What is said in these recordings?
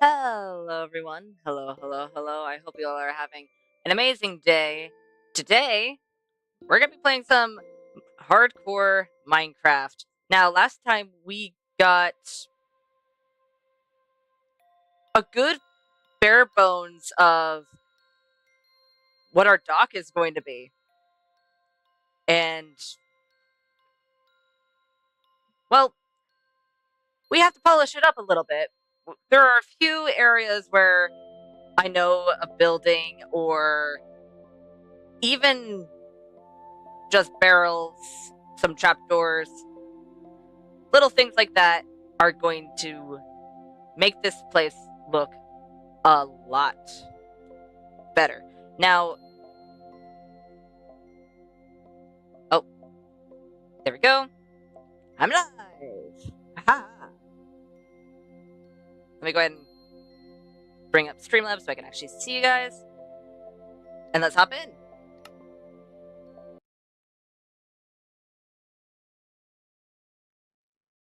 Hello, everyone. Hello, hello, hello. I hope you all are having an amazing day. Today, we're going to be playing some hardcore Minecraft. Now, last time we got a good bare bones of what our dock is going to be. And, well, we have to polish it up a little bit. There are a few areas where I know a building or even just barrels, some trapdoors, little things like that are going to make this place look a lot better. Now, oh, there we go. I'm live. Aha. Let me go ahead and bring up Streamlabs so I can actually see you guys. And let's hop in.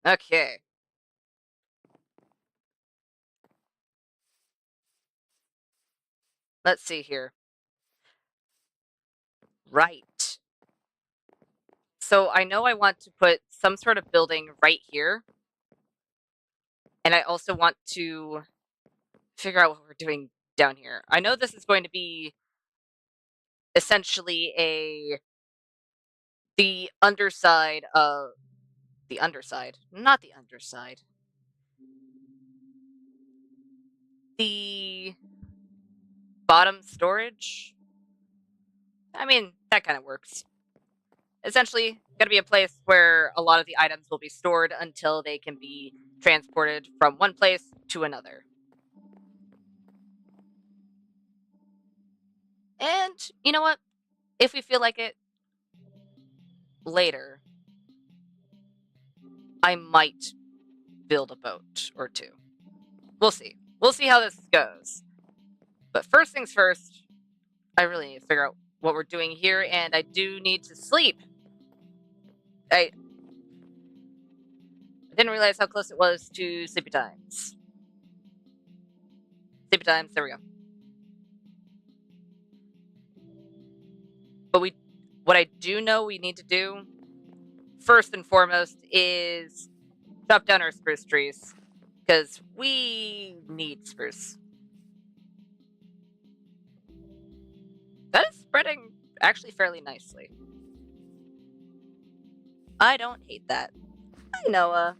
Okay. Let's see here. Right. So I know I want to put some sort of building right here. And I also want to figure out what we're doing down here. I know this is going to be essentially the underside of the underside, not the underside. The bottom storage. I mean, that kind of works. Essentially, going to be a place where a lot of the items will be stored until they can be transported from one place to another. And you know what? If we feel like it later, I might build a boat or two. We'll see. We'll see how this goes. But first things first, I really need to figure out what we're doing here, and I do need to sleep. I didn't realize how close it was to sleepy times. Sleepy times, there we go. But what I do know we need to do, first and foremost, is chop down our spruce trees. Because we need spruce. That is spreading actually fairly nicely. I don't hate that. Hi, Noah.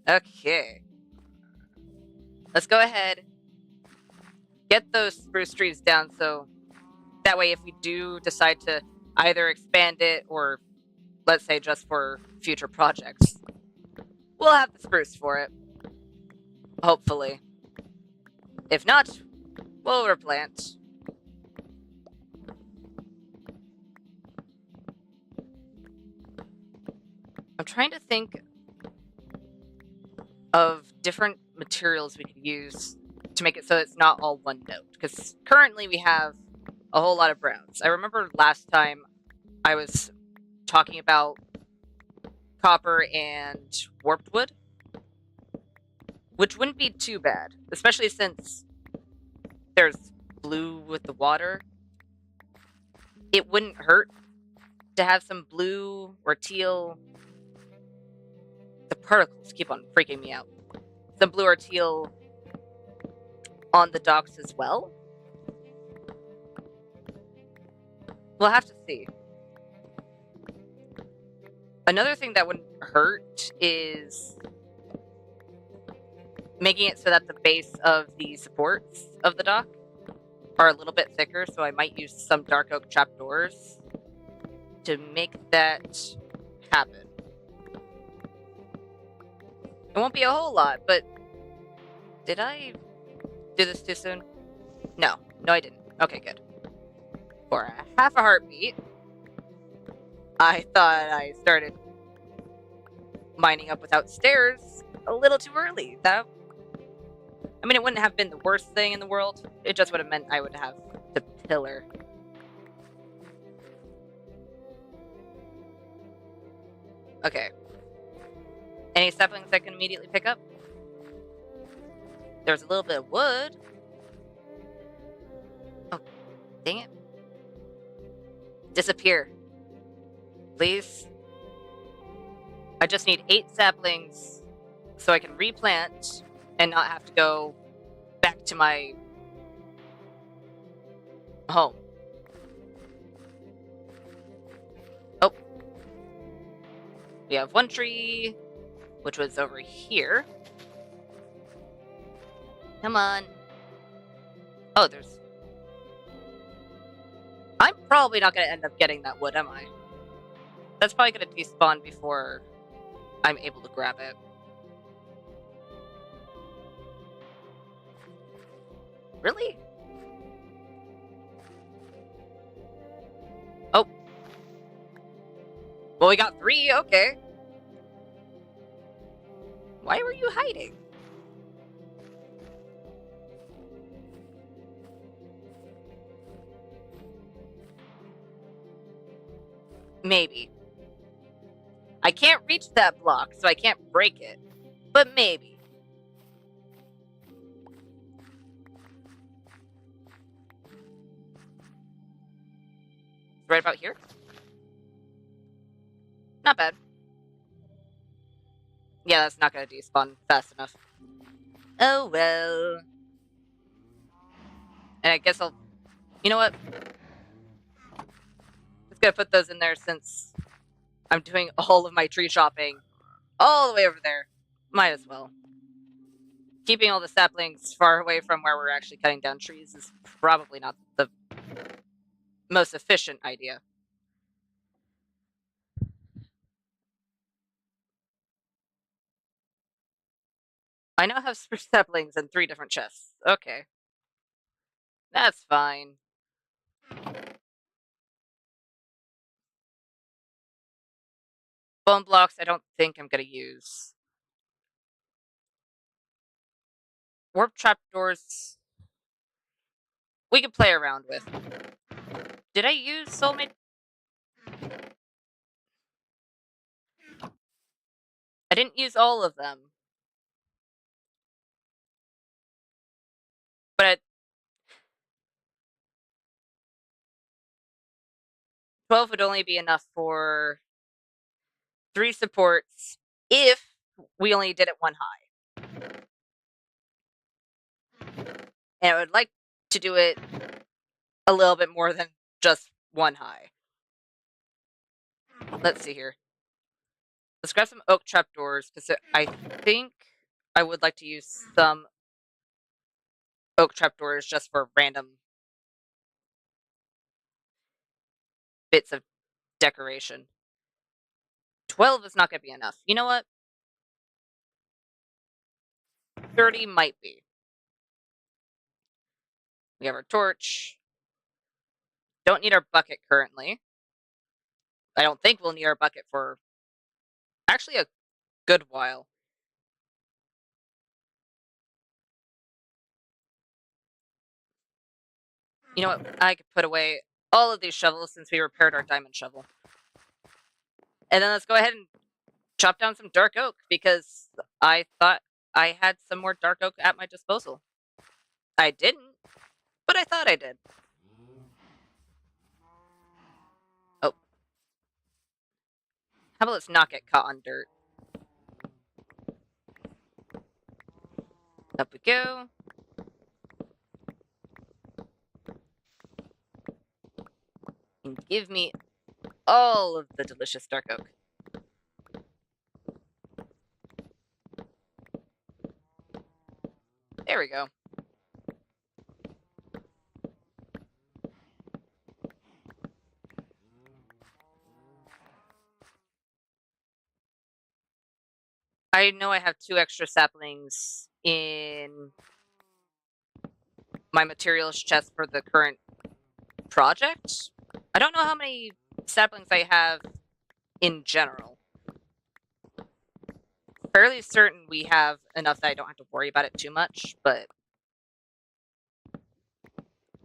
Okay. Let's go ahead. Get those spruce trees down so that way if we do decide to either expand it or, let's say, just for future projects, we'll have the spruce for it. Hopefully. If not, we'll replant. I'm trying to think of different materials we could use to make it so it's not all one note. Because currently we have a whole lot of browns. I remember last time I was talking about copper and warped wood, which wouldn't be too bad, especially since there's blue with the water. It wouldn't hurt to have some blue or teal. The particles keep on freaking me out. Some blue or teal on the docks as well. We'll have to see. Another thing that wouldn't hurt is making it so that the base of the supports of the dock are a little bit thicker, so I might use some dark oak trapdoors to make that happen. It won't be a whole lot, but did I do this too soon? No, I didn't. Okay, good. For a half a heartbeat, I thought I started mining up without stairs a little too early. I mean, it wouldn't have been the worst thing in the world. It just would have meant I would have the pillar. Okay. Any saplings I can immediately pick up? There's a little bit of wood. Oh, dang it. Disappear. Please. I just need 8 saplings so I can replant and not have to go back to my home. Oh. We have 1 tree, which was over here. Come on. Oh, there's... I'm probably not going to end up getting that wood, am I? That's probably going to despawn before I'm able to grab it. Really? Oh. Well, we got 3, okay. Why were you hiding? Maybe. I can't reach that block, so I can't break it. But maybe. Right about here? Not bad. Yeah, that's not gonna despawn fast enough. Oh well. And I guess I'll... You know what? Just gonna put those in there since I'm doing all of my tree chopping all the way over there. Might as well. Keeping all the saplings far away from where we're actually cutting down trees is probably not the most efficient idea. I now have spruce saplings in 3 different chests. Okay. That's fine. Bone blocks I don't think I'm gonna use. Warp trapdoors we can play around with. Did I use soulmate? I didn't use all of them. But 12 would only be enough for 3 supports if we only did it 1 high. And I would like to do it a little bit more than just 1 high. Let's see here. Let's grab some oak trapdoors, because I think I would like to use some oak trapdoors just for random bits of decoration. 12 is not going to be enough. You know what? 30 might be. We have our torch. Don't need our bucket currently. I don't think we'll need our bucket for actually a good while. You know what? I could put away all of these shovels since we repaired our diamond shovel. And then let's go ahead and chop down some dark oak because I thought I had some more dark oak at my disposal. I didn't, but I thought I did. Oh. How about let's not get caught on dirt? Up we go. And give me all of the delicious dark oak. There we go. I know I have 2 extra saplings in my materials chest for the current project. I don't know how many saplings I have in general. Fairly certain we have enough that I don't have to worry about it too much, but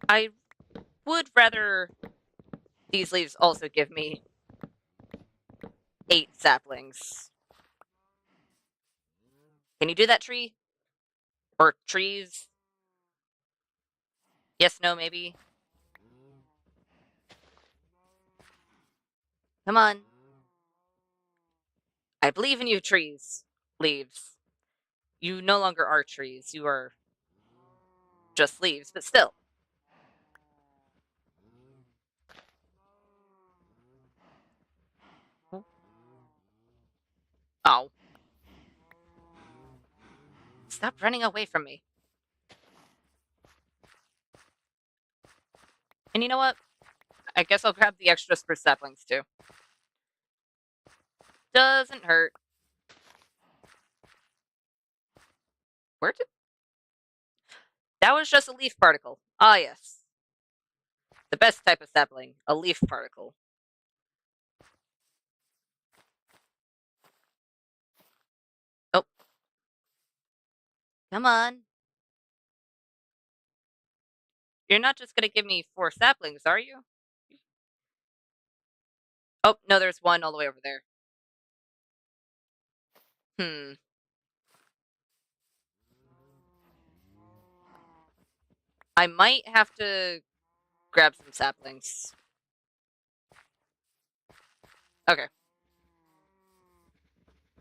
I would rather these leaves also give me 8 saplings. Can you do that, tree? Or trees? Yes, no, maybe? Come on. I believe in you, trees. Leaves. You no longer are trees. You are just leaves, but still. Oh. Stop running away from me. And you know what? I guess I'll grab the extra spruce saplings too. Doesn't hurt. Where did... That was just a leaf particle. Ah, yes. The best type of sapling. A leaf particle. Oh. Come on. You're not just gonna give me 4 saplings, are you? Oh, no, there's one all the way over there. Hmm. I might have to grab some saplings. Okay.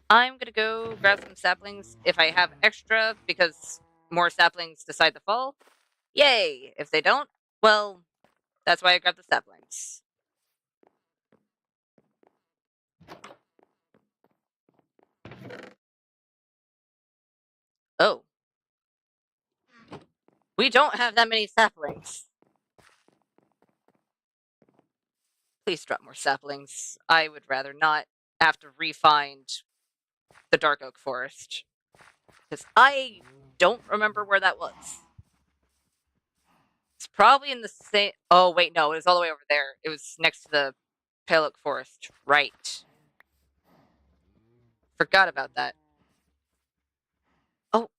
I'm gonna go grab some saplings if I have extra, because more saplings decide to fall. Yay! If they don't, well, that's why I grabbed the saplings. Oh. We don't have that many saplings. Please drop more saplings. I would rather not have to re-find the dark oak forest. Because I don't remember where that was. It's probably in the same... Oh, wait, no, it was all the way over there. It was next to the pale oak forest. Right. Forgot about that. Oh,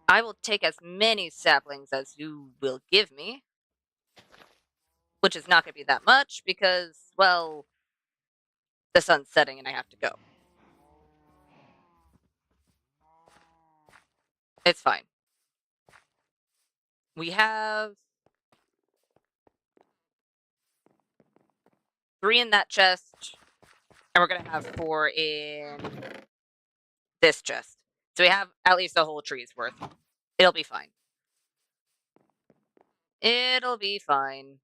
I will take as many saplings as you will give me. Which is not going to be that much because, well, the sun's setting and I have to go. It's fine. We have 3 in that chest, and we're going to have 4 in this chest. So we have at least a whole tree's worth. It'll be fine. It'll be fine.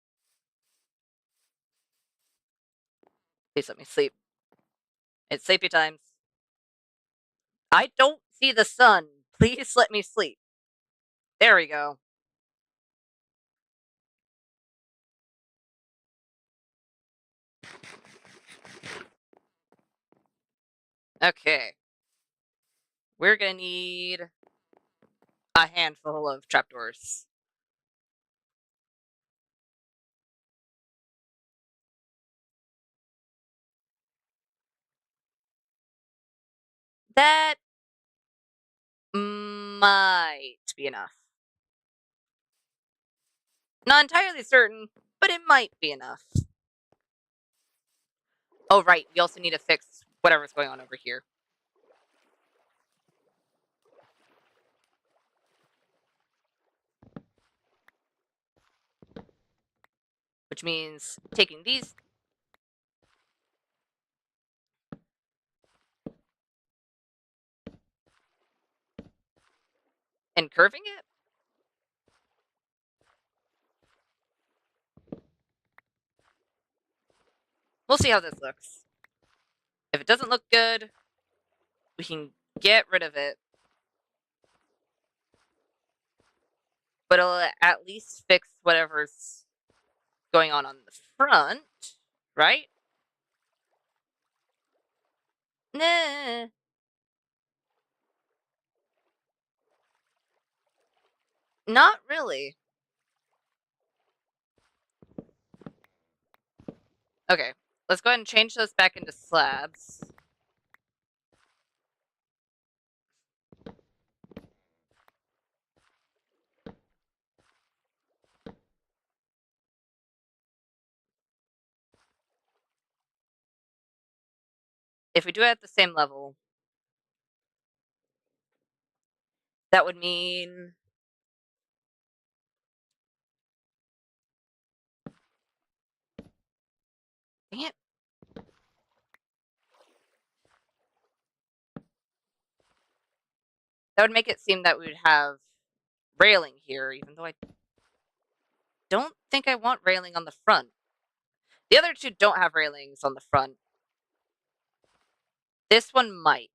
Please let me sleep. It's sleepy times. I don't see the sun. Please let me sleep. There we go. Okay. We're gonna need a handful of trapdoors. That might be enough. Not entirely certain, but it might be enough. Oh, right. We also need to fix whatever's going on over here. Which means taking these and curving it. We'll see how this looks. If it doesn't look good, we can get rid of it. But it'll at least fix whatever's going on the front, right? Nah. Not really. Okay, let's go ahead and change those back into slabs. If we do it at the same level, That would mean... Dang it. That would make it seem that we would have railing here, even though I don't think I want railing on the front. The other two don't have railings on the front. This one might.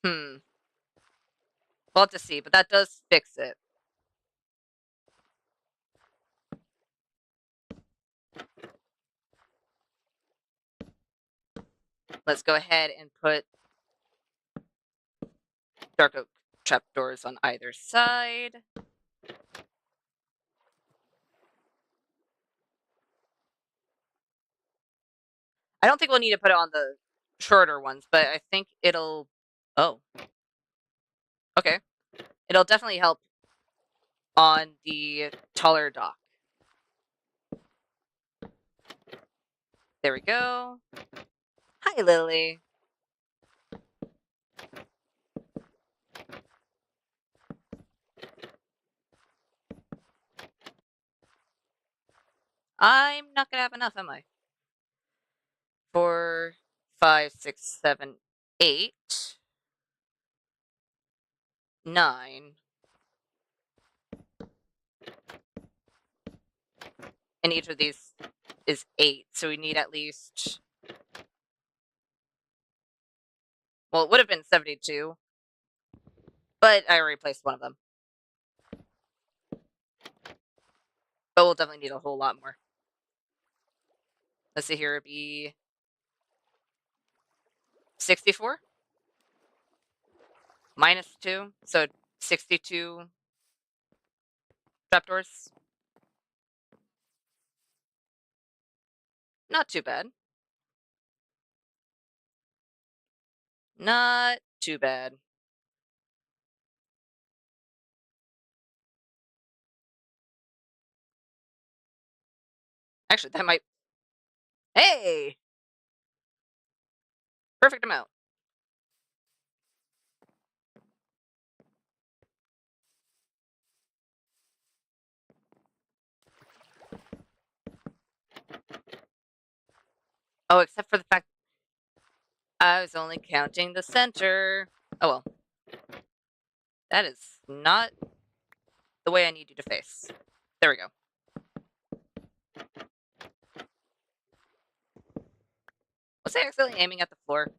We'll have to see, but that does fix it. Let's go ahead and put dark oak trapdoors on either side. I don't think we'll need to put it on the shorter ones, but I think it'll... Oh. Okay. It'll definitely help on the taller dock. There we go. Hi, Lily. I'm not gonna have enough, am I? 4, 5, 6, 7, 8, 9. And each of these is 8, so we need at least... Well, it would have been 72, but I already placed one of them. But we'll definitely need a whole lot more. Let's see here, it'd be 64 minus 2, so 62 trapdoors. Not too bad. Not too bad. Actually, that might... Hey! Perfect amount. Oh, except for the fact I was only counting the center. Oh well. That is not the way I need you to face. There we go. Was I accidentally aiming at the floor?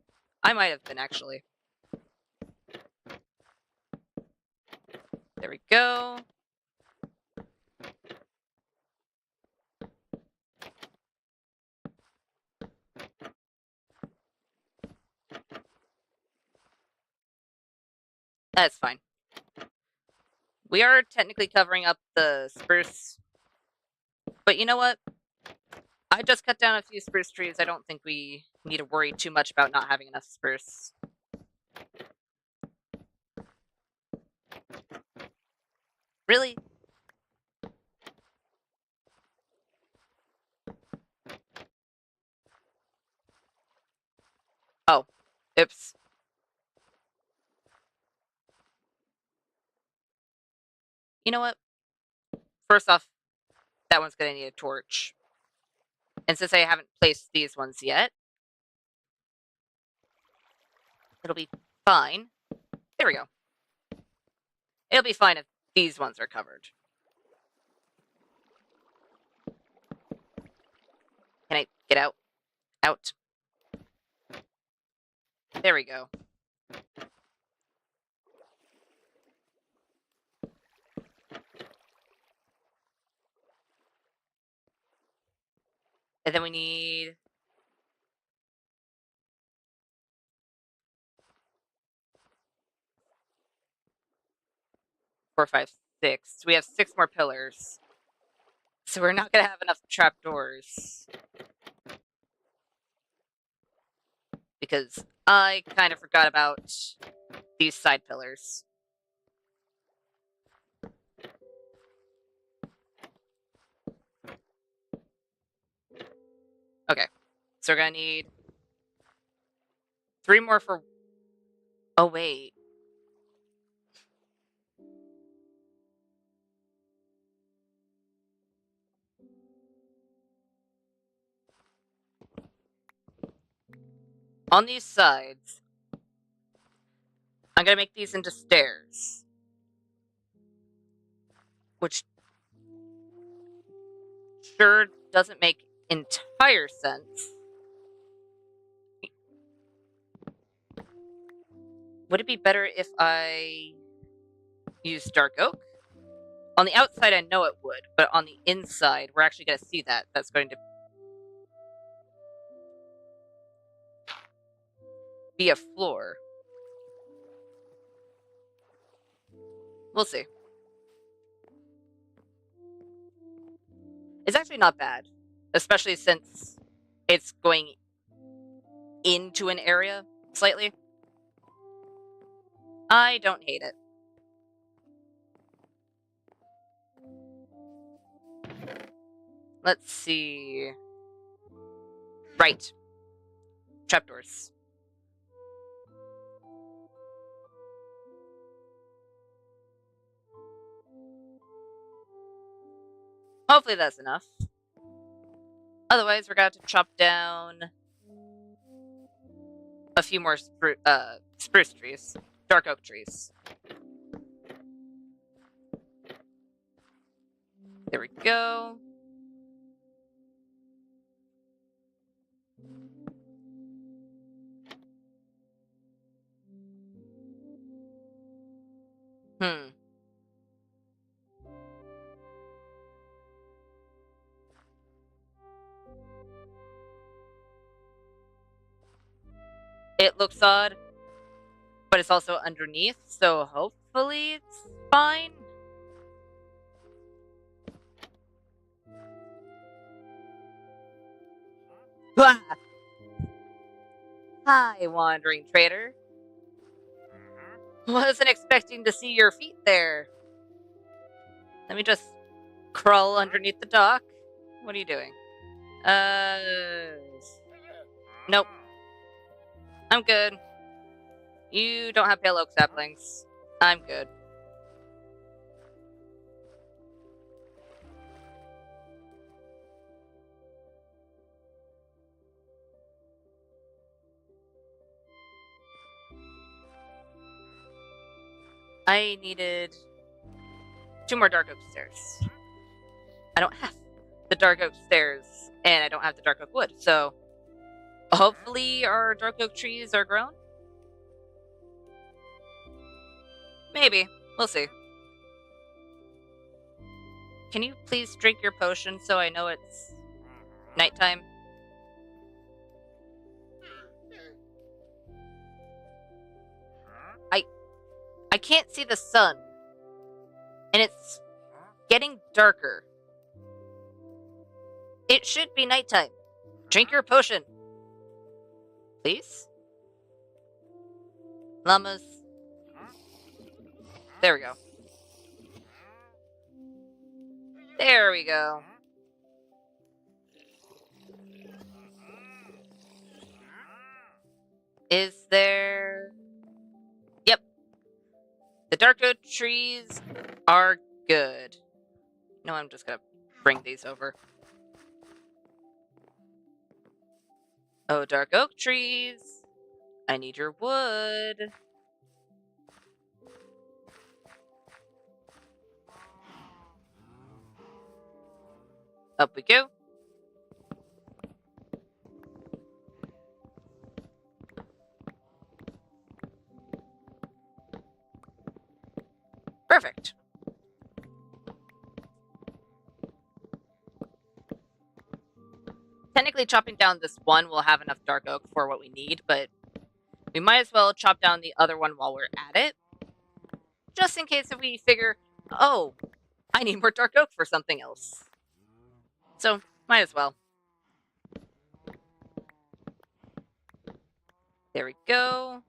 I might have been, actually. There we go. That's fine. We are technically covering up the spruce. But you know what? I just cut down a few spruce trees. I don't think we need to worry too much about not having enough spruce. Really? Oh. Oops. You know what? First off, that one's gonna need a torch. And since I haven't placed these ones yet, it'll be fine. There we go. It'll be fine if these ones are covered. Can I get out? Out. There we go. And then we need... 4, 5, 6. We have 6 more pillars. So we're not gonna have enough trapdoors. Because I kind of forgot about these side pillars. Okay. So we're gonna need 3 more for... Oh, wait. On these sides, I'm gonna make these into stairs. Which sure doesn't make entire sense. Would it be better if I use dark oak? On the outside, I know it would, but on the inside, we're actually going to see that. That's going to be a floor. We'll see. It's actually not bad, especially since it's going into an area slightly. I don't hate it. Let's see. Right. Trapdoors. Hopefully that's enough. Otherwise, we're going to have to chop down a few more spruce trees. Dark oak trees. There we go. It looks odd, but it's also underneath, so hopefully it's fine. Hi, wandering trader. Wasn't expecting to see your feet there. Let me just crawl underneath the dock. What are you doing? Nope. I'm good. You don't have pale oak saplings. I'm good. I needed 2 more dark oak stairs. I don't have the dark oak stairs, and I don't have the dark oak wood, so hopefully our dark oak trees are grown? Maybe. We'll see. Can you please drink your potion so I know it's nighttime? I can't see the sun. And it's getting darker. It should be nighttime. Drink your potion. Please? Llamas. There we go. There we go. Is there... Yep. The dark oak trees are good. No, I'm just gonna bring these over. Oh, dark oak trees. I need your wood. Up we go. Perfect. Technically, chopping down this one will have enough dark oak for what we need, but we might as well chop down the other one while we're at it. Just in case if we figure, oh, I need more dark oak for something else. So, might as well. There we go.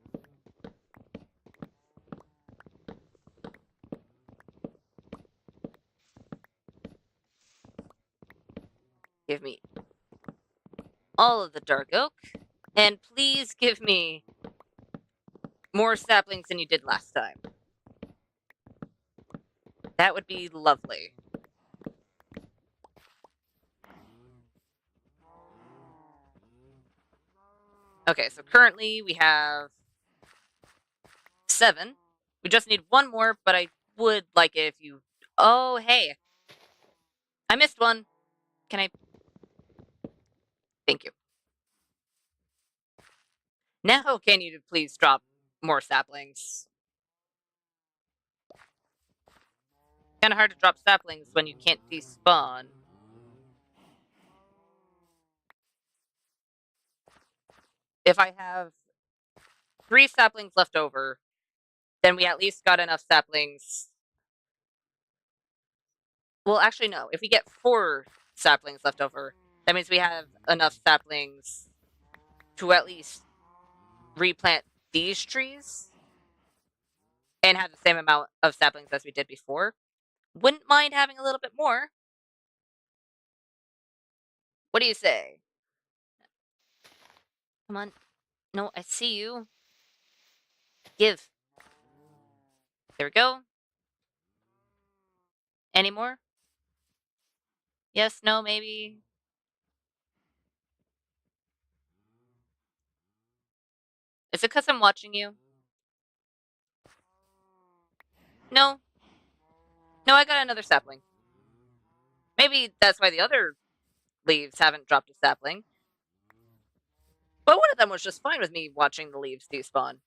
Give me all of the dark oak. And please give me more saplings than you did last time. That would be lovely. Okay, so currently we have 7. We just need 1 more, but I would like it if you... Oh, hey. I missed one. Can I... Thank you. Now can you please drop more saplings? Kinda hard to drop saplings when you can't despawn. If I have 3 saplings left over, then we at least got enough saplings. Well, actually, no. If we get 4 saplings left over, that means we have enough saplings to at least replant these trees and have the same amount of saplings as we did before. Wouldn't mind having a little bit more. What do you say? Come on. No, I see you. Give. There we go. Any more? Yes, no, maybe. Is it because I'm watching you? No. No, I got another sapling. Maybe that's why the other leaves haven't dropped a sapling. But one of them was just fine with me watching the leaves despawn.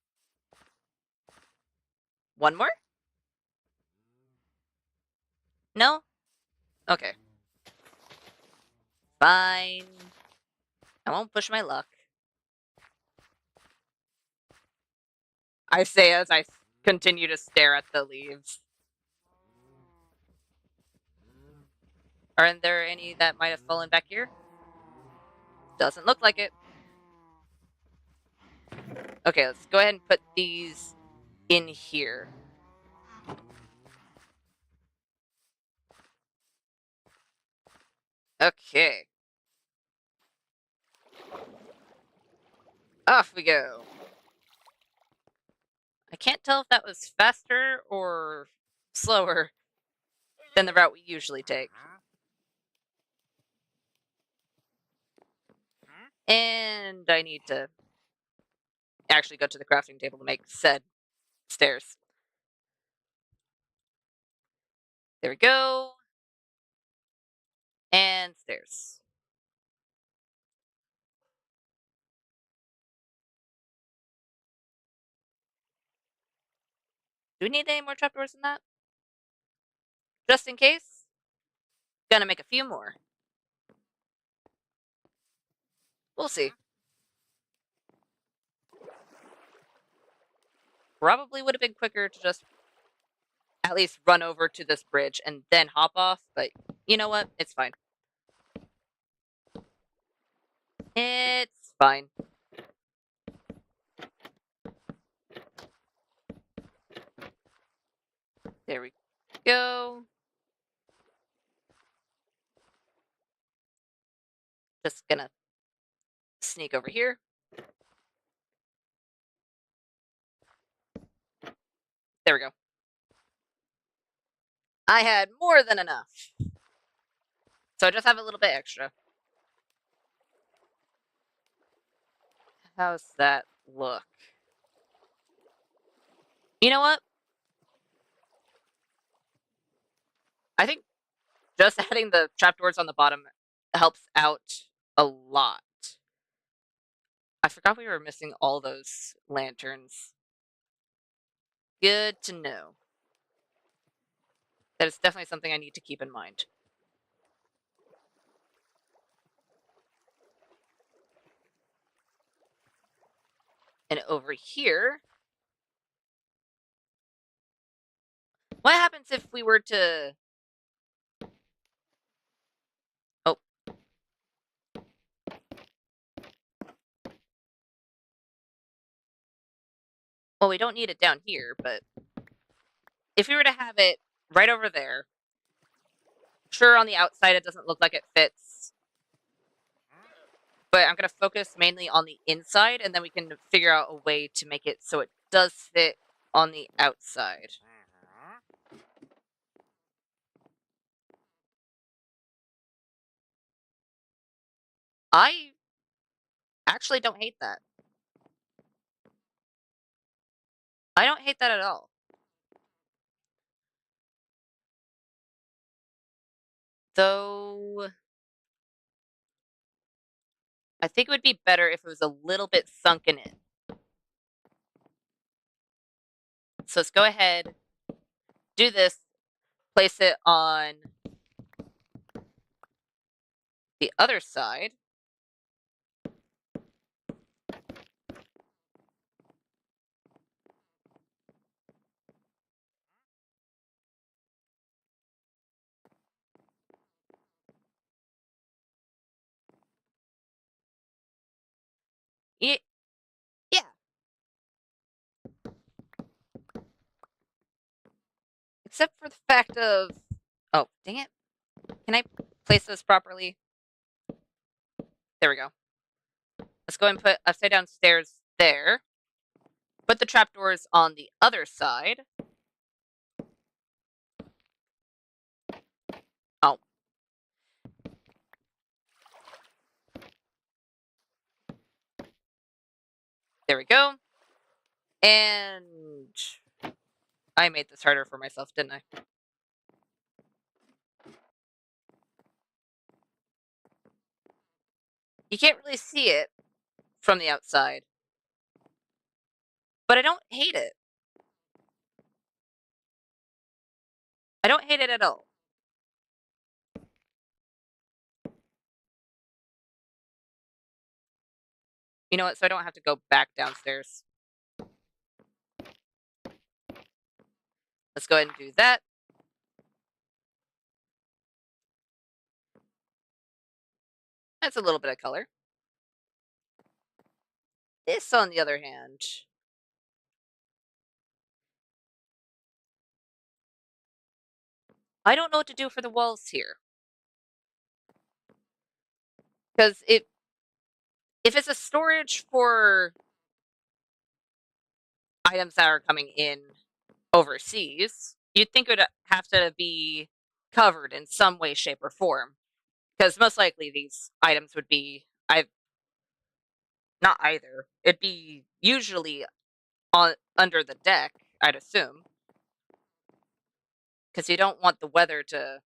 1 more? No? Okay. Fine. I won't push my luck. I say as I continue to stare at the leaves. Aren't there any that might have fallen back here? Doesn't look like it. Okay, let's go ahead and put these in here. Okay. Off we go. I can't tell if that was faster or slower than the route we usually take. And I need to actually go to the crafting table to make said stairs. There we go. And stairs. Do we need any more trapdoors than that? Just in case? Gonna make a few more. We'll see. Probably would have been quicker to just at least run over to this bridge and then hop off, but you know what? It's fine. It's fine. There we go. Just gonna sneak over here. There we go. I had more than enough. So I just have a little bit extra. How's that look? You know what? I think just adding the trapdoors on the bottom helps out a lot. I forgot we were missing all those lanterns. Good to know. That is definitely something I need to keep in mind. And over here... What happens if we were to... Oh. Well, we don't need it down here, but... If we were to have it right over there... Sure, on the outside it doesn't look like it fits But I'm going to focus mainly on the inside, and then we can figure out a way to make it so it does fit on the outside. I actually don't hate that. I don't hate that at all. Though, I think it would be better if it was a little bit sunken in. So let's go ahead, do this, place it on the other side. Yeah, yeah. Except for the fact of, oh, dang it. Can I place this properly? There we go. Let's go and put upside down stairs there. Put the trapdoors on the other side. Oh. There we go. And I made this harder for myself, didn't I? You can't really see it from the outside, but I don't hate it. I don't hate it at all. You know what? So I don't have to go back downstairs. Let's go ahead and do that. That's a little bit of color. This, on the other hand, I don't know what to do for the walls here. Because if it's a storage for items that are coming in overseas, you'd think it would have to be covered in some way, shape, or form. Because most likely these items would be not either. It'd be usually on under the deck, I'd assume. Because you don't want the weather to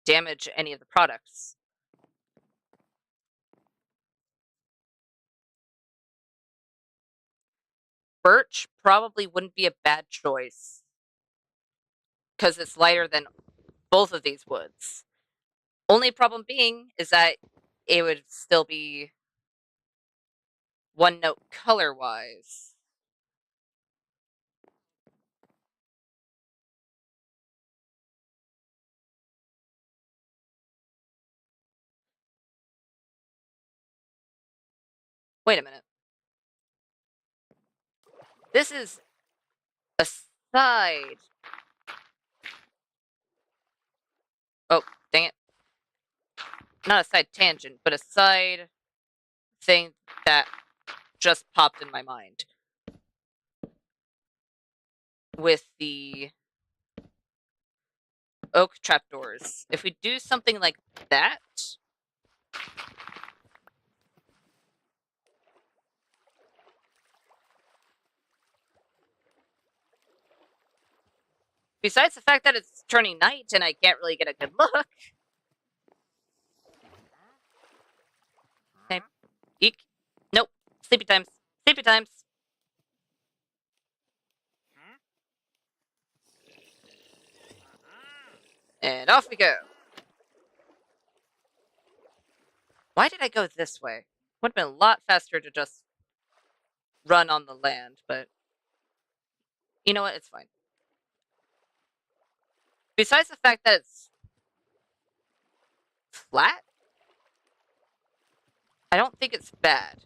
damage any of the products. Birch probably wouldn't be a bad choice. Because it's lighter than both of these woods. Only problem being is that it would still be one note color-wise. Wait a minute. This is a side. Oh, dang it. Not a side tangent, but a side thing that just popped in my mind. With the oak trapdoors. If we do something like that, besides the fact that it's turning night and I can't really get a good look. Okay. Eek. Nope. Sleepy times. Sleepy times. And off we go. Why did I go this way? Would have been a lot faster to just run on the land, but you know what? It's fine. Besides the fact that it's flat, I don't think it's bad.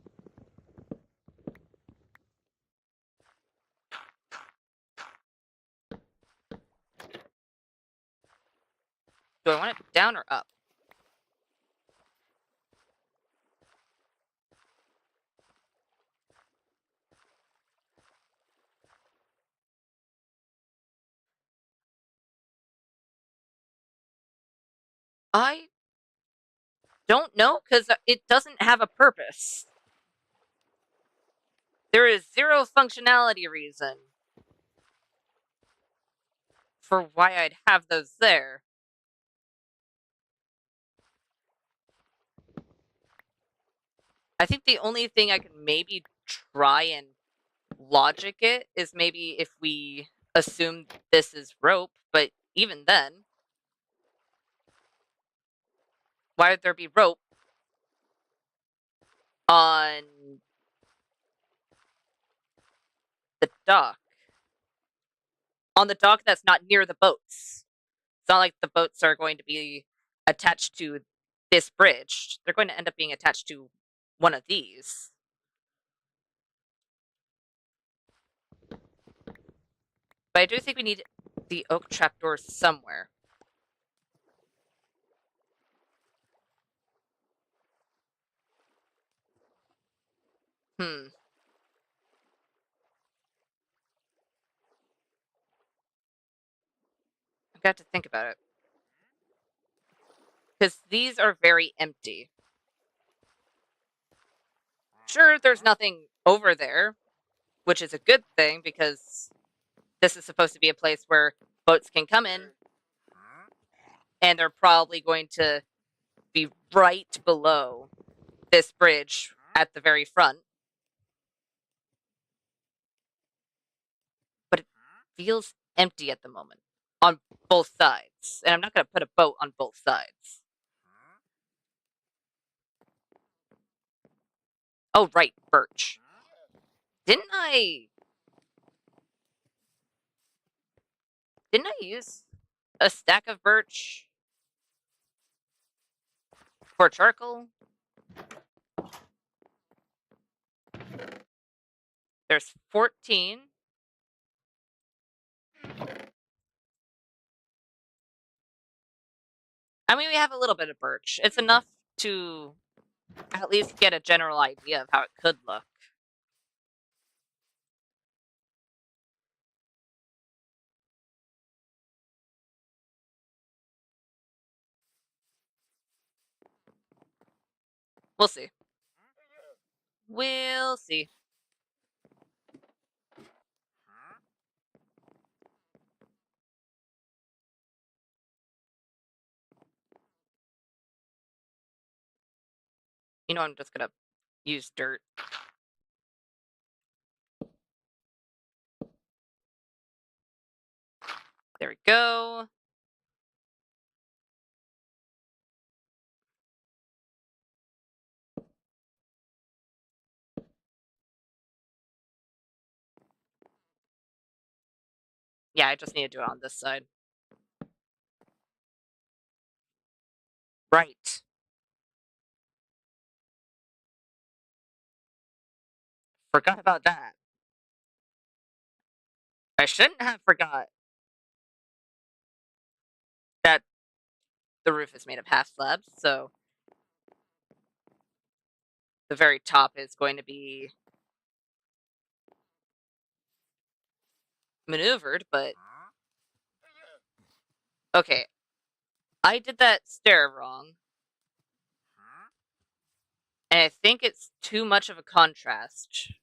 Do I want it down or up? I don't know, because it doesn't have a purpose. There is zero functionality reason for why I'd have those there. I think the only thing I can maybe try and logic it is maybe if we assume this is rope, but even then, why would there be rope on the dock? On the dock that's not near the boats. It's not like the boats are going to be attached to this bridge. They're going to end up being attached to one of these. But I do think we need the oak trapdoor somewhere. Hmm. I've got to think about it. Because these are very empty. Sure, there's nothing over there, which is a good thing because this is supposed to be a place where boats can come in, and they're probably going to be right below this bridge at the very front. But it feels empty at the moment on both sides, and I'm not going to put a boat on both sides. Oh, right, birch. Didn't I use a stack of birch for charcoal? There's 14. I mean, we have a little bit of birch. It's enough to at least get a general idea of how it could look. We'll see. We'll see. You know, I'm just gonna use dirt. There we go. Yeah, I just need to do it on this side. Right. Forgot about that. I shouldn't have forgot that the roof is made of half slabs, so the very top is going to be maneuvered, but okay. I did that stair wrong, and I think it's too much of a contrast.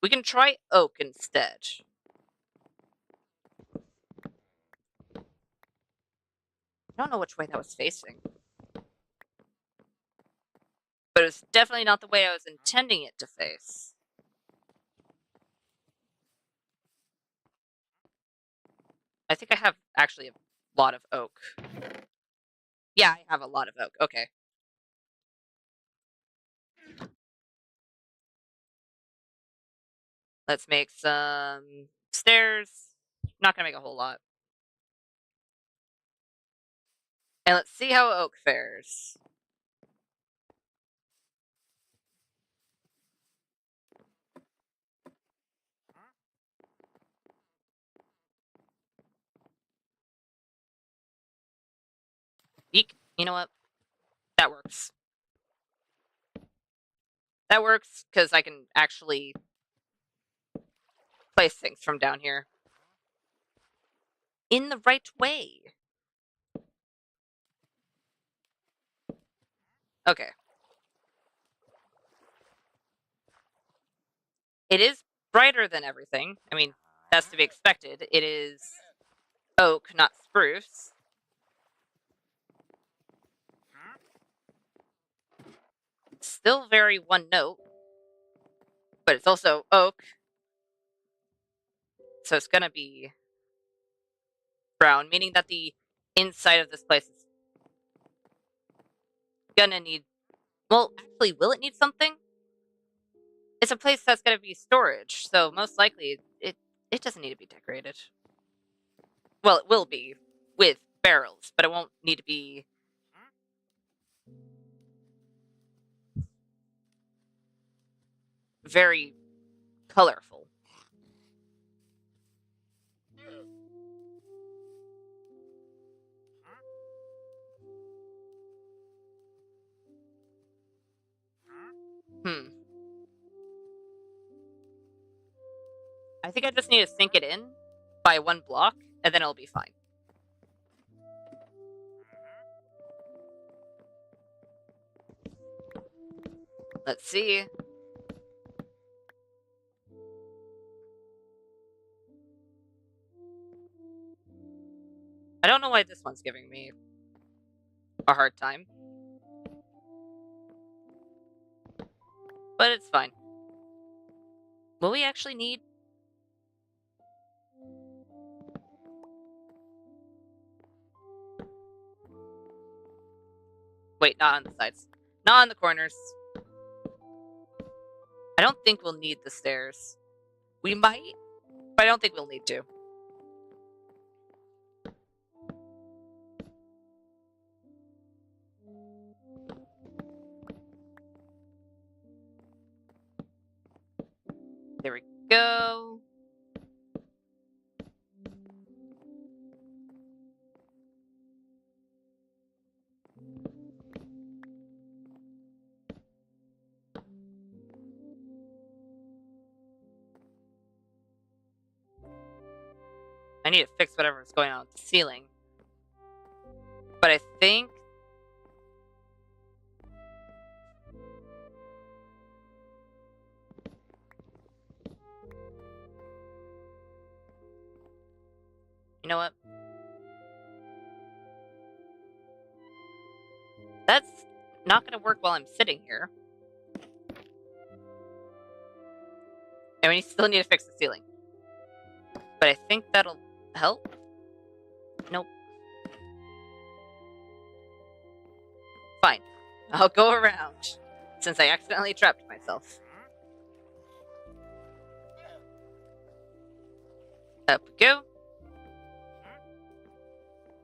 We can try oak instead. I don't know which way that was facing, but it's definitely not the way I was intending it to face. I think I have actually a lot of oak. Yeah, I have a lot of oak. Okay. Let's make some stairs. Not gonna make a whole lot. And let's see how oak fares. Eek. You know what? That works. That works because I can actually place things from down here in the right way. Okay. It is brighter than everything. I mean, that's to be expected. It is oak, not spruce. It's still very one note, but it's also oak. So it's gonna be brown, meaning that the inside of this place is gonna need. Well, actually, will it need something? It's a place that's gonna be storage, so most likely it doesn't need to be decorated. Well, it will be with barrels, but it won't need to be very colorful. Hmm. I think I just need to sink it in by one block, and then it'll be fine. Let's see. I don't know why this one's giving me a hard time. But it's fine. Will we actually need... Wait, not on the sides. Not on the corners. I don't think we'll need the stairs. We might, but I don't think we'll need to. There we go. I need to fix whatever's going on with the ceiling. But I think... You know what? That's not going to work while I'm sitting here. And we still need to fix the ceiling. But I think that'll help. Nope. Fine. I'll go around, since I accidentally trapped myself. Up we go.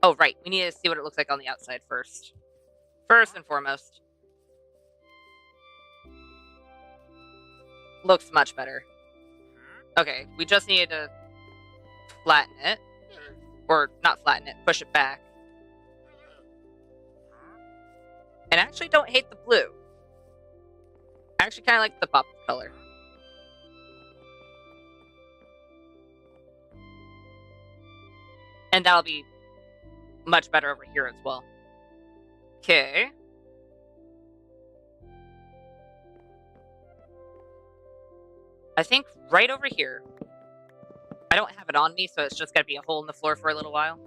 Oh, right. We need to see what it looks like on the outside first. First and foremost. Looks much better. Okay, we just needed to flatten it. Or not flatten it, push it back. And I actually don't hate the blue. I actually kind of like the pop color. And that'll be much better over here as well. Okay. I think right over here. I don't have it on me, so it's just gonna be a hole in the floor for a little while.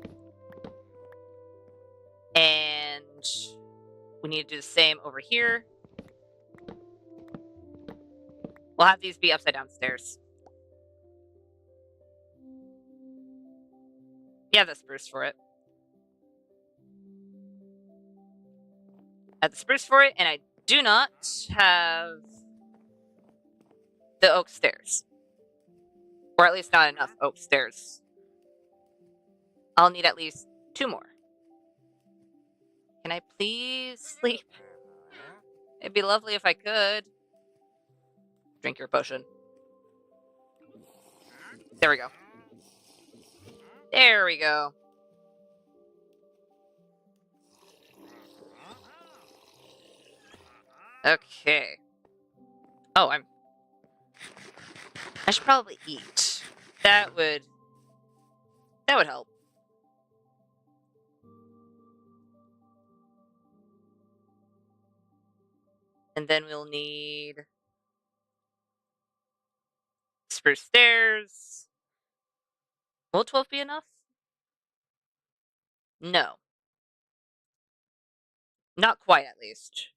And we need to do the same over here. We'll have these be upside down stairs. Yeah, the spruce for it. Add the spruce for it, and I do not have the oak stairs. Or at least not enough oak stairs. I'll need at least 2 more. Can I please sleep? It'd be lovely if I could. Drink your potion. There we go. There we go. Okay. Oh, I should probably eat. That would help. And then we'll need spruce stairs. Will 12 be enough? No. Not quite, at least.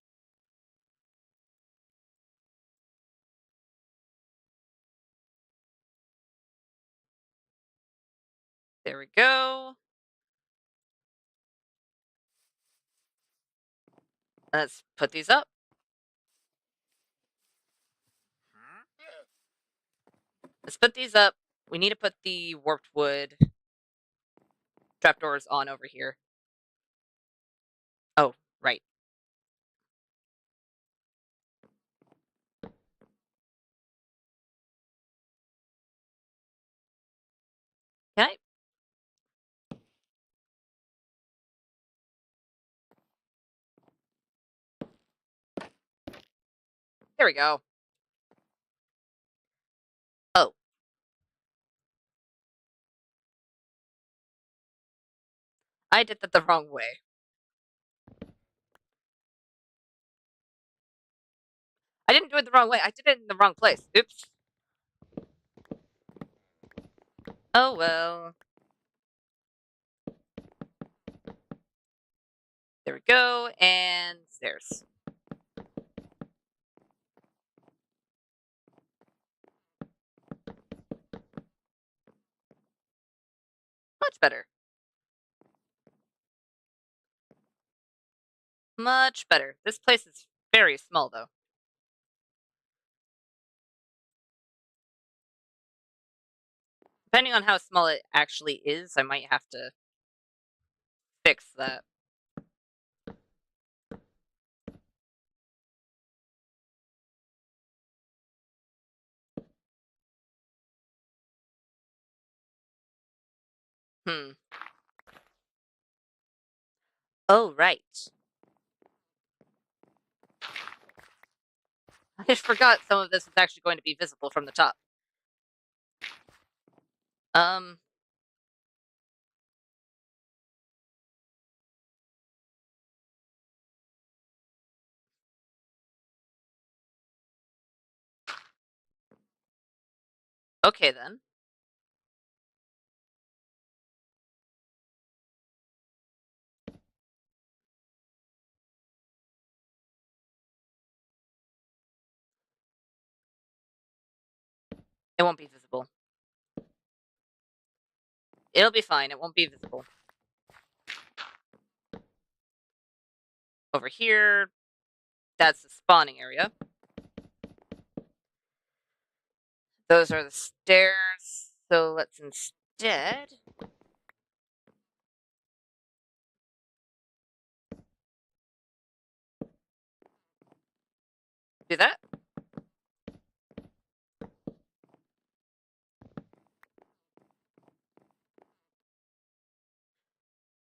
There we go. Let's put these up. Let's put these up. We need to put the warped wood trapdoors on over here. Oh, right. Can I? There we go. Oh. I did that the wrong way. I didn't do it the wrong way. I did it in the wrong place. Oops. Oh well. There we go. And stairs. Much better. Much better. This place is very small, though. Depending on how small it actually is, I might have to fix that. Hmm. Oh, right. I forgot some of this is actually going to be visible from the top. Um. Okay, then. It won't be visible. It'll be fine. It won't be visible. Over here, that's the spawning area. Those are the stairs. So let's instead do that.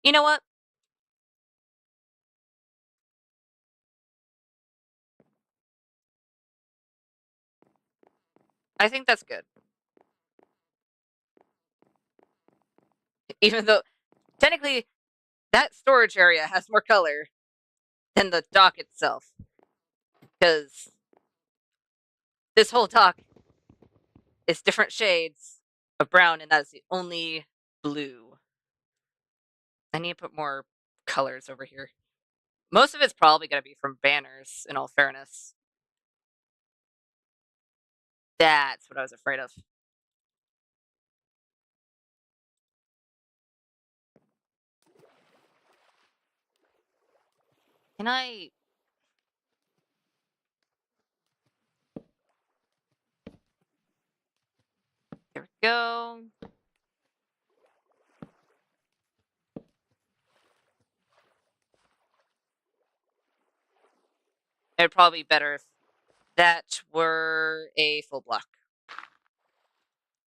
You know what? I think that's good. Even though, technically, that storage area has more color than the dock itself. Because this whole dock is different shades of brown, and that's the only blue. I need to put more colors over here. Most of it's probably going to be from banners, in all fairness. That's what I was afraid of. Can I... There we go. It'd probably be better if that were a full block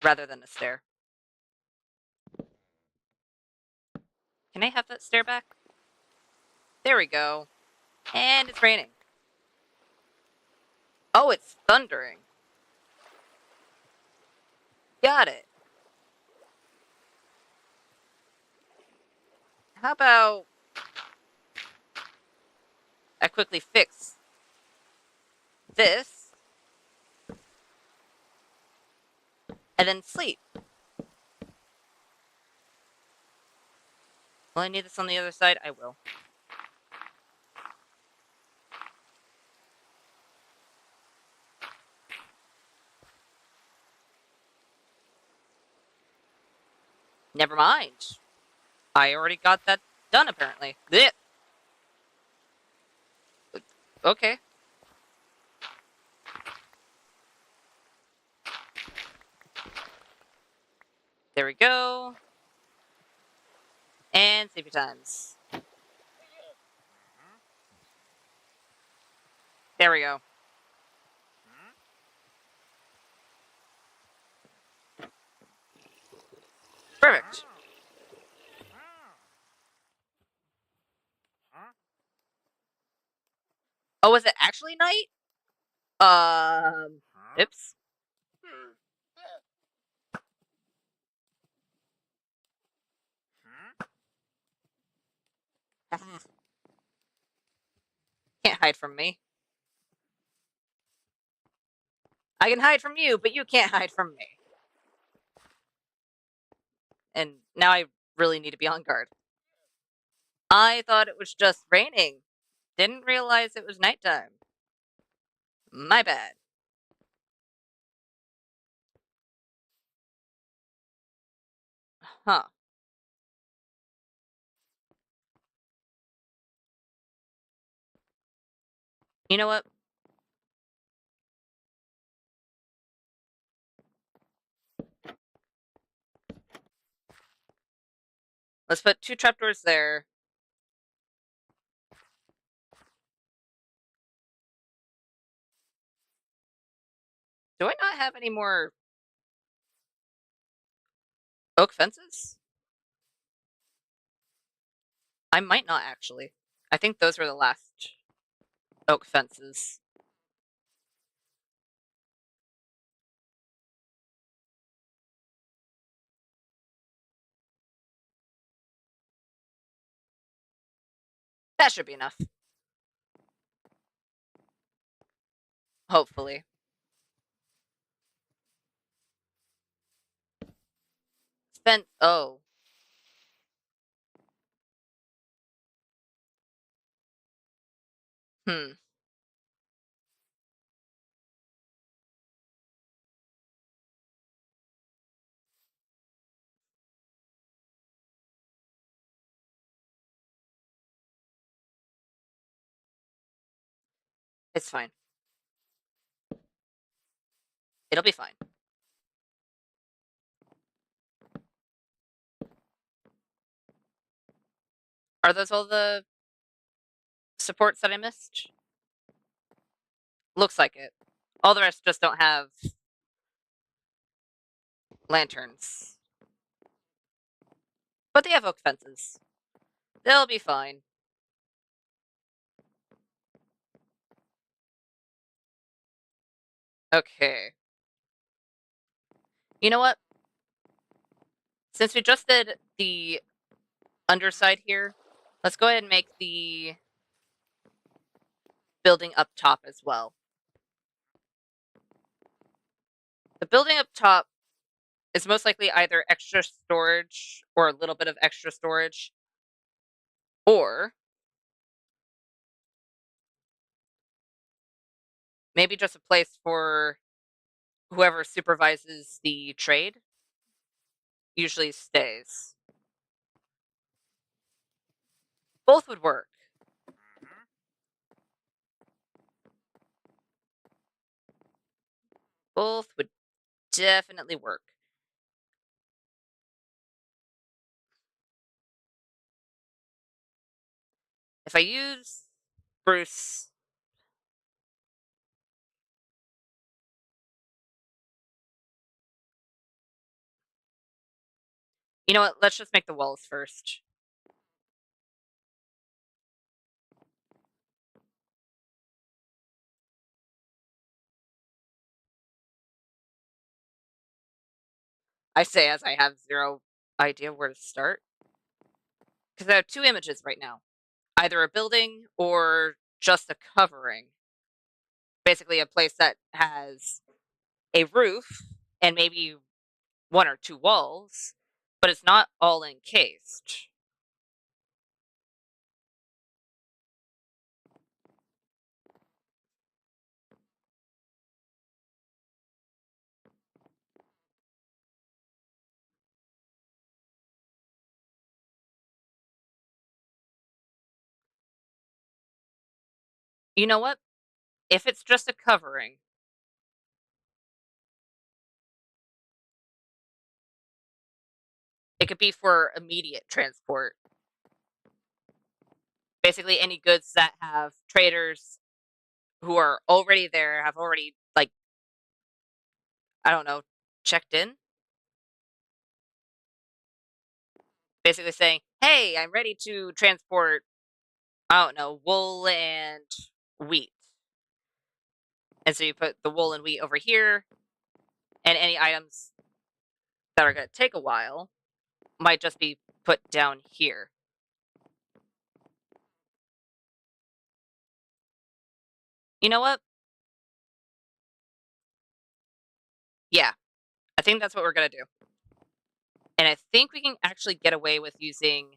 rather than a stair. Can I have that stair back? There we go. And it's raining. Oh, it's thundering. Got it. How about I quickly fix this, and then sleep. Will I need this on the other side? I will. Never mind. I already got that done, apparently. Blech. Okay. There we go. And safety times. There we go. Perfect. Oh, was it actually night? Oops. Can't hide from me. I can hide from you, but you can't hide from me. And now I really need to be on guard. I thought it was just raining. Didn't realize it was nighttime. My bad. Huh. You know what? Let's put 2 trapdoors there. Do I not have any more oak fences? I might not actually. I think those were the last oak fences. That should be enough. Hopefully. Oh. Hmm. It's fine. It'll be fine. Are those all the supports that I missed? Looks like it. All the rest just don't have lanterns. But they have oak fences. They'll be fine. Okay. You know what? Since we just did the underside here, let's go ahead and make the building up top as well. The building up top is most likely either extra storage or a little bit of extra storage, or maybe just a place for whoever supervises the trade usually stays. Both would work. Both would definitely work. If I use Bruce, you know what? Let's just make the walls first. I say as I have zero idea where to start. Because I have 2 images right now. Either a building or just a covering. Basically, a place that has a roof and maybe 1 or 2 walls, but it's not all encased. You know what? If it's just a covering, it could be for immediate transport. Basically, any goods that have traders who are already there, have already, like, I don't know, checked in. Basically saying, hey, I'm ready to transport, I don't know, wool and wheat. And so you put the wool and wheat over here, and any items that are going to take a while might just be put down here. You know what? Yeah, I think that's what we're going to do. And I think we can actually get away with using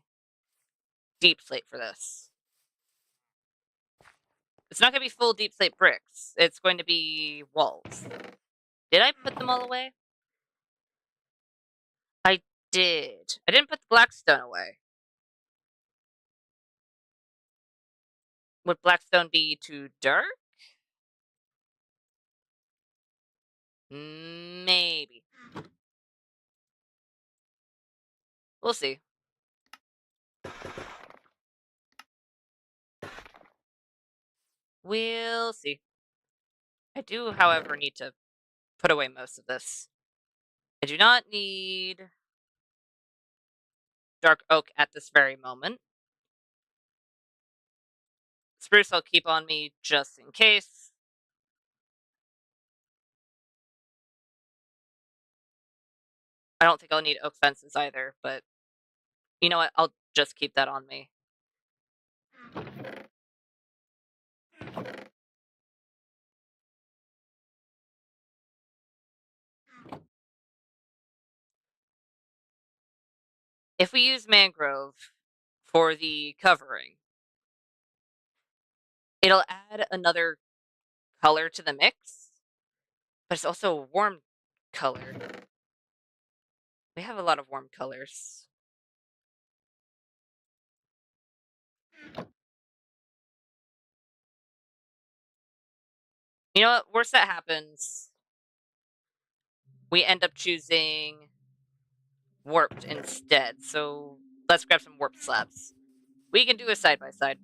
deep slate for this. It's not going to be full deep slate bricks. It's going to be walls. Did I put them all away? I did. I didn't put the blackstone away. Would blackstone be too dark? Maybe. We'll see. We'll see. I do, however, need to put away most of this. I do not need dark oak at this very moment. Spruce I'll keep on me just in case. I don't think I'll need oak fences either, but you know what? I'll just keep that on me. If we use mangrove for the covering, it'll add another color to the mix, but it's also a warm color. We have a lot of warm colors. You know what? Worst that happens, we end up choosing warped instead. So let's grab some warped slabs. We can do a side by side.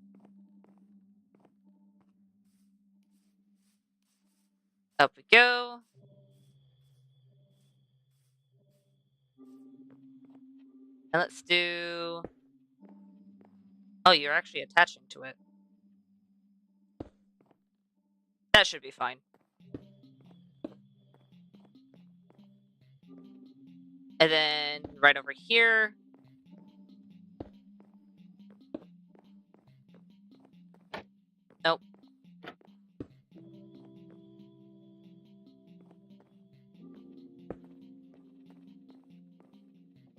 Up we go. And let's do... Oh, you're actually attaching to it. That should be fine. And then right over here. Nope.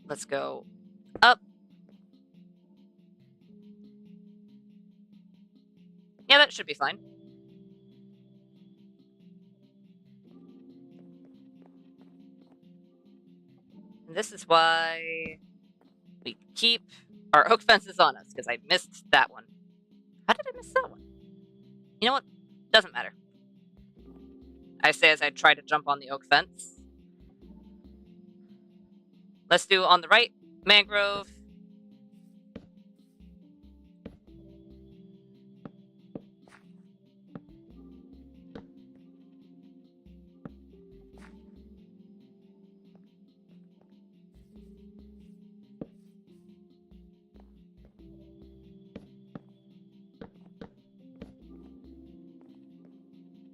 Let's go up. Yeah, that should be fine. And this is why we keep our oak fences on us, because I missed that one. How did I miss that one? You know what? Doesn't matter. I say as I try to jump on the oak fence. Let's do on the right, mangrove.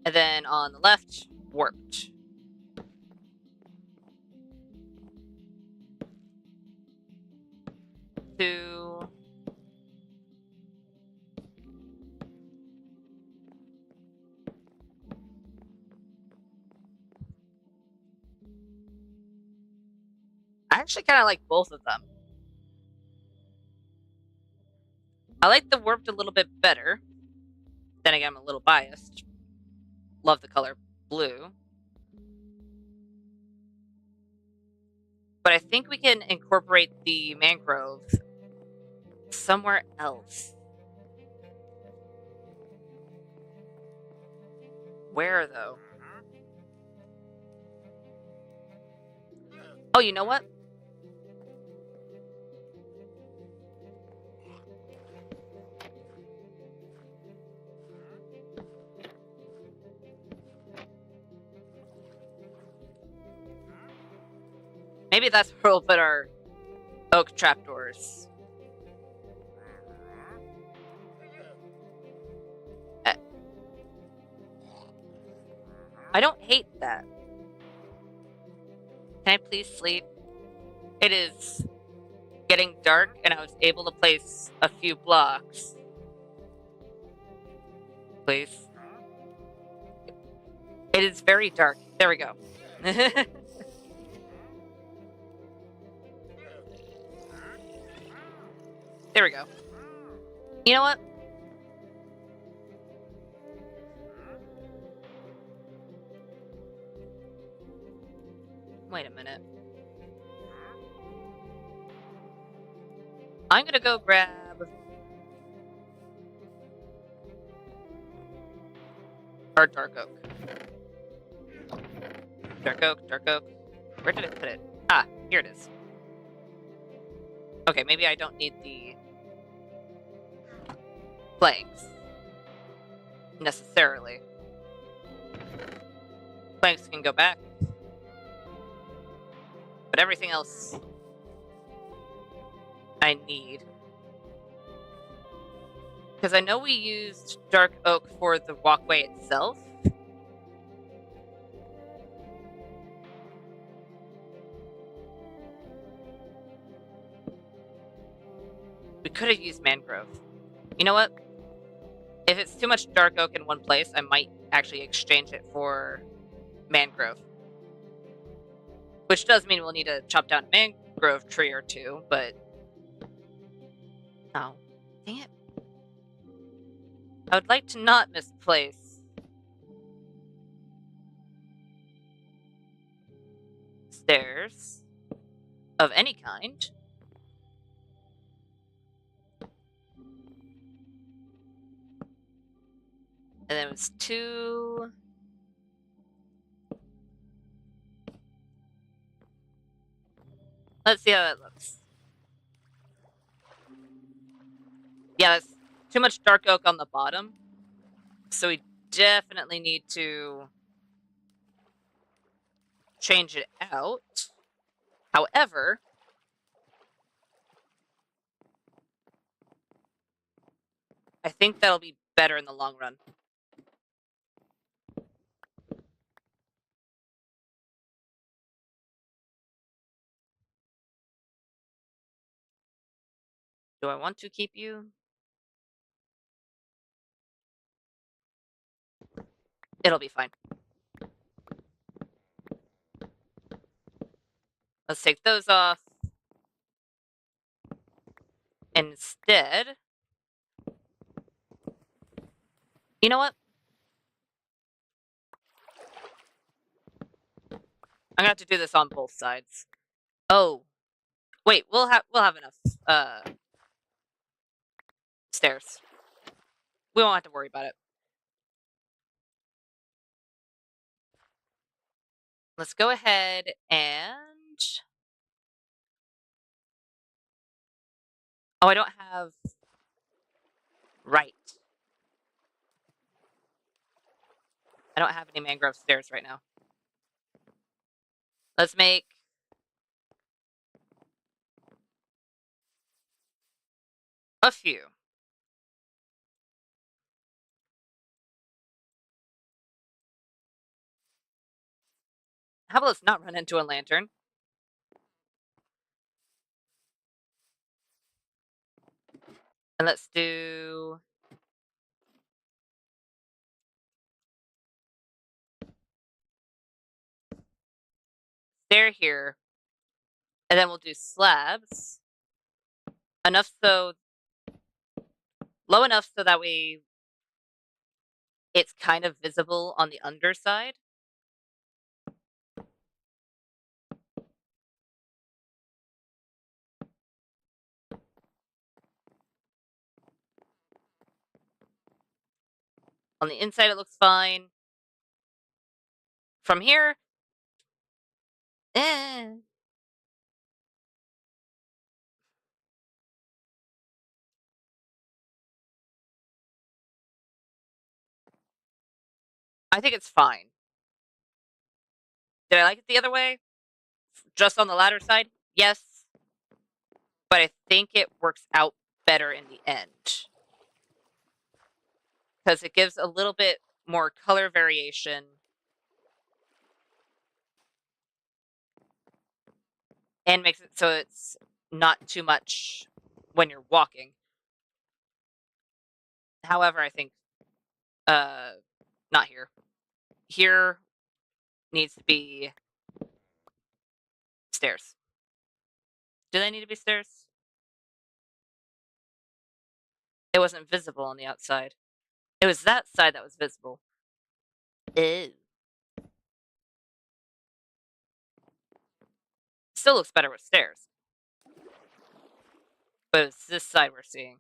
And then on the left, warped. Two. actually kind of like both of them. I like the warped a little bit better. Then again, I'm a little biased. Love the color blue. But I think we can incorporate the mangrove somewhere else. Where, though? Oh, you know what? Maybe that's where we'll put our oak trapdoors. Uh, I don't hate that. Can I please sleep? It is getting dark, and I was able to place a few blocks. Please. It is very dark. There we go. There we go. You know what? Wait a minute. I'm gonna go grab our dark oak. Dark oak, dark oak. Where did I put it? Ah, here it is. Okay, maybe I don't need the planks. Necessarily. Planks can go back. But everything else I need. Because I know we used dark oak for the walkway itself. We could have used mangrove. You know what? If it's too much dark oak in one place, I might actually exchange it for mangrove. Which does mean we'll need to chop down a mangrove tree or two, but... Oh, dang it. I would like to not misplace stairs of any kind. And then it was 2... Let's see how that looks. Yeah, that's too much dark oak on the bottom. So we definitely need to change it out. However, I think that'll be better in the long run. Do I want to keep you? It'll be fine. Let's take those off. Instead, you know what? I'm gonna have to do this on both sides. Oh, wait, we'll have enough stairs. We won't have to worry about it. Let's go ahead and... Oh, I don't have... Right. I don't have any mangrove stairs right now. Let's make... a few. How about let's not run into a lantern? And let's do... stair here. And then we'll do slabs. Low enough so that it's kind of visible on the underside. On the inside, it looks fine. From here, eh. I think it's fine. Did I like it the other way? Just on the ladder side? Yes. But I think it works out better in the end. Because it gives a little bit more color variation. And makes it so it's not too much when you're walking. However, I think, not here. Here needs to be stairs. Do they need to be stairs? It wasn't visible on the outside. It was that side that was visible. Ew. Still looks better with stairs. But it's this side we're seeing.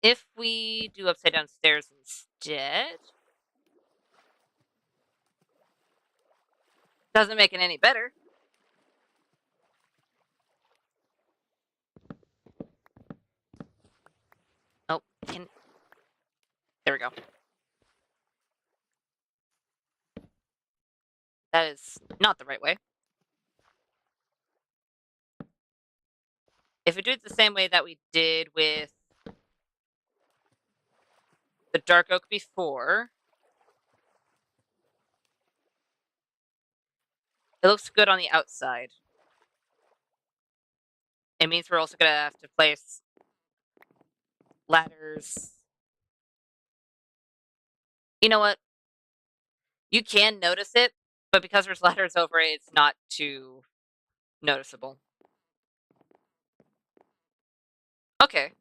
If we do upside down stairs instead, doesn't make it any better. Oh, there we go. That is not the right way. If we do it the same way that we did with the dark oak before, it looks good on the outside. It means we're also going to have to place ladders. You know what? You can notice it, but because there's ladders over it, it's not too noticeable. Okay.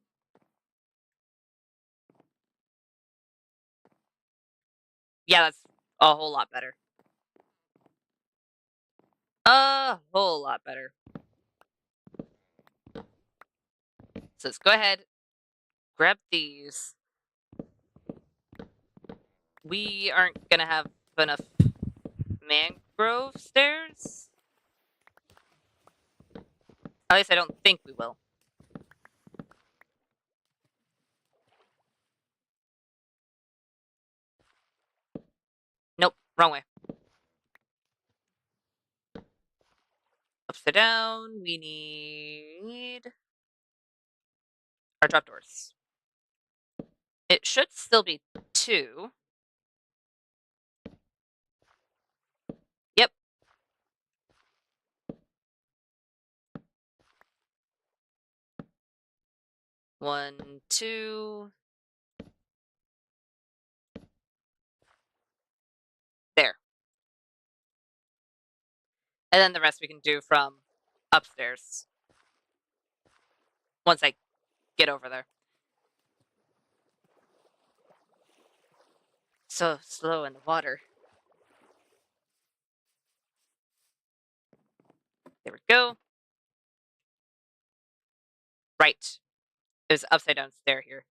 Yeah, that's a whole lot better. A whole lot better. So let's go ahead, grab these. We aren't gonna have enough mangrove stairs. At least I don't think we will. Nope, wrong way. Upside down, we need our trapdoors. It should still be 2. Yep. One, 2. There. And then the rest we can do from upstairs. Once I get over there. So slow in the water. There we go. Right. There's upside down stair here.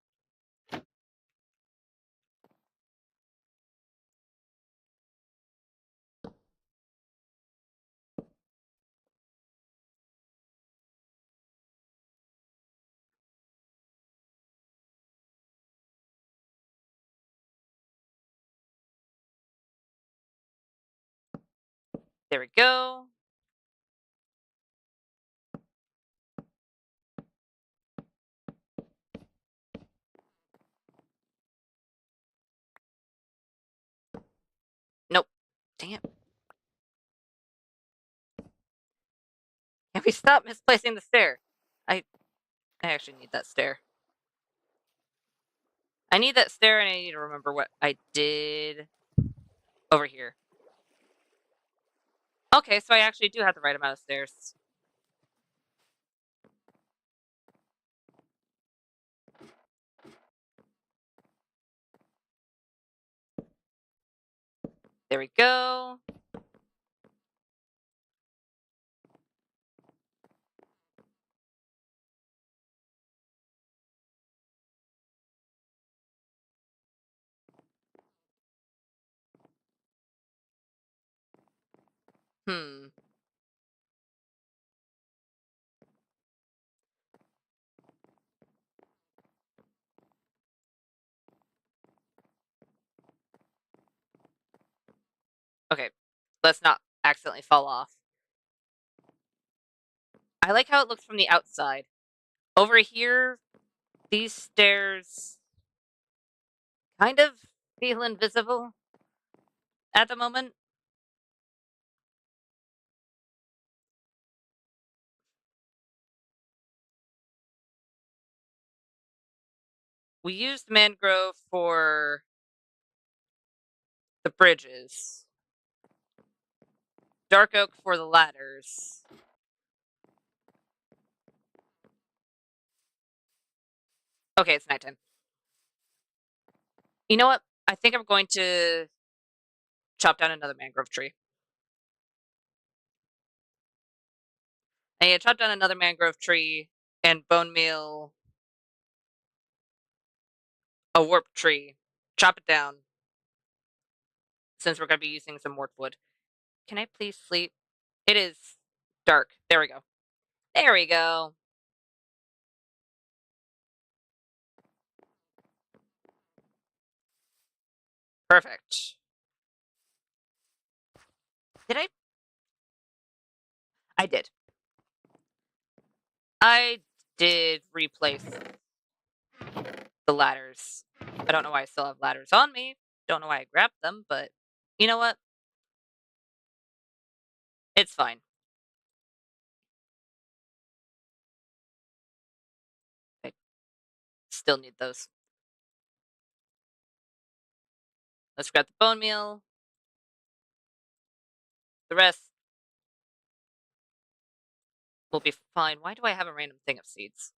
There we go. Nope. Dang it. Can we stop misplacing the stair? I actually need that stair. I need that stair, and I need to remember what I did over here. Okay, so I actually do have the right amount of stairs. There we go. Hmm. Okay, let's not accidentally fall off. I like how it looks from the outside. Over here, these stairs kind of feel invisible at the moment. We used mangrove for the bridges, dark oak for the ladders. Okay, it's nighttime. You know what? I think I'm going to chop down another mangrove tree. I need to chop down another mangrove tree and bone meal a warp tree. Chop it down since we're going to be using some warp wood. Can I please sleep? It is dark. There we go. There we go. Perfect. Did I? I did. I did replace the ladders. I don't know why I still have ladders on me. Don't know why I grabbed them, but you know what? It's fine. I still need those. Let's grab the bone meal. The rest will be fine. Why do I have a random thing of seeds?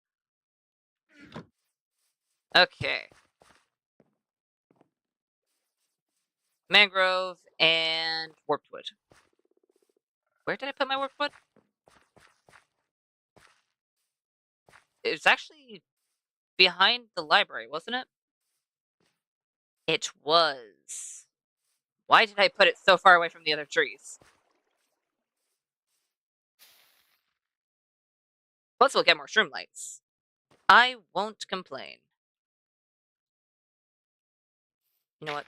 Okay. Mangrove and warped wood. Where did I put my warped wood? It was actually behind the library, wasn't it? It was. Why did I put it so far away from the other trees? Plus, we'll get more shroom lights. I won't complain. You know what?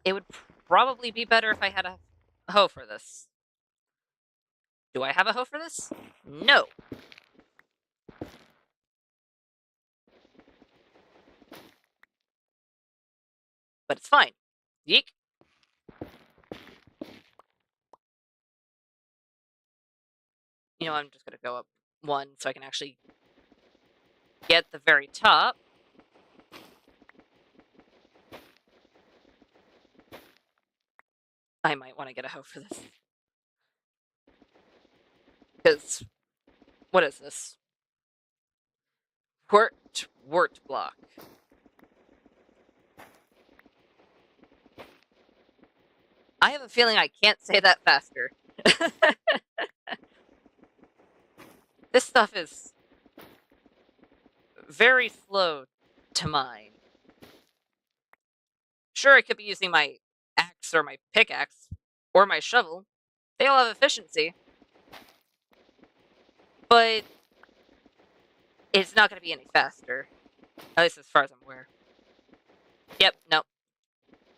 It would probably be better if I had a hoe for this. Do I have a hoe for this? No. But it's fine. Yeek. You know, I'm just gonna go up one so I can actually get the very top. I might want to get a hoe for this. Because, what is this? Wort block. I have a feeling I can't say that faster. This stuff is very slow to mine. Sure, I could be using my axe or my pickaxe or my shovel. They all have efficiency. But it's not going to be any faster. At least as far as I'm aware. Yep, nope.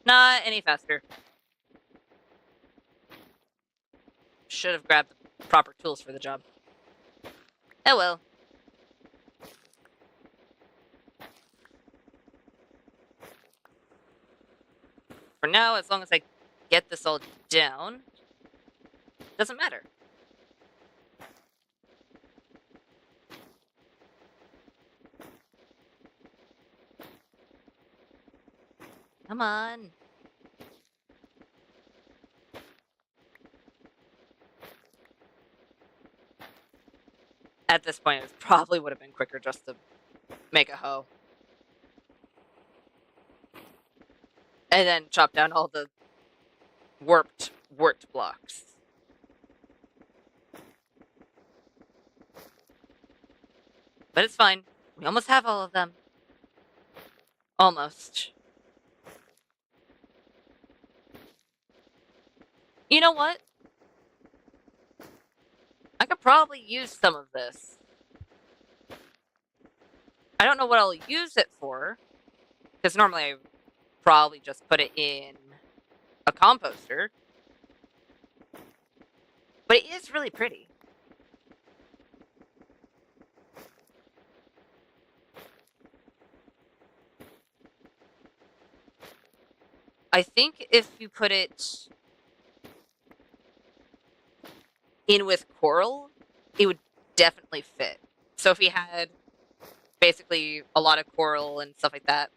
Not any faster. Should have grabbed the proper tools for the job. Oh well. For now, as long as I get this all down, doesn't matter. Come on. At this point, it probably would have been quicker just to make a hoe. And then chop down all the warped blocks. But it's fine. We almost have all of them. Almost. You know what? I could probably use some of this. I don't know what I'll use it for, because normally I probably just put it in a composter. But it is really pretty. I think if you put it in with coral, it would definitely fit. So if we had basically a lot of coral and stuff like that,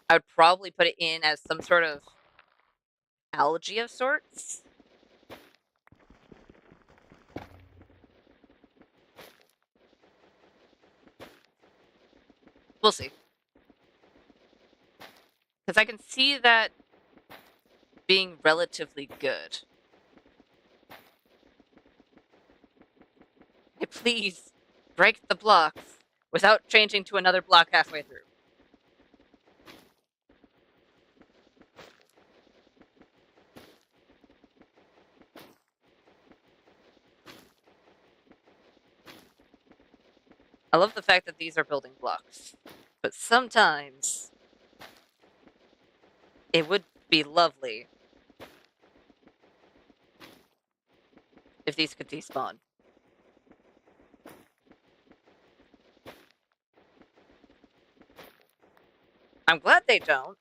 I would probably put it in as some sort of algae of sorts. We'll see. Because I can see that being relatively good. Hey, please break the blocks without changing to another block halfway through. I love the fact that these are building blocks, but sometimes it would be lovely if these could despawn. I'm glad they don't.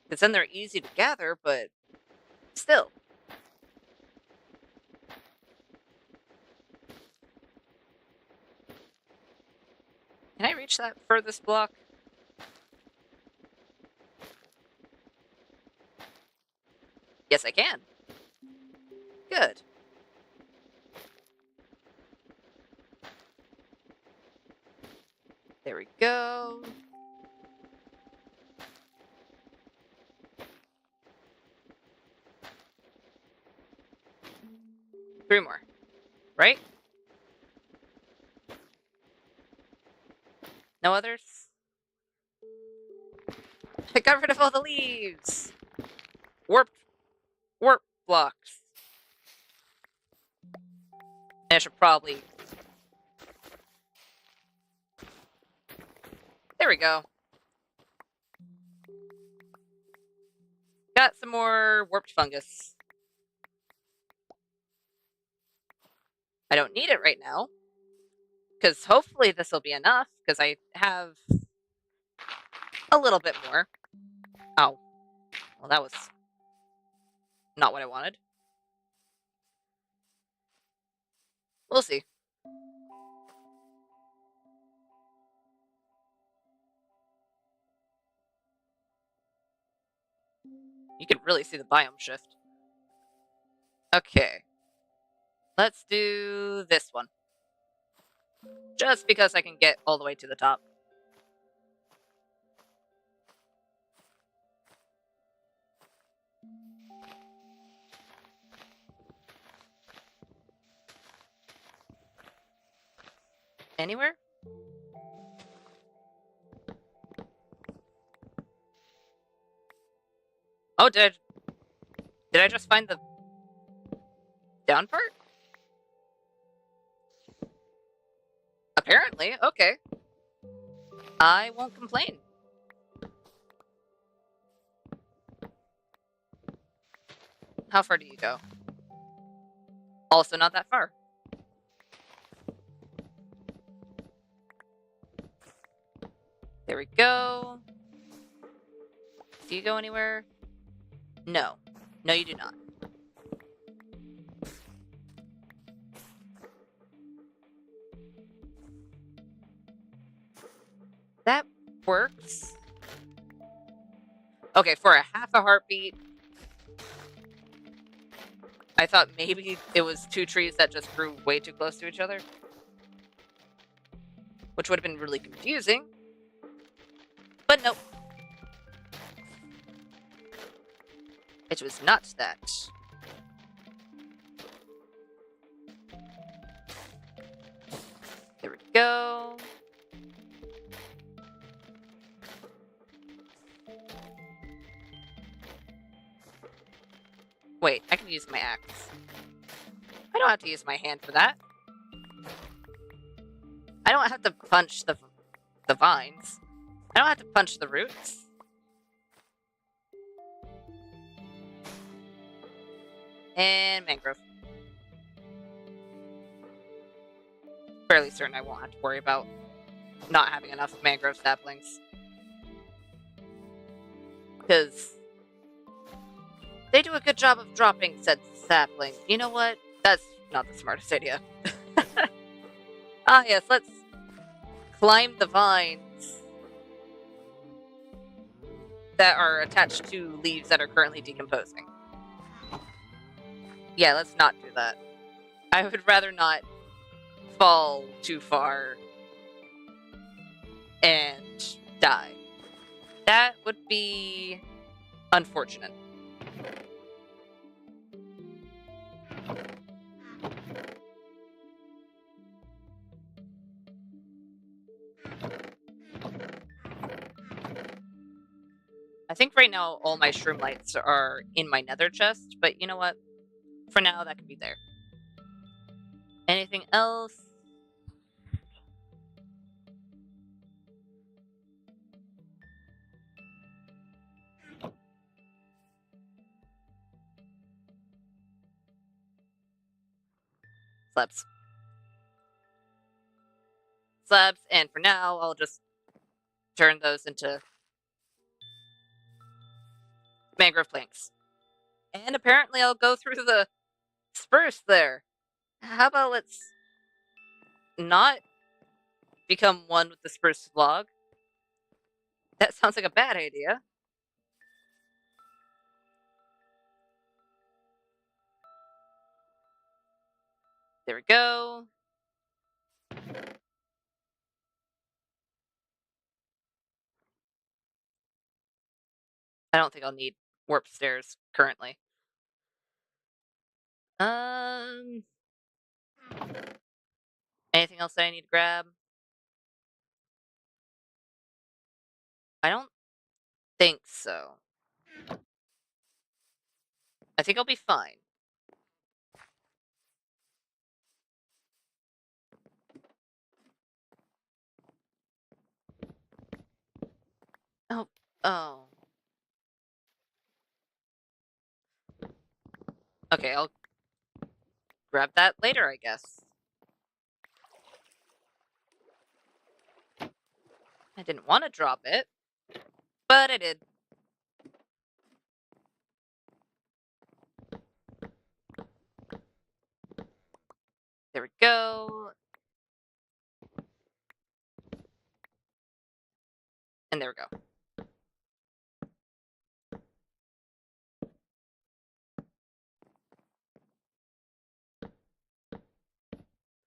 Because then they're easy to gather, but still. Can I reach that furthest block? Yes, I can. Good. There we go. Three more. Right? No others? I got rid of all the leaves! Warp blocks. And I should probably... There we go. Got some more warped fungus. I don't need it right now. Because hopefully this will be enough, because I have a little bit more. Oh. Well, that was not what I wanted. We'll see. You can really see the biome shift. Okay. Let's do this one. Just because I can get all the way to the top. Anywhere? Oh, did I just find the down part? Apparently, okay. I won't complain. How far do you go? Also not that far. There we go. Do you go anywhere? No. No, you do not. works. Okay, for a half a heartbeat, I thought maybe it was two trees that just grew way too close to each other, which would have been really confusing. But nope. It was not that. There we go. Wait, I can use my axe. I don't have to use my hand for that. I don't have to punch the vines. I don't have to punch the roots. And mangrove. Fairly certain I won't have to worry about not having enough mangrove saplings. Because they do a good job of dropping said sapling. You know what? That's not the smartest idea. Ah, yes, let's climb the vines that are attached to leaves that are currently decomposing. Yeah, let's not do that. I would rather not fall too far and die. That would be unfortunate. I think right now all my shroom lights are in my nether chest, but you know what? For now, that can be there. Anything else? Slabs. Slabs, and for now, I'll just turn those into mangrove planks. And apparently I'll go through the spruce there. How about let's not become one with the spruce log? That sounds like a bad idea. There we go. I don't think I'll need warp stairs currently. Um, anything else that I need to grab? I don't think so. I think I'll be fine. Oh, oh. Okay, I'll grab that later, I guess. I didn't want to drop it, but I did. There we go. And there we go.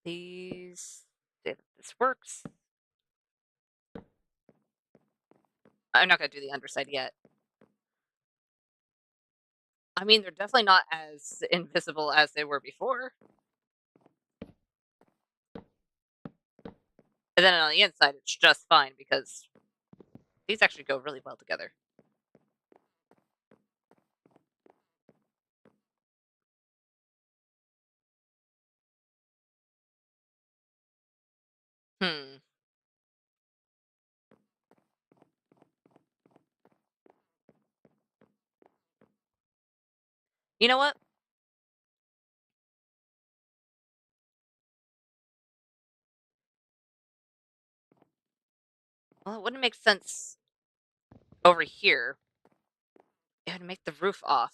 These, if this works. I'm not going to do the underside yet. I mean, they're definitely not as invisible as they were before. And then on the inside, it's just fine because these actually go really well together. Hmm. You know what? Well, it wouldn't make sense over here. It would make the roof off.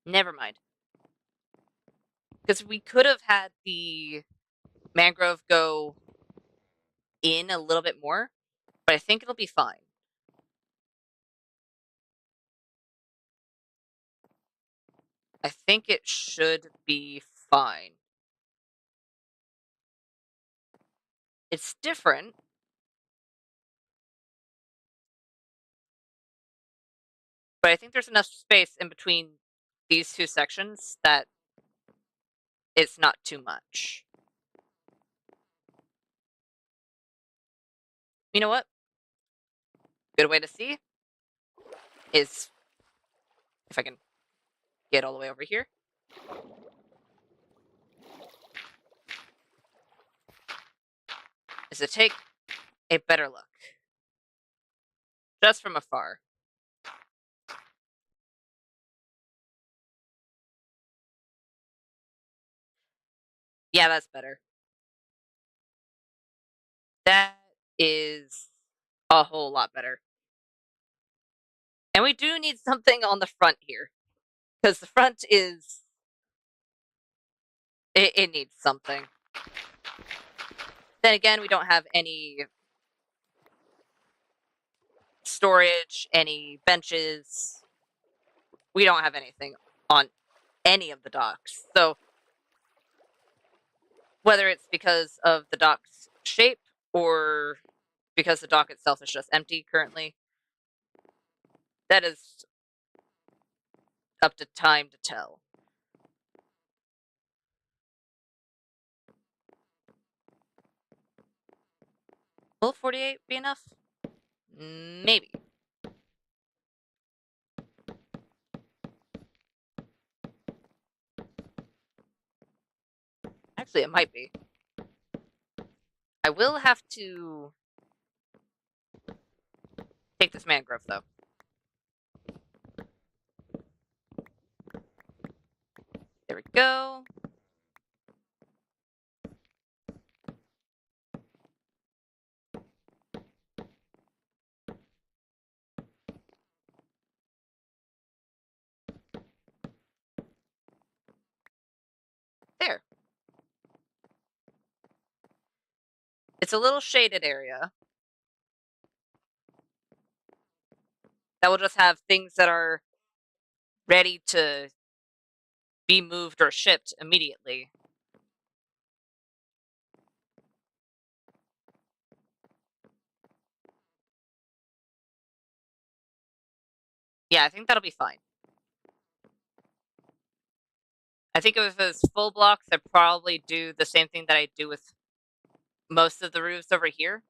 Never mind. Because we could have had the mangrove go in a little bit more, but I think it'll be fine. I think it should be fine. It's different, but I think there's enough space in between these two sections that it's not too much. You know what? Good way to see is if I can get all the way over here, is to take a better look just from afar. Yeah, that's better. That is a whole lot better. And we do need something on the front here because the front is it needs something. Then again, we don't have any storage, any benches. We don't have anything on any of the docks. So whether it's because of the dock's shape or because the dock itself is just empty currently, that is up to time to tell. Will 48 be enough? Maybe. Actually, it might be. I will have to take this mangrove, though. There we go. There. It's a little shaded area that will just have things that are ready to be moved or shipped immediately. Yeah, I think that'll be fine. I think if it was full blocks, I'd probably do the same thing that I do with most of the roofs over here,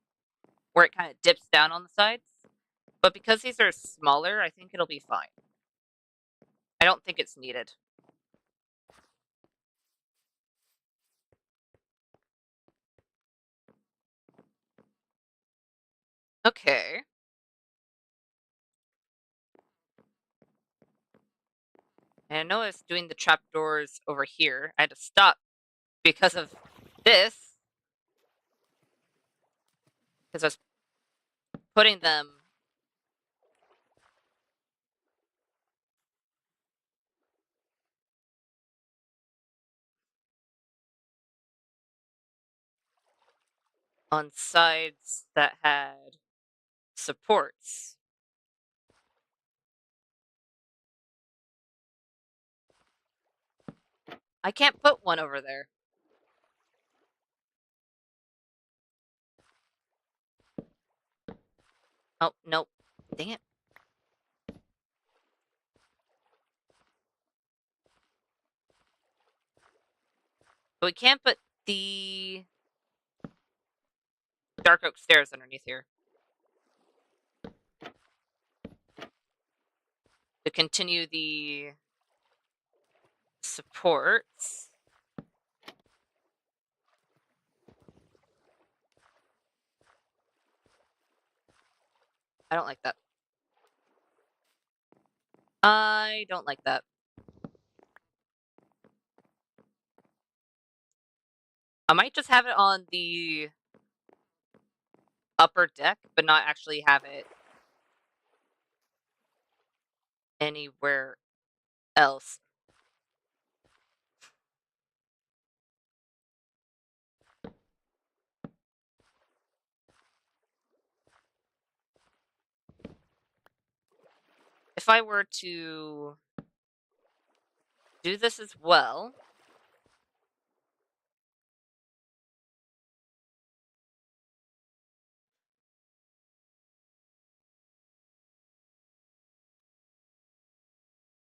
where it kind of dips down on the sides. But because these are smaller, I think it'll be fine. I don't think it's needed. Okay. And I know I was doing the trapdoors over here. I had to stop because of this, because I was putting them on sides that had supports. I can't put one over there. Oh, nope. Dang it. But we can't put the dark oak stairs underneath here to continue the supports. I don't like that. I don't like that. I might just have it on the upper deck, but not actually have it anywhere else. I were to do this as well...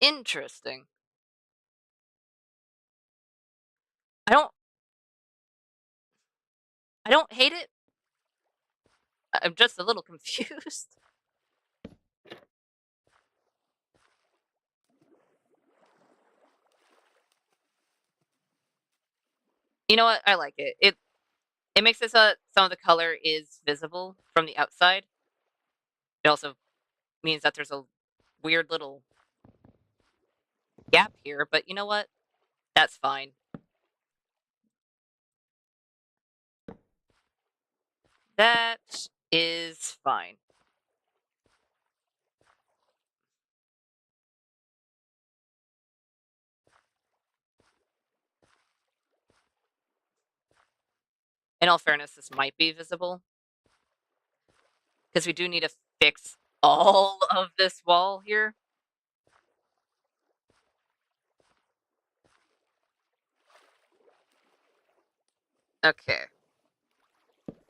Interesting. I don't hate it. I'm just a little confused. You know what? I like it. It makes it so some of the color is visible from the outside. It also means that there's a weird little gap here, but you know what? That's fine. That is fine. In all fairness, this might be visible, because we do need to fix all of this wall here. Okay.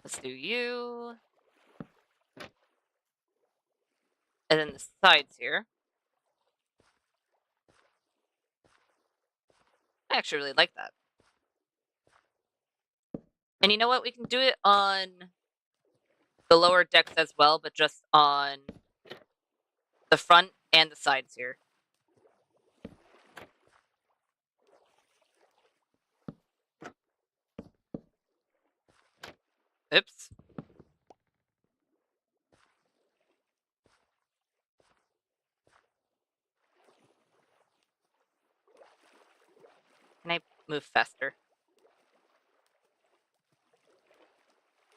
Let's do you. And then the sides here. I actually really like that. And you know what? We can do it on the lower decks as well, but just on the front and the sides here. Oops. Can I move faster?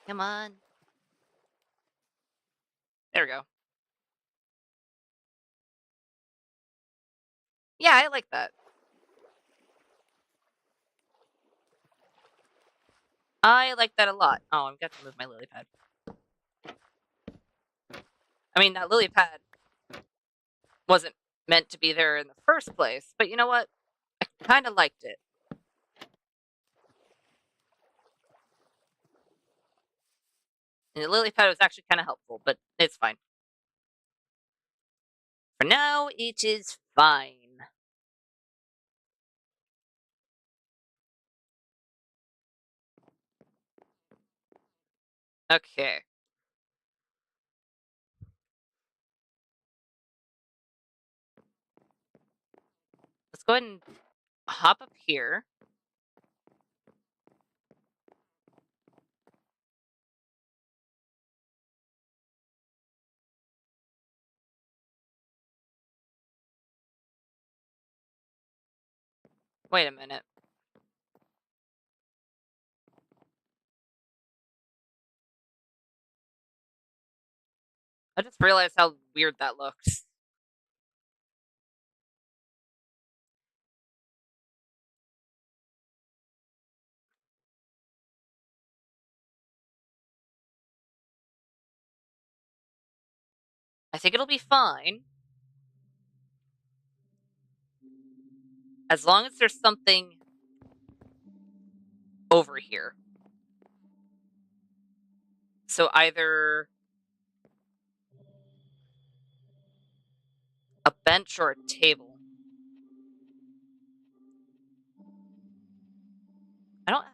Come on. There we go. Yeah, I like that. I like that a lot. Oh, I've got to move my lily pad. I mean, that lily pad wasn't meant to be there in the first place, but you know what? I kind of liked it. And the lily pad was actually kind of helpful, but it's fine. For now, it is fine. Okay. Let's go ahead and hop up here. Wait a minute. I just realized how weird that looks. I think it'll be fine. As long as there's something over here. So either a bench or a table. I don't...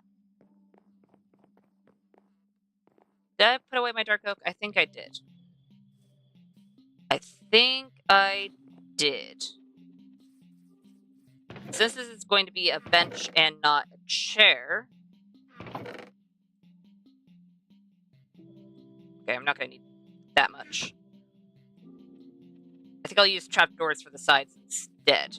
Did I put away my dark oak? I think I did. I think I did. Since this is going to be a bench and not a chair... Okay, I'm not going to need that much. I think I'll use trapdoors for the sides instead.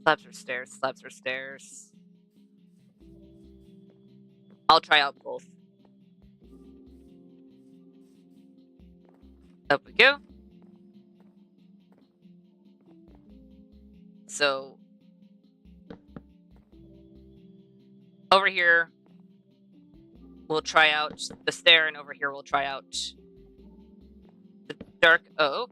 Slabs or stairs, slabs or stairs. I'll try out both. Up we go. So over here, we'll try out the stair, and over here we'll try out the dark oak.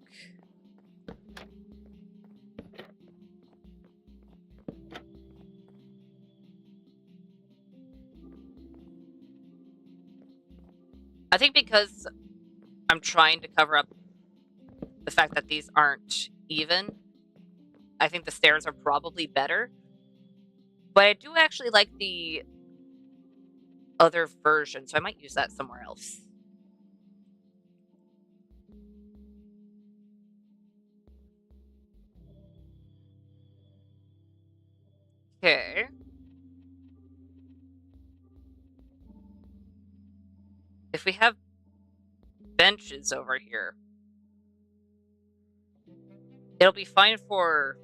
I think because I'm trying to cover up the fact that these aren't even, I think the stairs are probably better. But I do actually like the other version, so I might use that somewhere else. Okay. If we have benches over here, it'll be fine for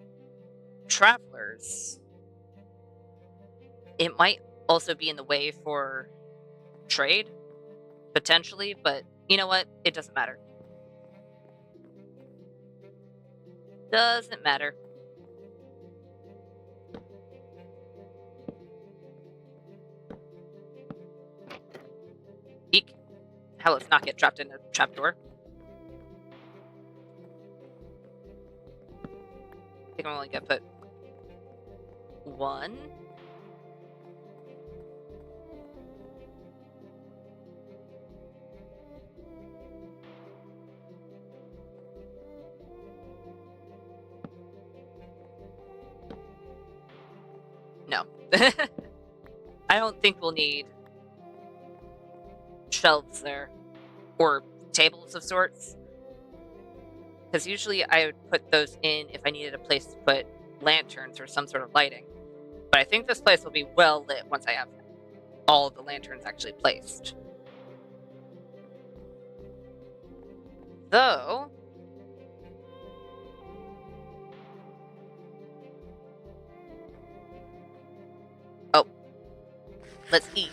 travelers. It might also be in the way for trade, potentially, but you know what? It doesn't matter. Doesn't matter. Eek. Hell, let's not get trapped in a trapdoor. I think I'm only gonna put one. No. I don't think we'll need shelves there. Or tables of sorts. Because usually I would put those in if I needed a place to put lanterns or some sort of lighting. But I think this place will be well lit once I have all of the lanterns actually placed. Though... Oh. Let's eat.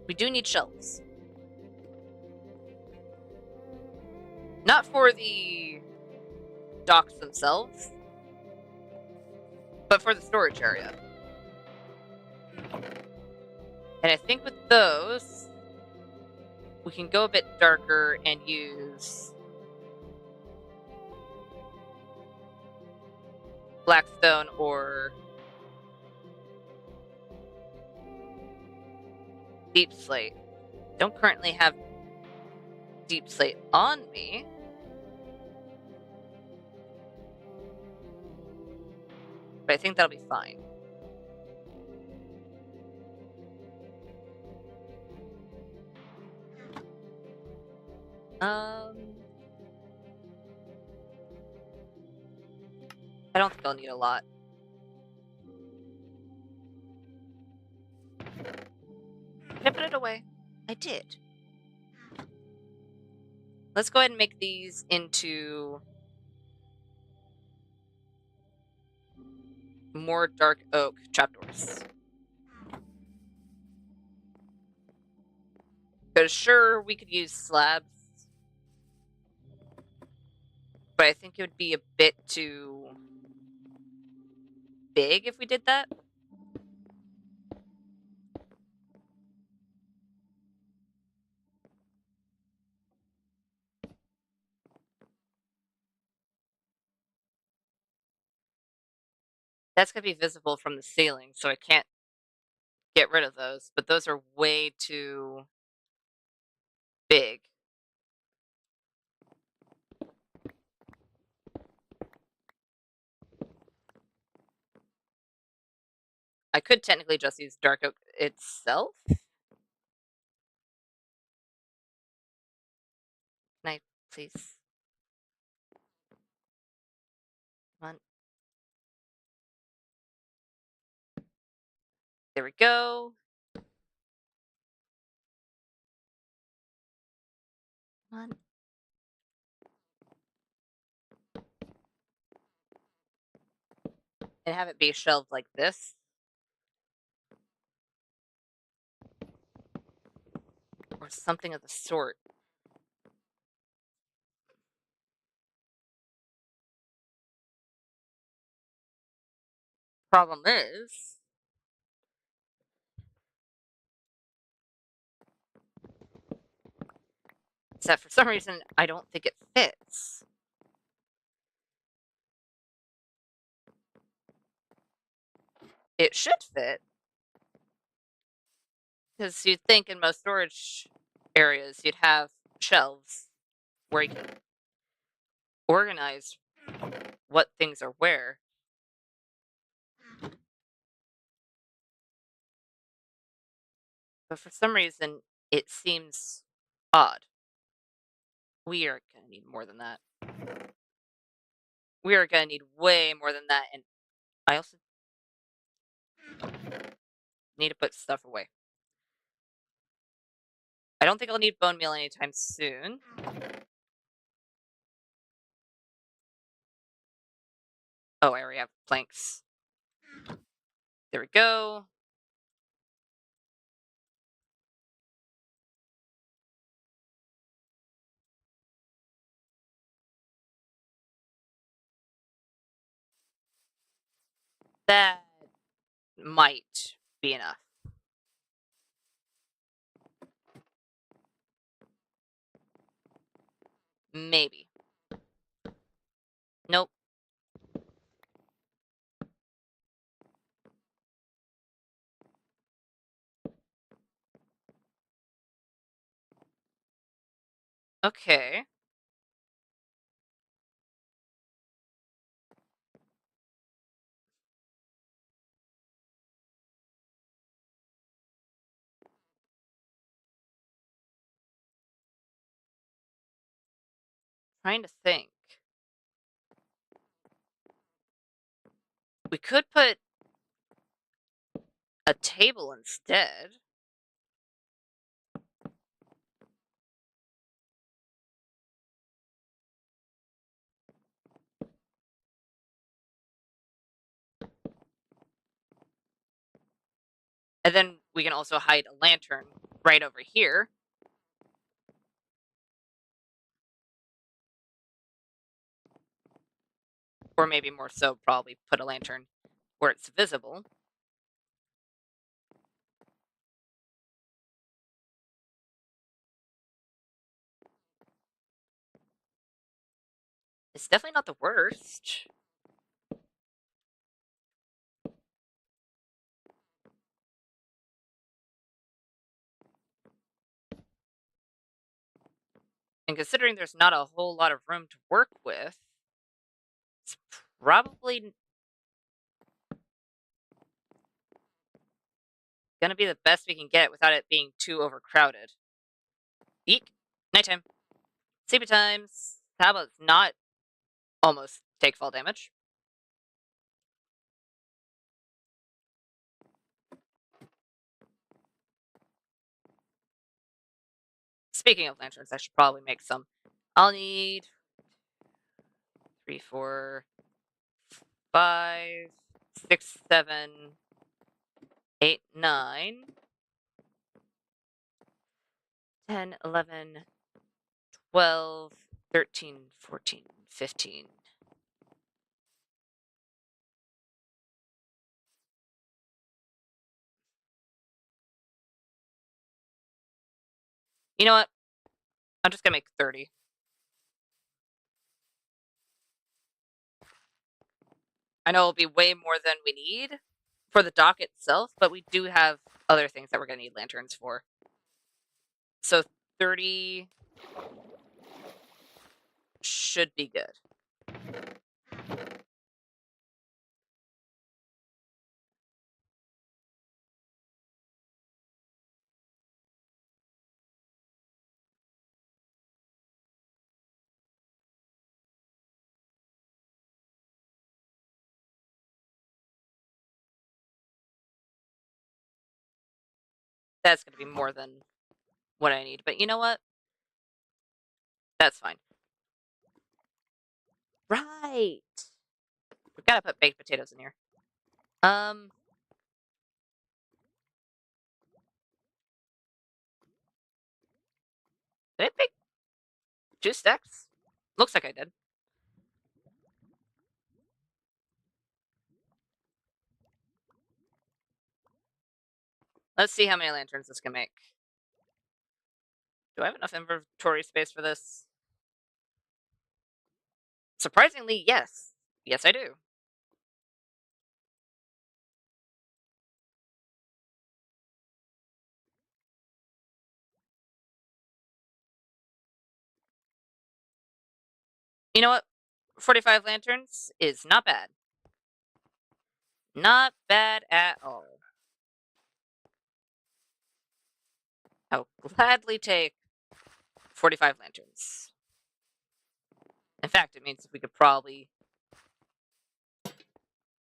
We do need shelves. Not for the docks themselves, but for the storage area. And I think with those, we can go a bit darker and use blackstone or deep slate. Don't currently have deep slate on me. But I think that'll be fine. I don't think I'll need a lot. Can I put it away? I did. Let's go ahead and make these into more dark oak trapdoors. Because sure, we could use slabs, but I think it would be a bit too big if we did that. That's going to be visible from the ceiling, so I can't get rid of those, but those are way too big. I could technically just use dark oak itself. Can I please? Come on. There we go. Come on. And have it be shelved like this. Or something of the sort. Problem is that for some reason I don't think it fits. It should fit, because you'd think in most storage areas you'd have shelves where you can organize what things are where. But for some reason, it seems odd. We are going to need more than that. We are going to need way more than that. And I also need to put stuff away. I don't think I'll need bone meal anytime soon. Oh, I already have planks. There we go. That might be enough. Maybe. Nope. Okay. Trying to think. We could put a table instead. And then we can also hide a lantern right over here. Or maybe more so, probably put a lantern where it's visible. It's definitely not the worst. And considering there's not a whole lot of room to work with, it's probably gonna be the best we can get without it being too overcrowded. Eek. Nighttime. Sleepy times. How about not almost take fall damage? Speaking of lanterns, I should probably make some. I'll need 3, 4, 5, 6, 7, 8, 9, 10, 11, 12, 13, 14, 15. You know what? I'm just gonna make 30. I know it'll be way more than we need for the dock itself, but we do have other things that we're gonna need lanterns for. So 30 should be good. That's gonna be more than what I need. But you know what? That's fine. Right. We've gotta put baked potatoes in here. Um, did I bake 2 stacks? Looks like I did. Let's see how many lanterns this can make. Do I have enough inventory space for this? Surprisingly, yes. Yes, I do. You know what? 45 lanterns is not bad. Not bad at all. I'll gladly take 45 lanterns. In fact, it means we could probably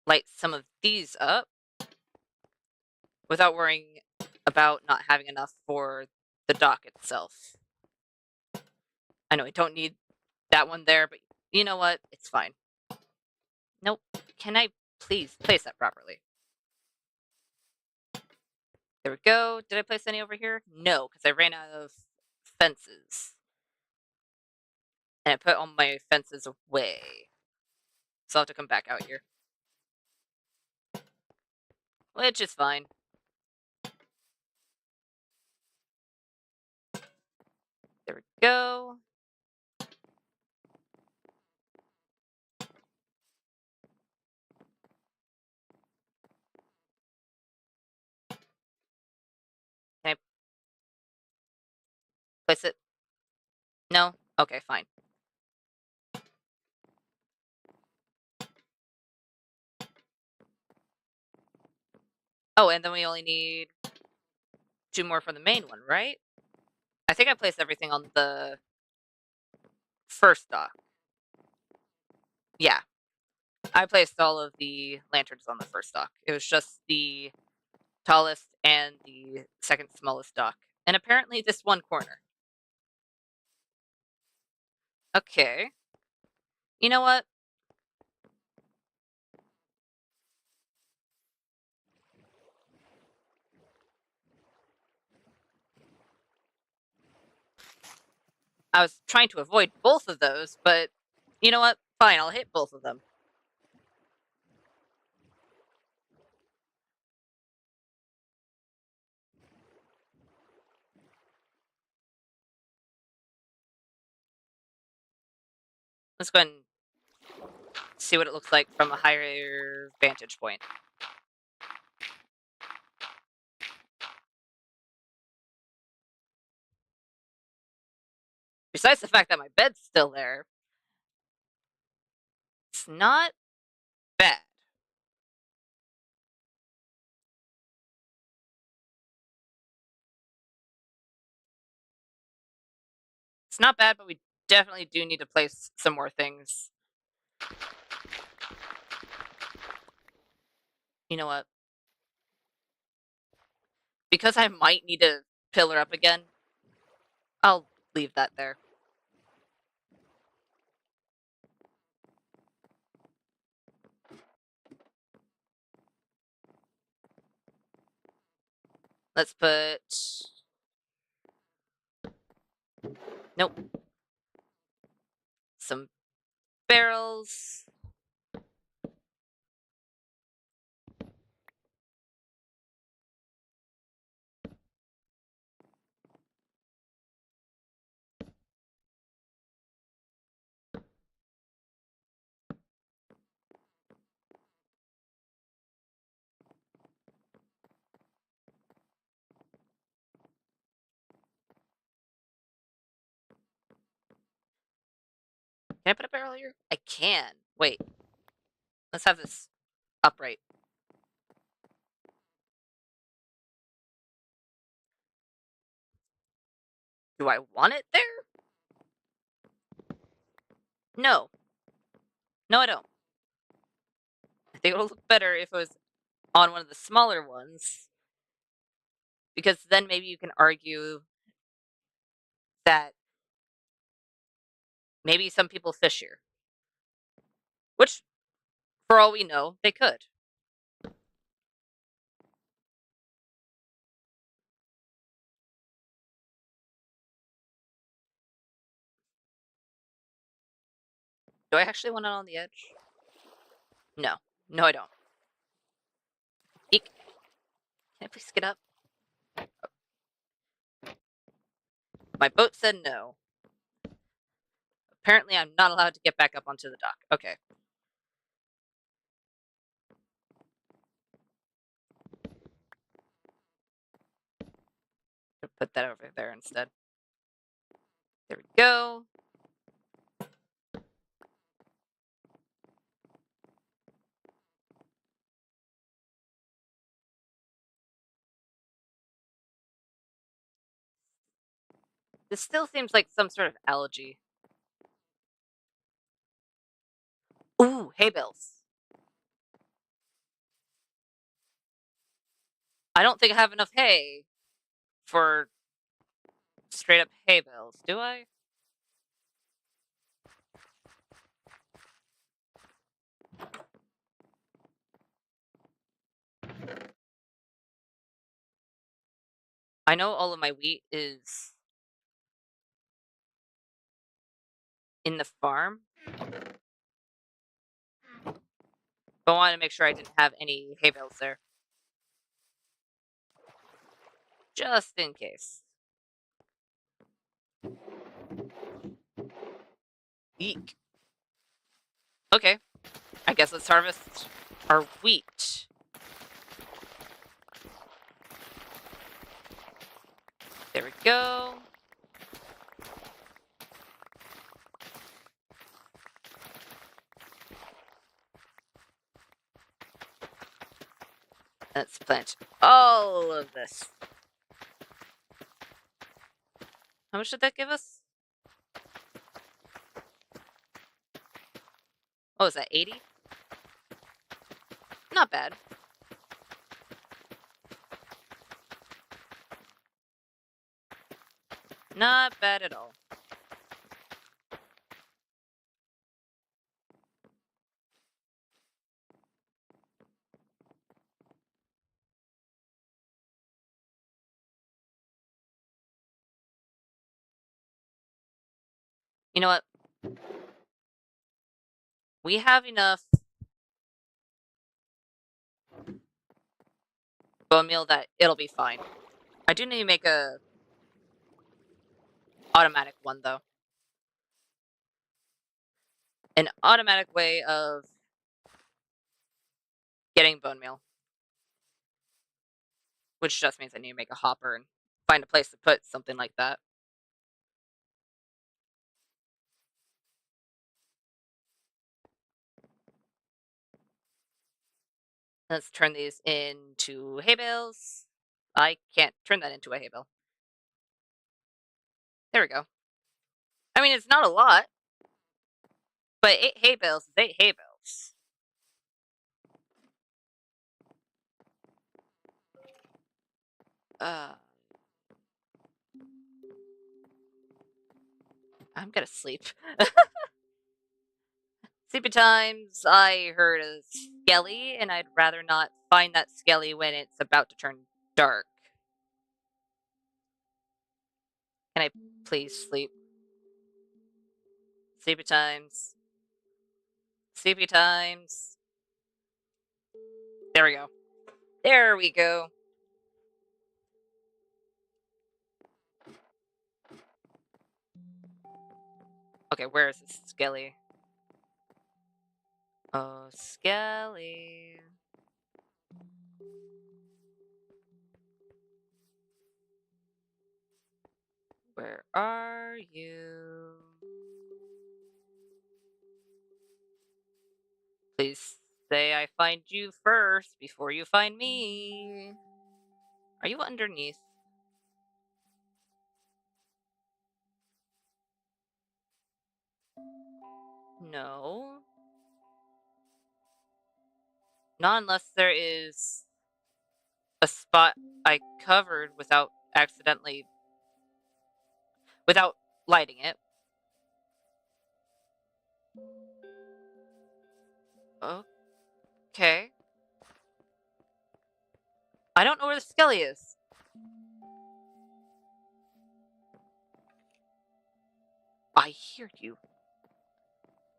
light some of these up without worrying about not having enough for the dock itself. I know I don't need that one there, but you know what? It's fine. Nope. Can I please place that properly? There we go. Did I place any over here? No, because I ran out of fences. And I put all my fences away. So I'll have to come back out here. Which is fine. There we go. Can I place it? No? Okay, fine. Oh, and then we only need 2 more for the main one, right? I think I placed everything on the first dock. Yeah. I placed all of the lanterns on the first dock. It was just the tallest and the second smallest dock. And apparently this one corner. Okay. You know what? I was trying to avoid both of those, but you know what? Fine, I'll hit both of them. Let's go ahead and see what it looks like from a higher vantage point. Besides the fact that my bed's still there, it's not bad. It's not bad, but we definitely do need to place some more things. You know what? Because I might need to pillar up again, I'll leave that there. Let's put... Nope. Some barrels. Can I put a barrel here? I can. Wait. Let's have this upright. Do I want it there? No. No, I don't. I think it'll look better if it was on one of the smaller ones. Because then maybe you can argue that maybe some people fish here. Which, for all we know, they could. Do I actually want it on the edge? No. No, I don't. Eek. Can I please get up? My boat said no. Apparently, I'm not allowed to get back up onto the dock. Okay. Put that over there instead. There we go. This still seems like some sort of algae. Ooh, hay bales. I don't think I have enough hay for straight up hay bales, do I? I know all of my wheat is in the farm, but I wanted to make sure I didn't have any hay bales there. Just in case. Eek. Okay, I guess let's harvest our wheat. There we go. Let's plant all of this. How much did that give us? Oh, is that 80? Not bad. Not bad at all. You know what? We have enough bone meal that it'll be fine. I do need to make a automatic one though. An automatic way of getting bone meal. Which just means I need to make a hopper and find a place to put something like that. Let's turn these into hay bales. I can't turn that into a hay bale. There we go. I mean, it's not a lot, but 8 hay bales is 8 hay bales. I'm gonna sleep. Sleepy times, I heard a skelly, and I'd rather not find that skelly when it's about to turn dark. Can I please sleep? Sleepy times. Sleepy times. There we go. There we go. Okay, where is this skelly? Oh, skelly. Where are you? Please say I find you first before you find me. Are you underneath? No. Not unless there is a spot I covered without without lighting it. Okay. I don't know where the skelly is. I hear you.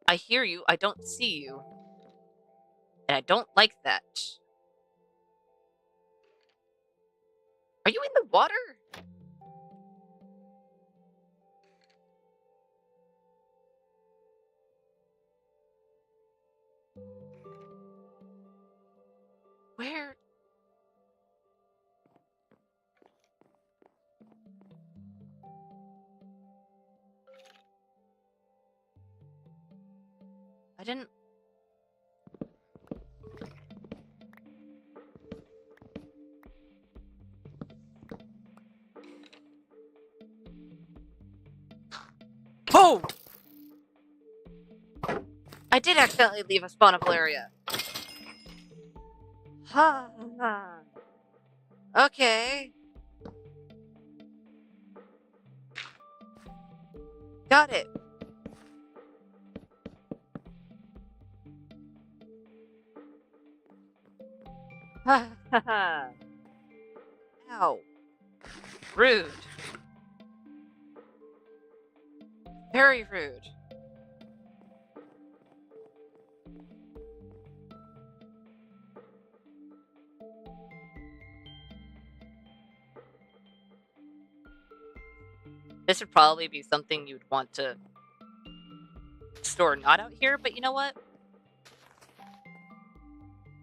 I hear you. I don't see you. And I don't like that. Are you in the water? Where? I didn't. Oh! I did accidentally leave a spawnable area. Ha. Okay. Got it. Ha ha ha. Ow. Rude. Very rude. This would probably be something you'd want to store not out here, but you know what?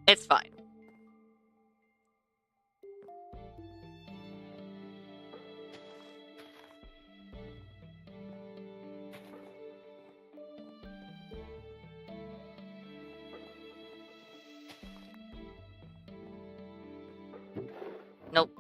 It's fine. Nope.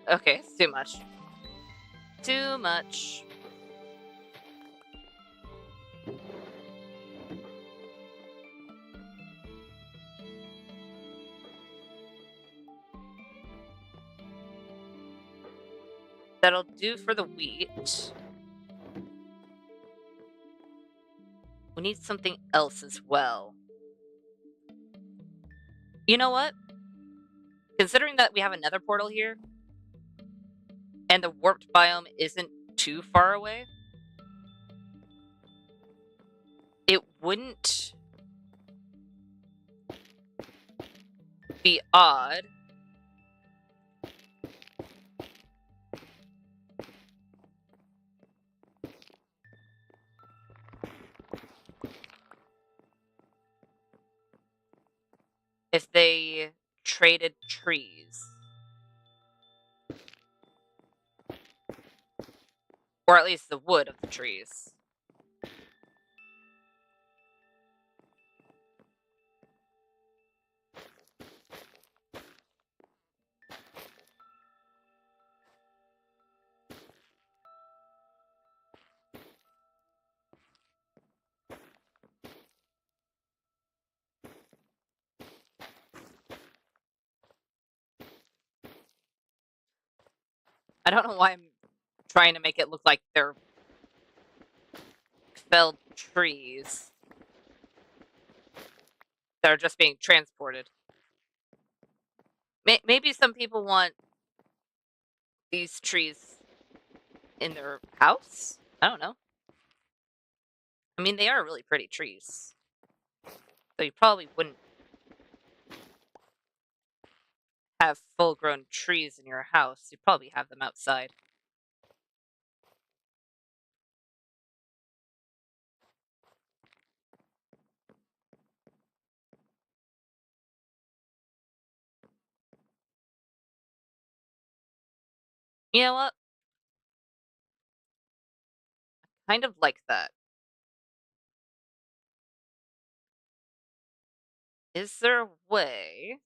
Okay, it's too much. Too much. That'll do for the wheat. We need something else as well. You know what? Considering that we have another portal here, and the warped biome isn't too far away, it wouldn't be odd if they traded trees. Or at least the wood of the trees. I don't know why I'm trying to make it look like they're felled trees that are just being transported. Maybe some people want these trees in their house? I don't know. I mean, they are really pretty trees. So you probably wouldn't have full-grown trees in your house. You'd probably have them outside. You know what? Kind of like that. Is there a way?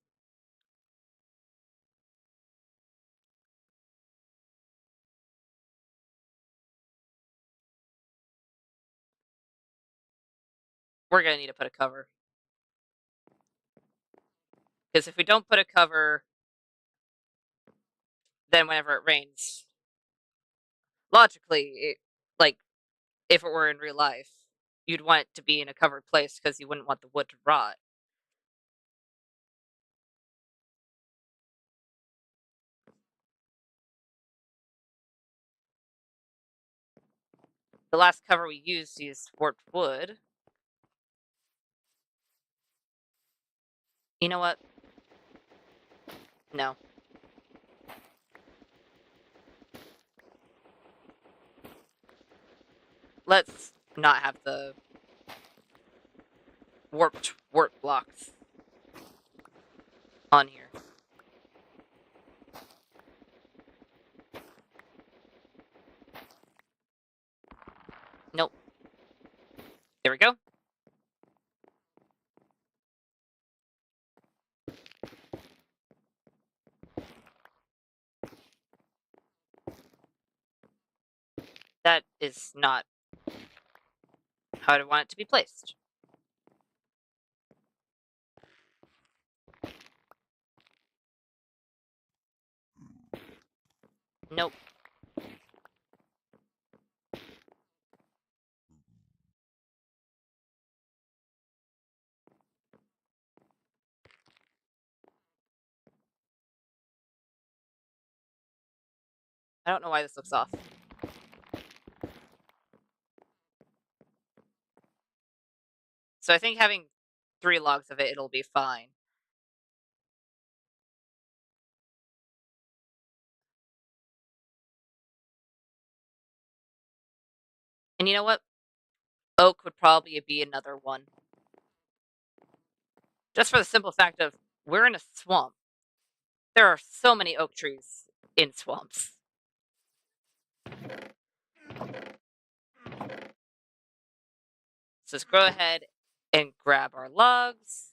We're gonna need to put a cover. Because if we don't put a cover, then whenever it rains, logically, like, if it were in real life, you'd want it to be in a covered place because you wouldn't want the wood to rot. The last cover we used warped wood. You know what? No. Let's not have the warp blocks on here. Nope. There we go. That is not how I want it to be placed. Nope. I don't know why this looks off. So I think having 3 logs of it, it'll be fine. And you know what? Oak would probably be another one. Just for the simple fact of, we're in a swamp. There are so many oak trees in swamps. So let's go ahead and grab our logs.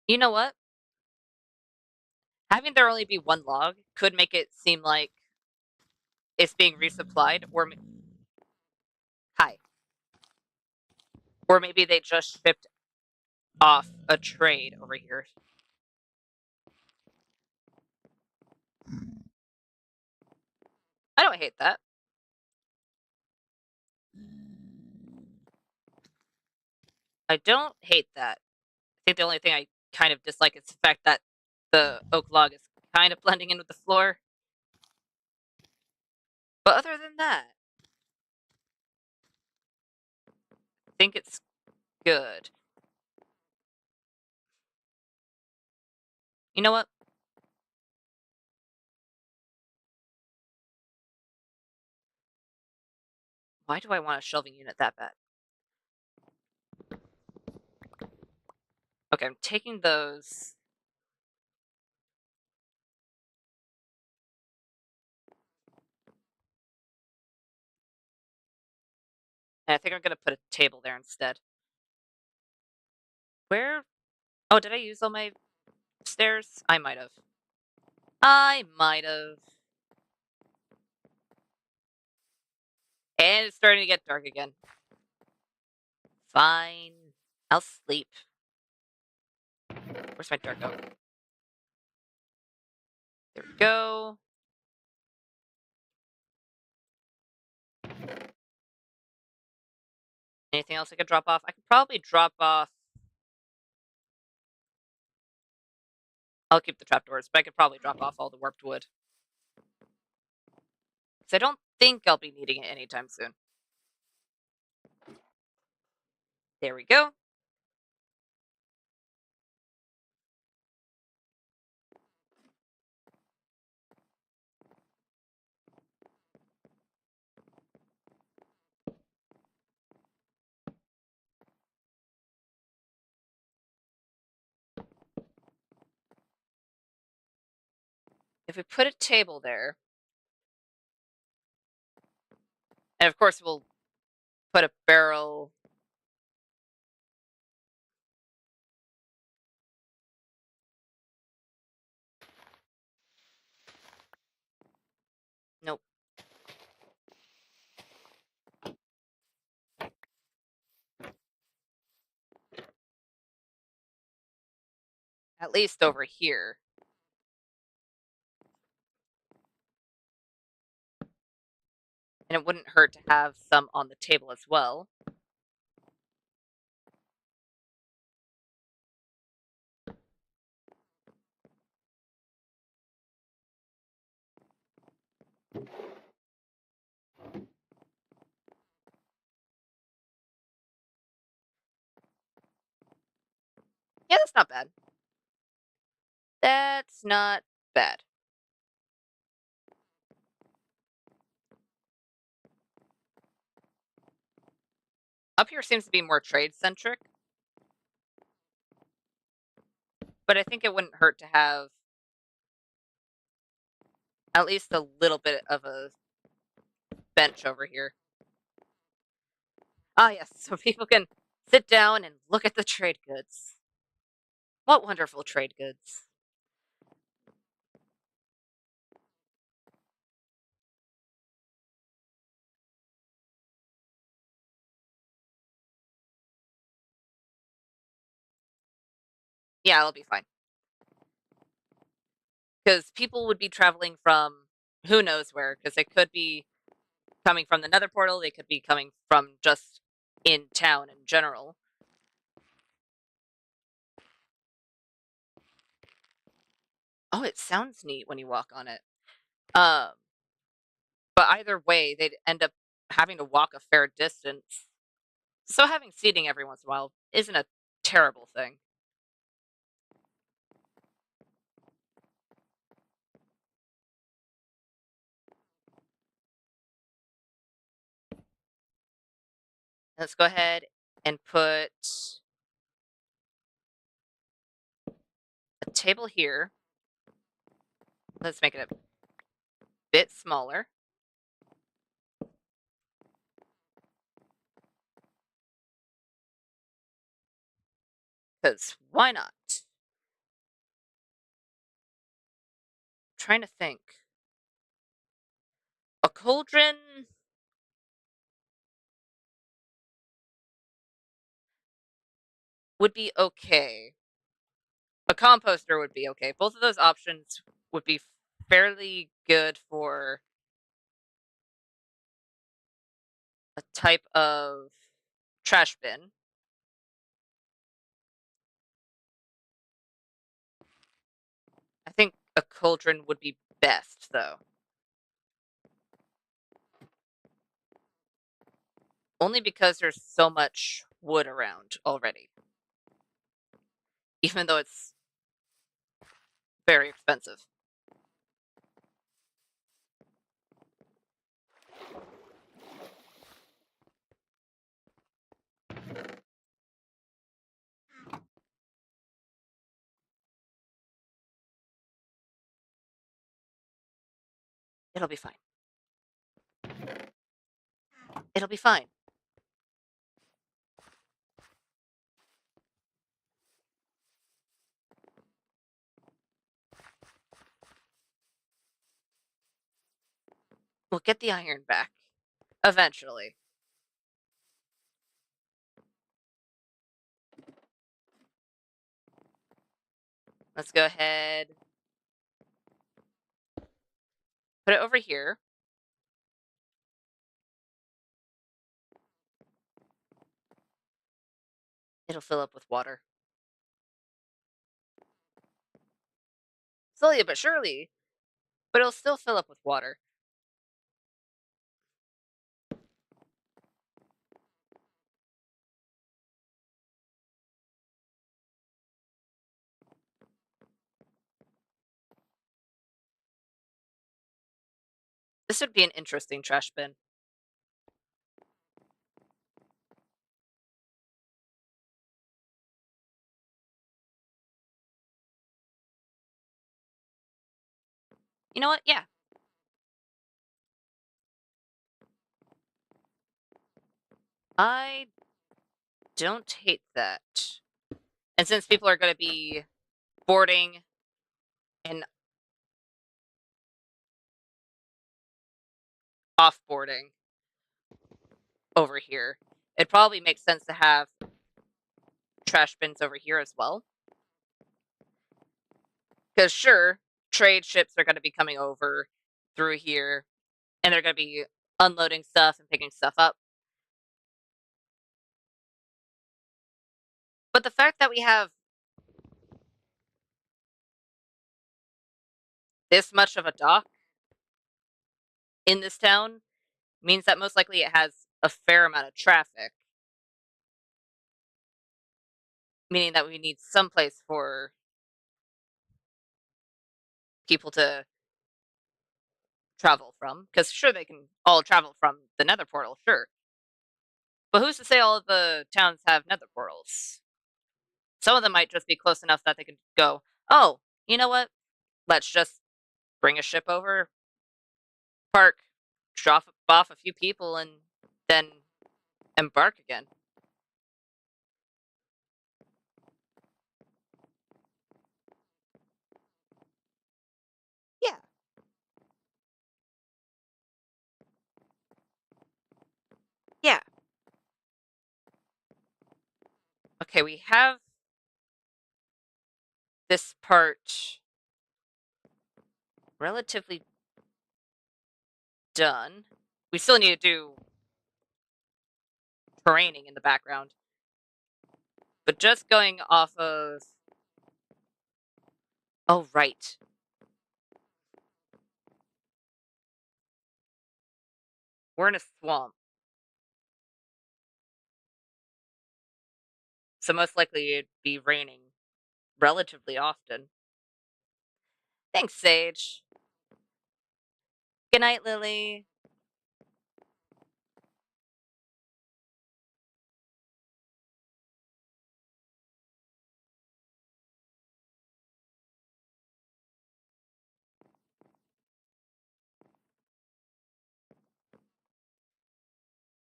You know what? Having there only be 1 log could make it seem like it's being resupplied, or hi. Or maybe they just shipped off a trade over here. I don't hate that. I don't hate that. I think the only thing I kind of dislike is the fact that the oak log is kind of blending in with the floor. But other than that, I think it's good. You know what? Why do I want a shelving unit that bad? Okay, I'm taking those. And I think I'm going to put a table there instead. Where? Oh, did I use all my stairs? I might have. I might have. And it's starting to get dark again. Fine. I'll sleep. Where's my dark oak? There we go. Anything else I could drop off? I could probably drop off. I'll keep the trapdoors, but I could probably drop off all the warped wood. Because I don't think I'll be needing it anytime soon. There we go. If we put a table there, and of course we'll put a barrel. Nope. At least over here. And it wouldn't hurt to have some on the table as well. Yeah, that's not bad. That's not bad. Up here seems to be more trade-centric, but I think it wouldn't hurt to have at least a little bit of a bench over here. Ah, yes, so people can sit down and look at the trade goods. What wonderful trade goods. Yeah, it'll be fine. Because people would be traveling from who knows where, because they could be coming from the nether portal, they could be coming from just in town in general. Oh, it sounds neat when you walk on it. Um, but either way, they'd end up having to walk a fair distance. So having seating every once in a while isn't a terrible thing. Let's go ahead and put a table here. Let's make it a bit smaller. Because why not? Trying to think. A cauldron would be okay. A composter would be okay. Both of those options would be fairly good for a type of trash bin. I think a cauldron would be best, though. Only because there's so much wood around already. Even though it's very expensive. It'll be fine. It'll be fine. We'll get the iron back. Eventually. Let's go ahead. Put it over here. It'll fill up with water. Slowly but surely, but it'll still fill up with water. This would be an interesting trash bin. You know what? Yeah. I don't hate that. And since people are going to be boarding and off-boarding over here, it probably makes sense to have trash bins over here as well. Because sure, trade ships are going to be coming over through here, and they're going to be unloading stuff and picking stuff up. But the fact that we have this much of a dock in this town means that most likely it has a fair amount of traffic, meaning that we need some place for people to travel from. Because sure, they can all travel from the nether portal, sure. But who's to say all of the towns have nether portals? Some of them might just be close enough that they can go, oh, you know what? Let's just bring a ship over, park, drop off a few people, and then embark again. Yeah. Yeah. Okay, we have this part relatively done. We still need to do terraining in the background. But just going off of... Oh, right. We're in a swamp. So most likely it'd be raining relatively often. Thanks, Sage. Good night, Lily.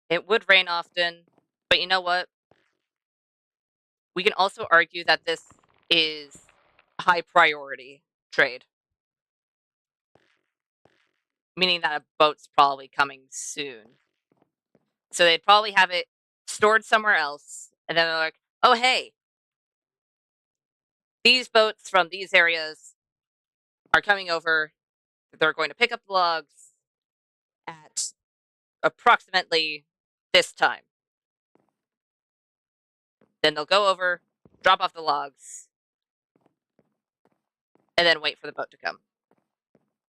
It would rain often, but you know what? We can also argue that this is high priority trade, meaning that a boat's probably coming soon. So they'd probably have it stored somewhere else, and then they're like, oh, hey, these boats from these areas are coming over. They're going to pick up the logs at approximately this time. Then they'll go over, drop off the logs, and then wait for the boat to come.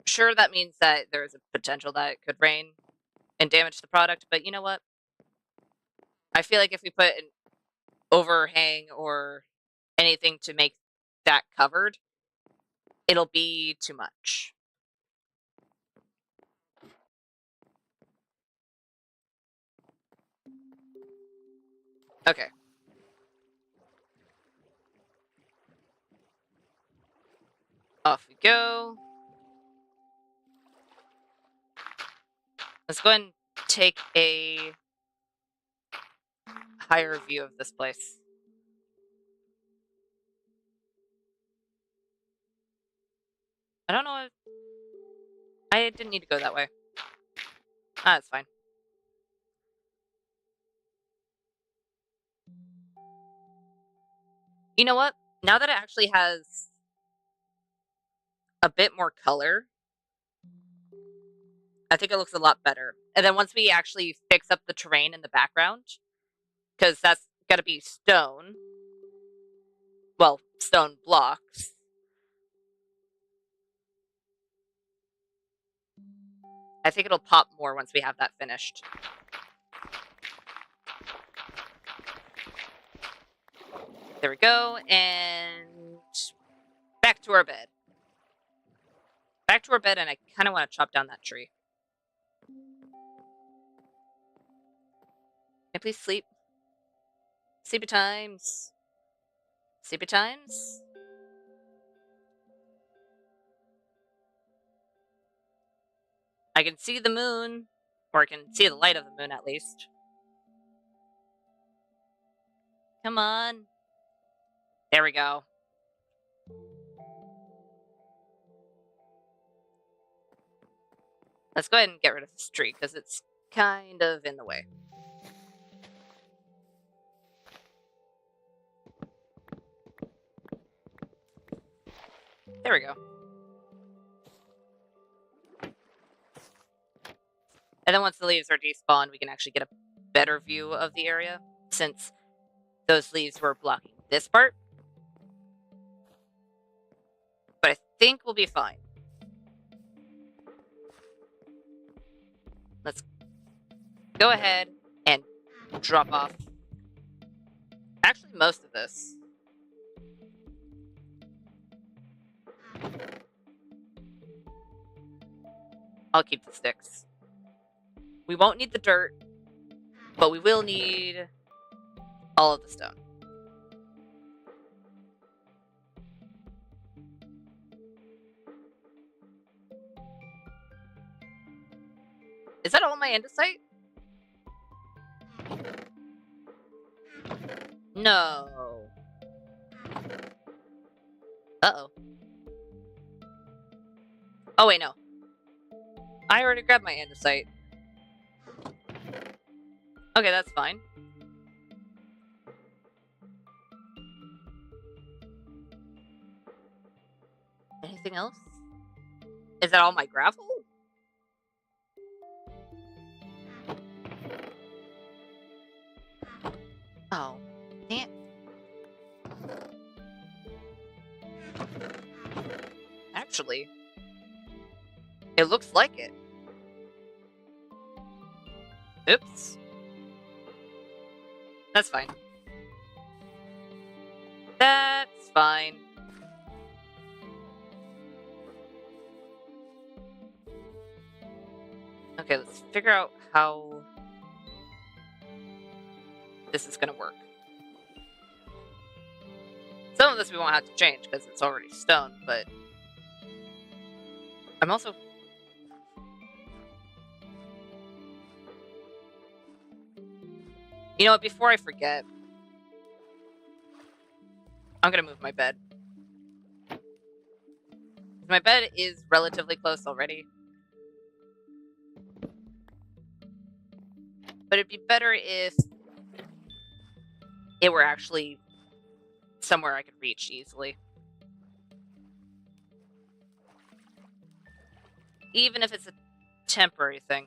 Sure, that means that there's a potential that it could rain and damage the product, but you know what? I feel like if we put an overhang or anything to make that covered, it'll be too much. Okay. Off we go. Let's go ahead and take a higher view of this place. I don't know if... I didn't need to go that way. Ah, that's fine. You know what? Now that it actually has a bit more color, I think it looks a lot better. And then once we actually fix up the terrain in the background, because that's got to be stone, well, stone blocks, I think it'll pop more once we have that finished. There we go, and back to our bed. Back to our bed, and I kind of want to chop down that tree. Can I please sleep? Sleepy times. Sleepy times? I can see the moon, or I can see the light of the moon at least. Come on. There we go. Let's go ahead and get rid of this tree, because it's kind of in the way. There we go. And then once the leaves are despawned, we can actually get a better view of the area, since those leaves were blocking this part. But I think we'll be fine. Let's go ahead and drop off. Actually, most of this. I'll keep the sticks. We won't need the dirt, but we will need all of the stone. Is that all my andesite? No. Uh-oh. Oh, wait, no. I already grabbed my andesite. Okay, that's fine. Anything else? Is that all my gravel? Oh, damn. Actually, it looks like it. Oops. That's fine. That's fine. Okay, let's figure out how this is gonna work. Some of this we won't have to change because it's already stone, but I'm also... You know what, before I forget, I'm gonna move my bed. My bed is relatively close already. But it'd be better if it were actually somewhere I could reach easily. Even if it's a temporary thing.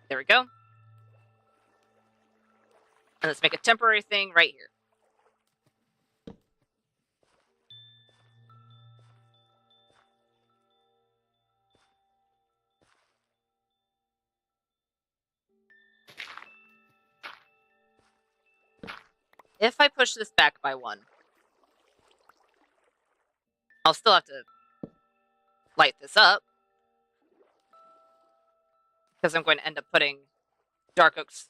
There we go. And let's make a temporary thing right here. If I push this back by 1, I'll still have to light this up, because I'm going to end up putting dark oaks,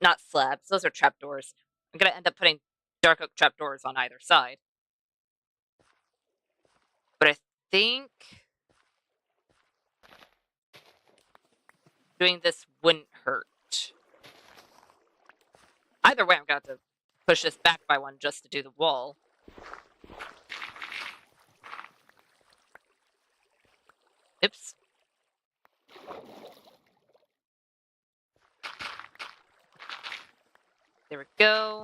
not slabs, those are trapdoors. I'm going to end up putting dark oak trapdoors on either side. But I think doing this wouldn't hurt. Either way, I'm going to have to push this back by 1 just to do the wall. Oops. There we go.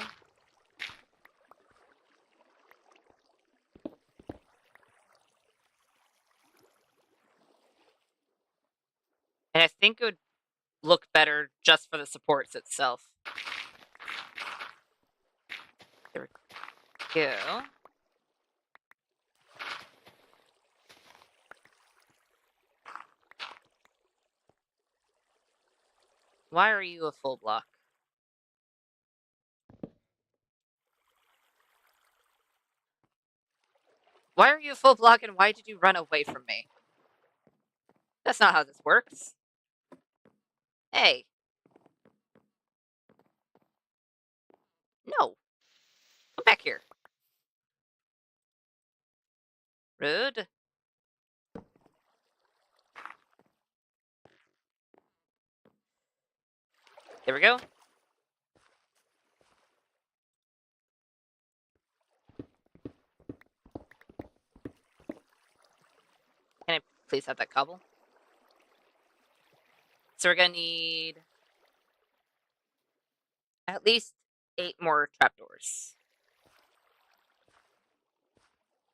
And I think it would look better just for the supports itself. There we go. Why are you a full block? Why are you a full block and why did you run away from me? That's not how this works. Hey. No. Come back here. Rude. There we go. Can I please have that cobble? So we're gonna need at least 8 more trapdoors.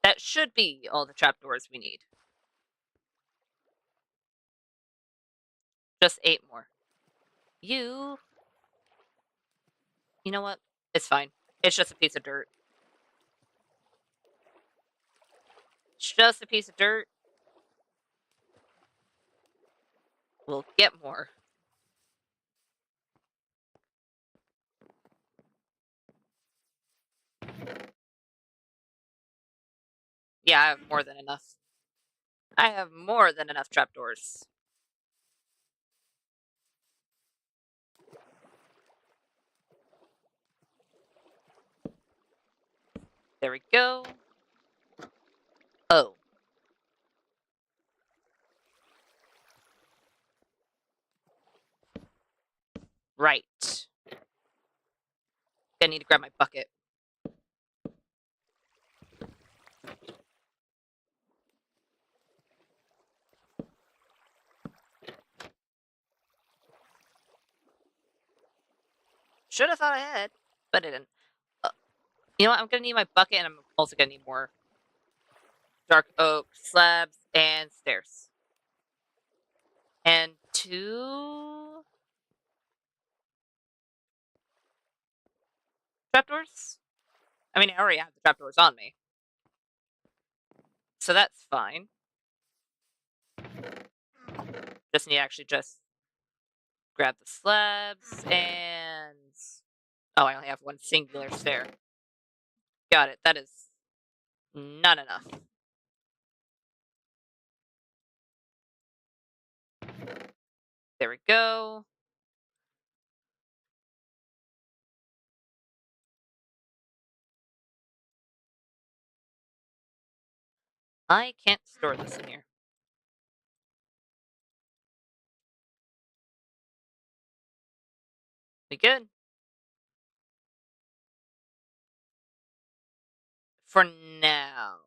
That should be all the trapdoors we need. Just 8 more. You know what? It's fine. It's just a piece of dirt. It's just a piece of dirt. We'll get more. Yeah, I have more than enough. I have more than enough trapdoors. There we go. Oh. Right. I need to grab my bucket. Should have thought ahead, but I didn't. You know what? I'm gonna need my bucket, and I'm also gonna need more dark oak slabs and stairs. And 2 trapdoors? I mean, I already have the trapdoors on me. So that's fine. Just need to actually just grab the slabs and... Oh, I only have one singular stair. Got it. That is not enough. There we go. I can't store this in here. We good? For now.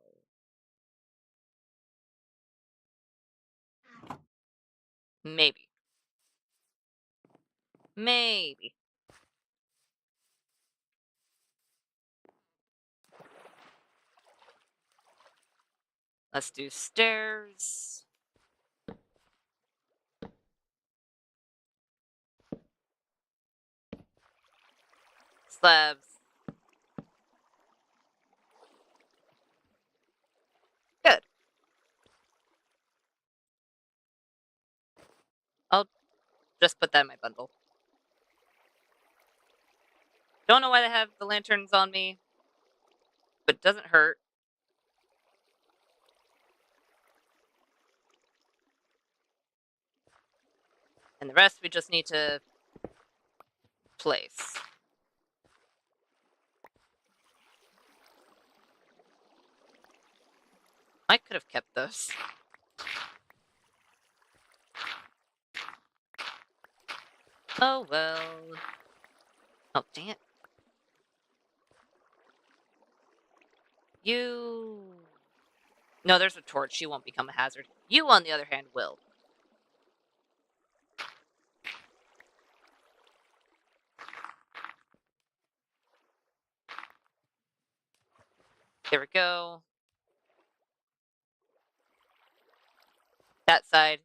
Maybe. Maybe. Let's do stairs. Slabs. Good. I'll just put that in my bundle. Don't know why they have the lanterns on me, but it doesn't hurt. And the rest we just need to place. I could have kept those. Oh well. Oh, dang it. You... No, there's a torch. She won't become a hazard. You, on the other hand, will. There we go. That side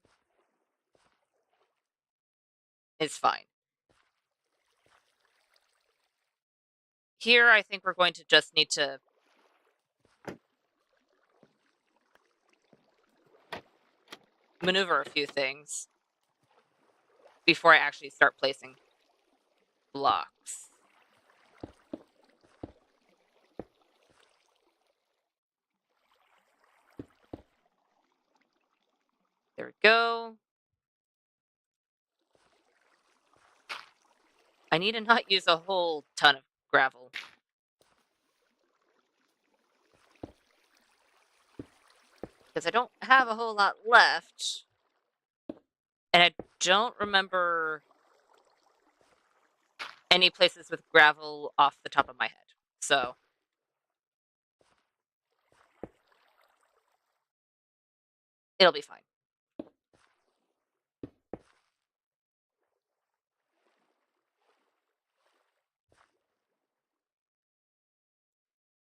is fine. Here, I think we're going to just need to maneuver a few things before I actually start placing blocks. There we go. I need to not use a whole ton of gravel. Because I don't have a whole lot left. And I don't remember any places with gravel off the top of my head. So it'll be fine.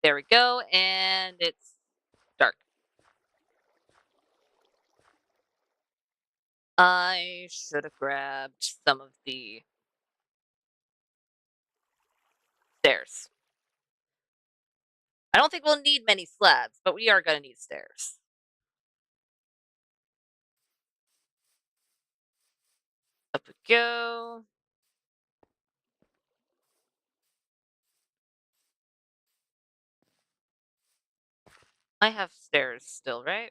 There we go, and it's dark. I should have grabbed some of the stairs. I don't think we'll need many slabs, but we are gonna need stairs. Up we go. I have stairs still, right?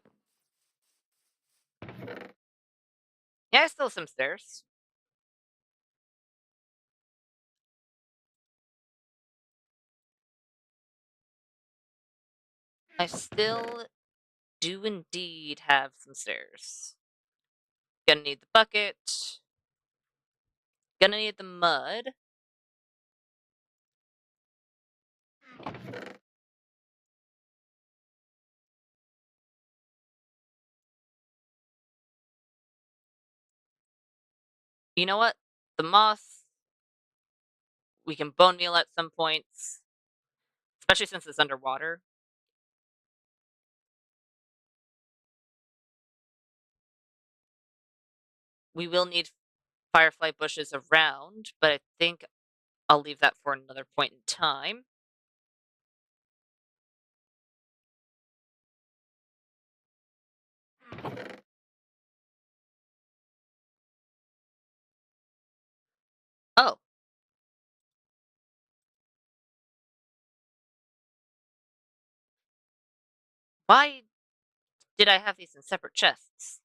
Yeah, I still have some stairs. I still do indeed have some stairs. Gonna need the bucket. Gonna need the mud. You know what? The moss, we can bone meal at some points, especially since it's underwater. We will need firefly bushes around, but I think I'll leave that for another point in time. Oh, why did I have these in separate chests?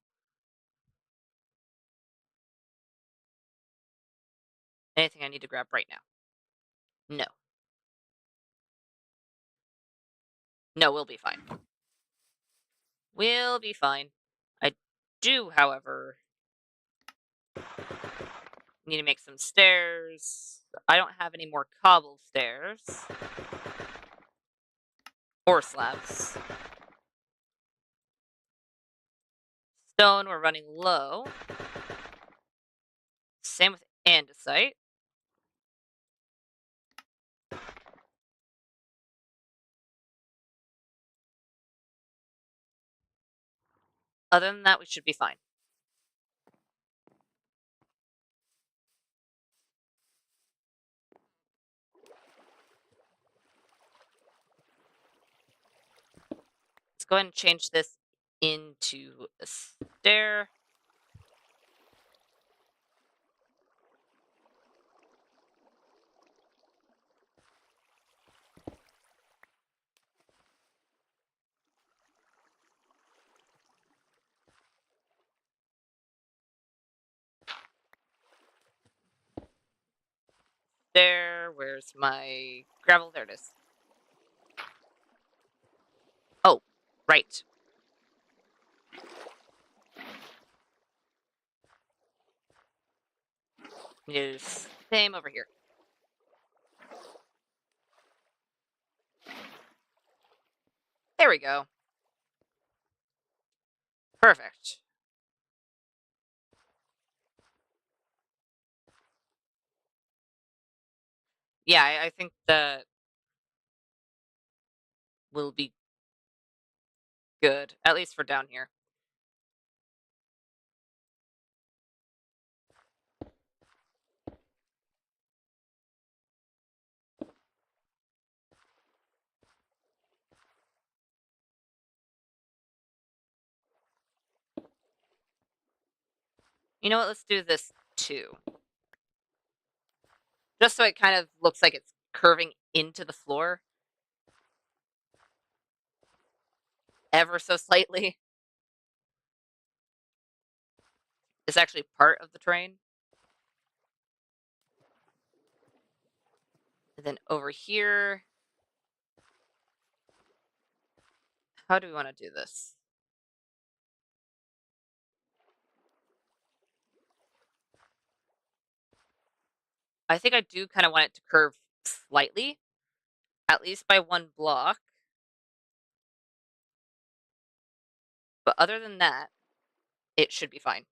Anything I need to grab right now? No. No, we'll be fine. We'll be fine. I do, however, need to make some stairs. I don't have any more cobble stairs. Or slabs. Stone, we're running low. Same with andesite. Other than that, we should be fine. Let's go ahead and change this into a stair. There, where's my gravel? There it is. Oh, right. Use same over here. There we go. Perfect. Yeah, I think that will be good, at least for down here. You know what? Let's do this too. Just so it kind of looks like it's curving into the floor. Ever so slightly. It's actually part of the terrain. And then over here. How do we want to do this? I think I do kind of want it to curve slightly, at least by one block. But other than that, it should be fine.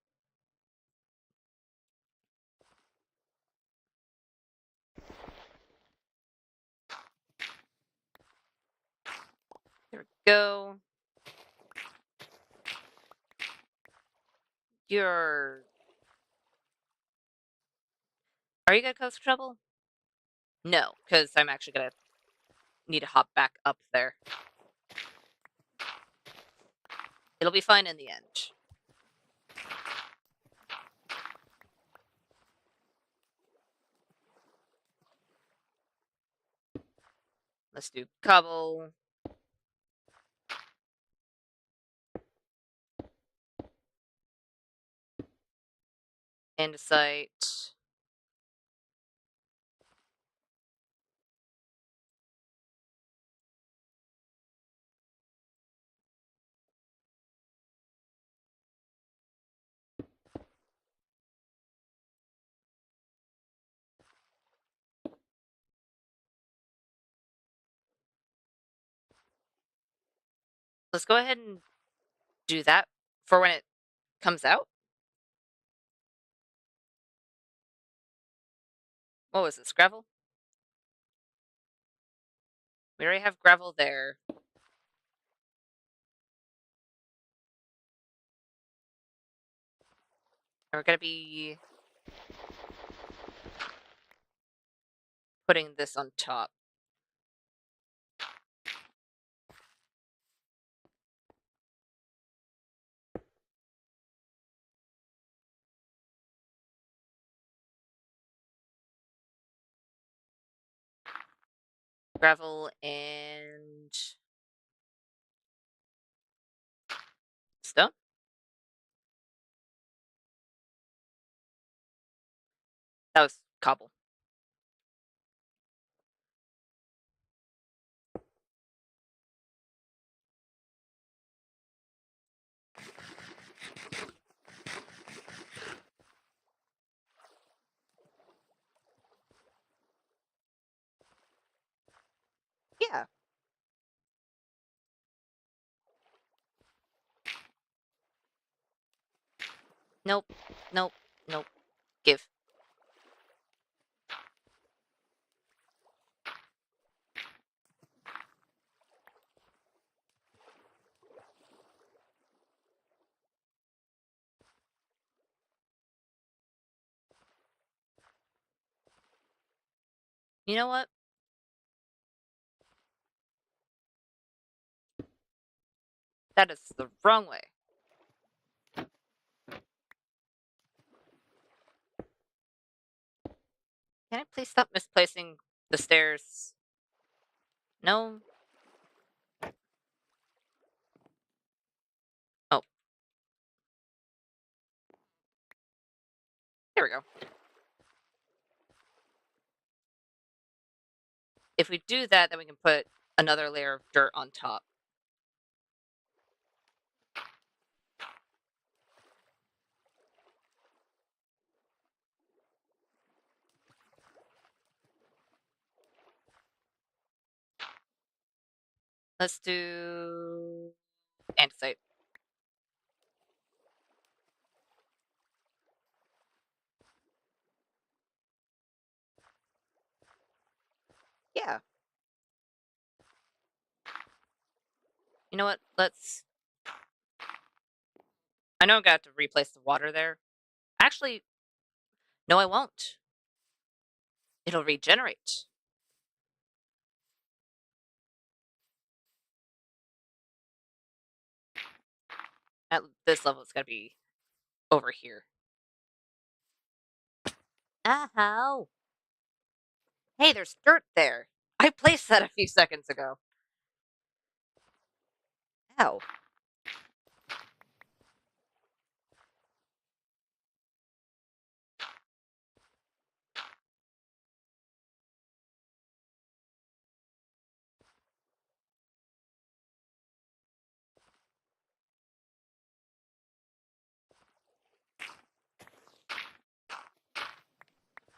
There we go. You're... Are you gonna cause trouble? No, because I'm actually gonna need to hop back up there. It'll be fine in the end. Let's do cobble. Andesite. Let's go ahead and do that for when it comes out. What was this, gravel? We already have gravel there. And we're gonna be putting this on top. Gravel and stone. That was cobble. Yeah. Nope. Nope. Nope. Give. You know what? That is the wrong way. Can I please stop misplacing the stairs? No? Oh. There we go. If we do that, then we can put another layer of dirt on top. Let's do andesite. Yeah. You know what? Let's... I know I'm gonna have to replace the water there. Actually, no, I won't. It'll regenerate. At this level, it's gotta be over here. Ow. Hey, there's dirt there. I placed that a few seconds ago. Ow.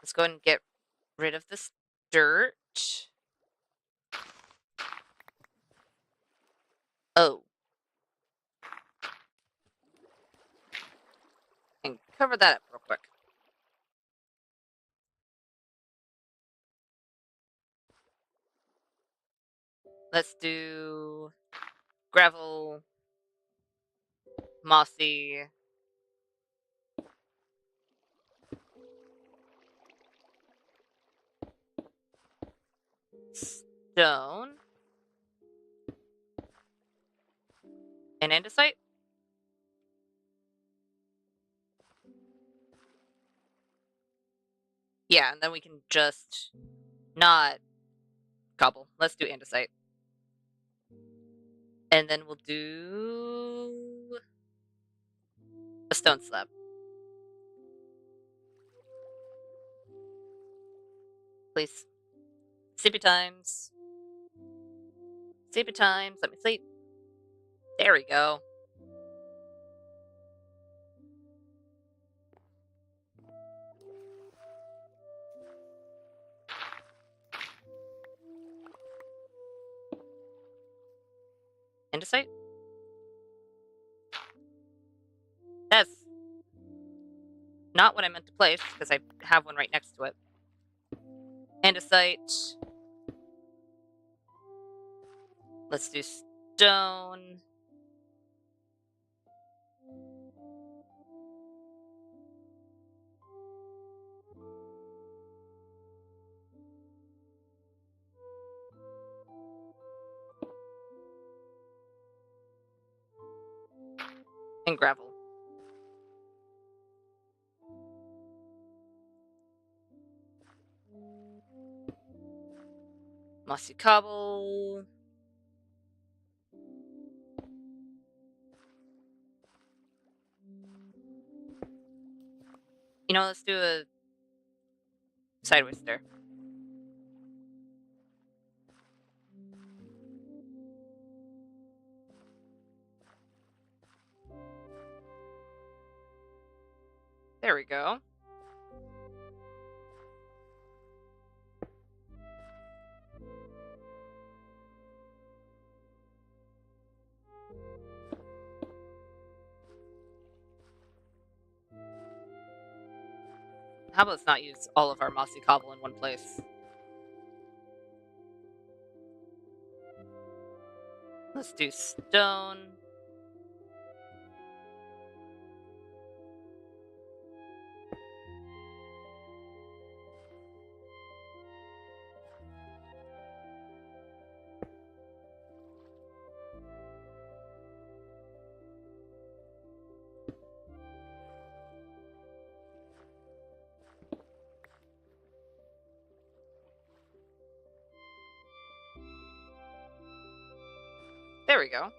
Let's go ahead and get rid of this dirt. Oh. And cover that up real quick. Let's do gravel, mossy, stone, and andesite. Yeah, and then we can just not cobble. Let's do andesite. And then we'll do a stone slab. Please. Sleepy times. Sleepy times. Let me sleep. There we go. Andesite? That's not what I meant to place, because I have one right next to it. Andesite. Let's do stone. And gravel. Mossy cobble. You know, let's do a sideways stair. There we go. How about let's not use all of our mossy cobble in one place? Let's do stone. There we go.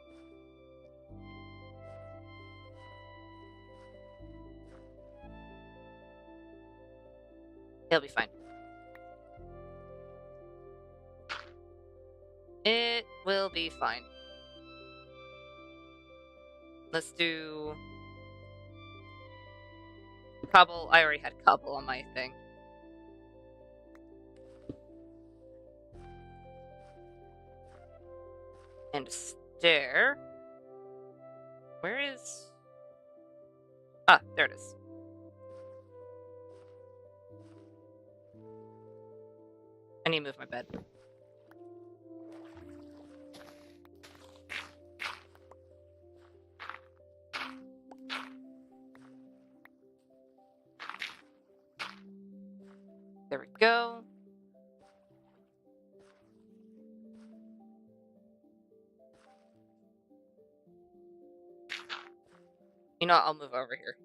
It'll be fine. It will be fine. Let's do cobble. I already had cobble on my thing. And a stair. Where is... Ah, there it is. I need to move my bed. There we go. You know what? I'll move over here.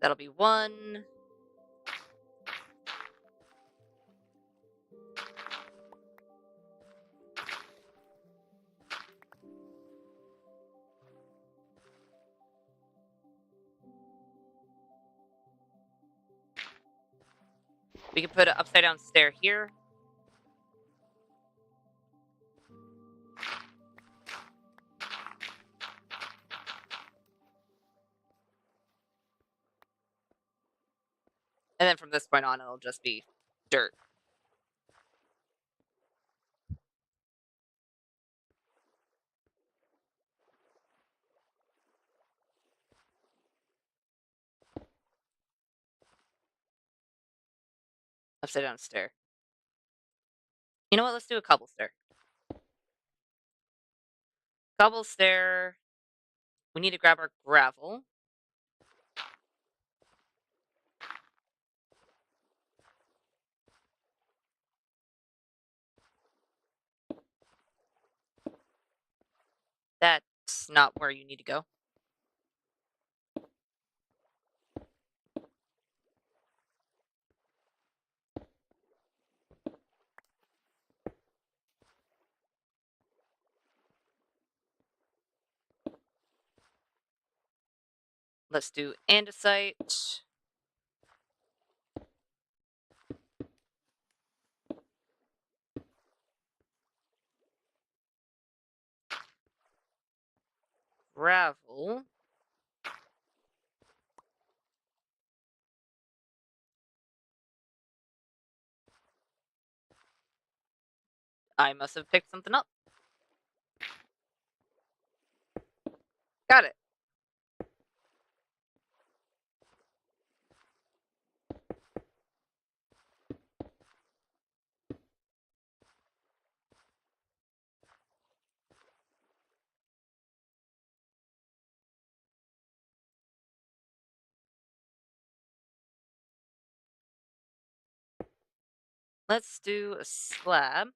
That'll be one. We can put an upside down stair here. And then from this point on, it'll just be dirt. Upside down stair. You know what? Let's do a cobble stair. Cobble stair. We need to grab our gravel. That's not where you need to go. Let's do andesite. Gravel. I must have picked something up. Got it. Let's do a slab.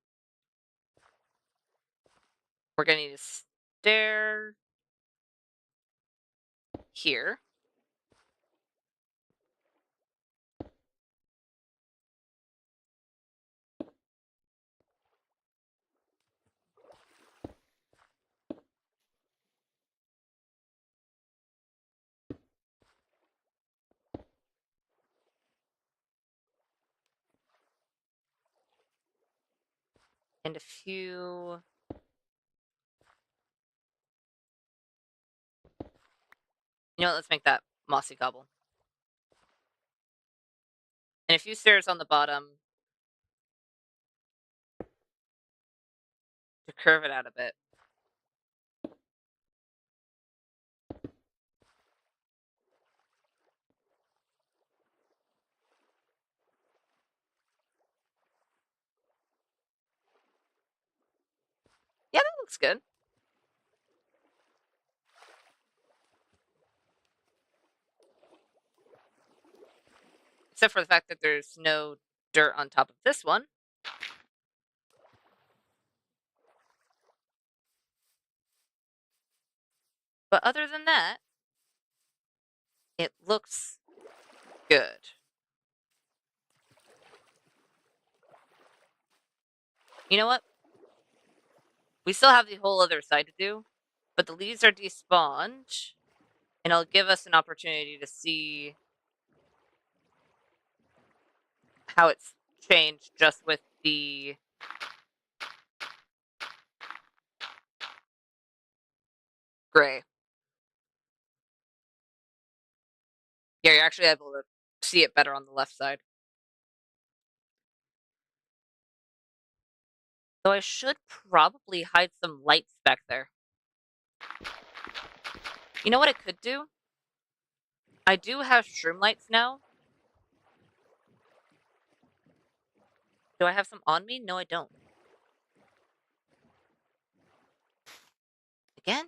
We're gonna need a stair here. And a few. You know what? Let's make that mossy cobble. And a few stairs on the bottom to curve it out a bit. Yeah, that looks good. Except for the fact that there's no dirt on top of this one. But other than that, it looks good. You know what? We still have the whole other side to do, but the leaves are despawned, and it'll give us an opportunity to see how it's changed just with the gray. Yeah, you're actually able to see it better on the left side. So I should probably hide some lights back there. You know what it could do? I do have shroom lights now. Do I have some on me? No, I don't. Again?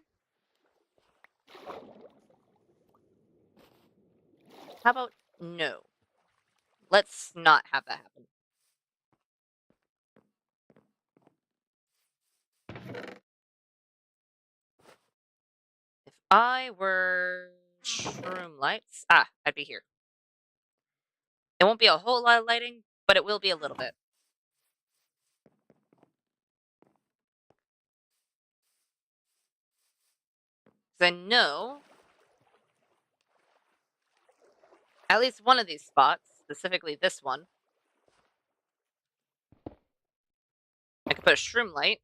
How about no? Let's not have that happen. If I were shroom lights, I'd be here. It won't be a whole lot of lighting, but it will be a little bit. Because I know at least one of these spots, specifically this one, I could put a shroom light,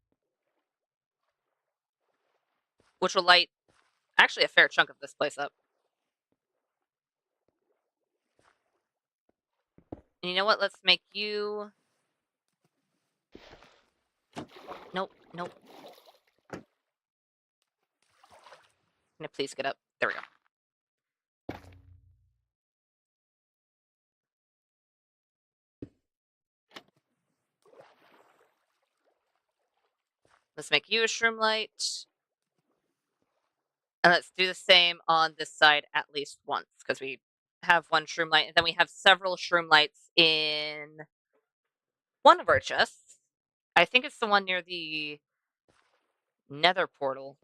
which will light actually a fair chunk of this place up. And you know what? Let's make you... Nope, nope. Can I please get up? There we go. Let's make you a shroom light. And let's do the same on this side at least once, because we have one shroom light, and then we have several shroom lights in one of our chests. I think it's the one near the nether portal.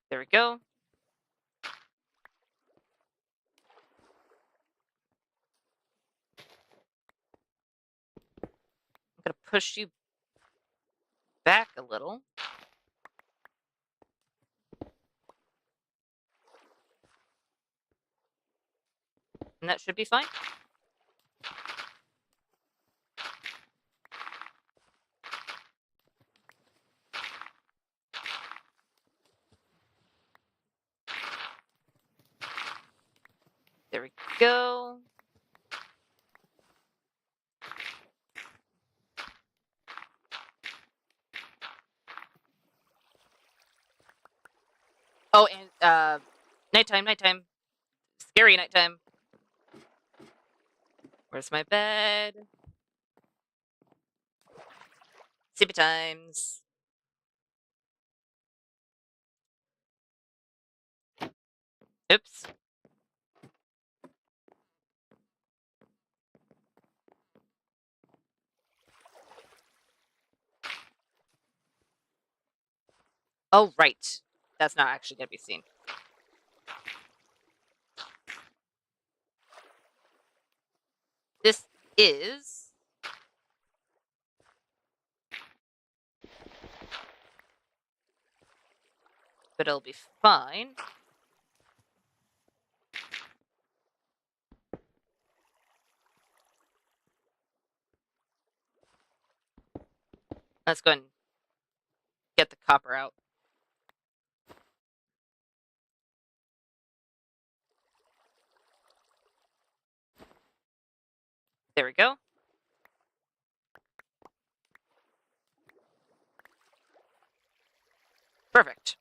There we go. I'm going to push you back a little. And that should be fine. There we go. Oh, and nighttime, nighttime. Scary nighttime. Where's my bed? Sleepy times. Oops. Oh, right. That's not actually going to be seen. This is... But it'll be fine. Let's go and get the copper out. There we go. Perfect.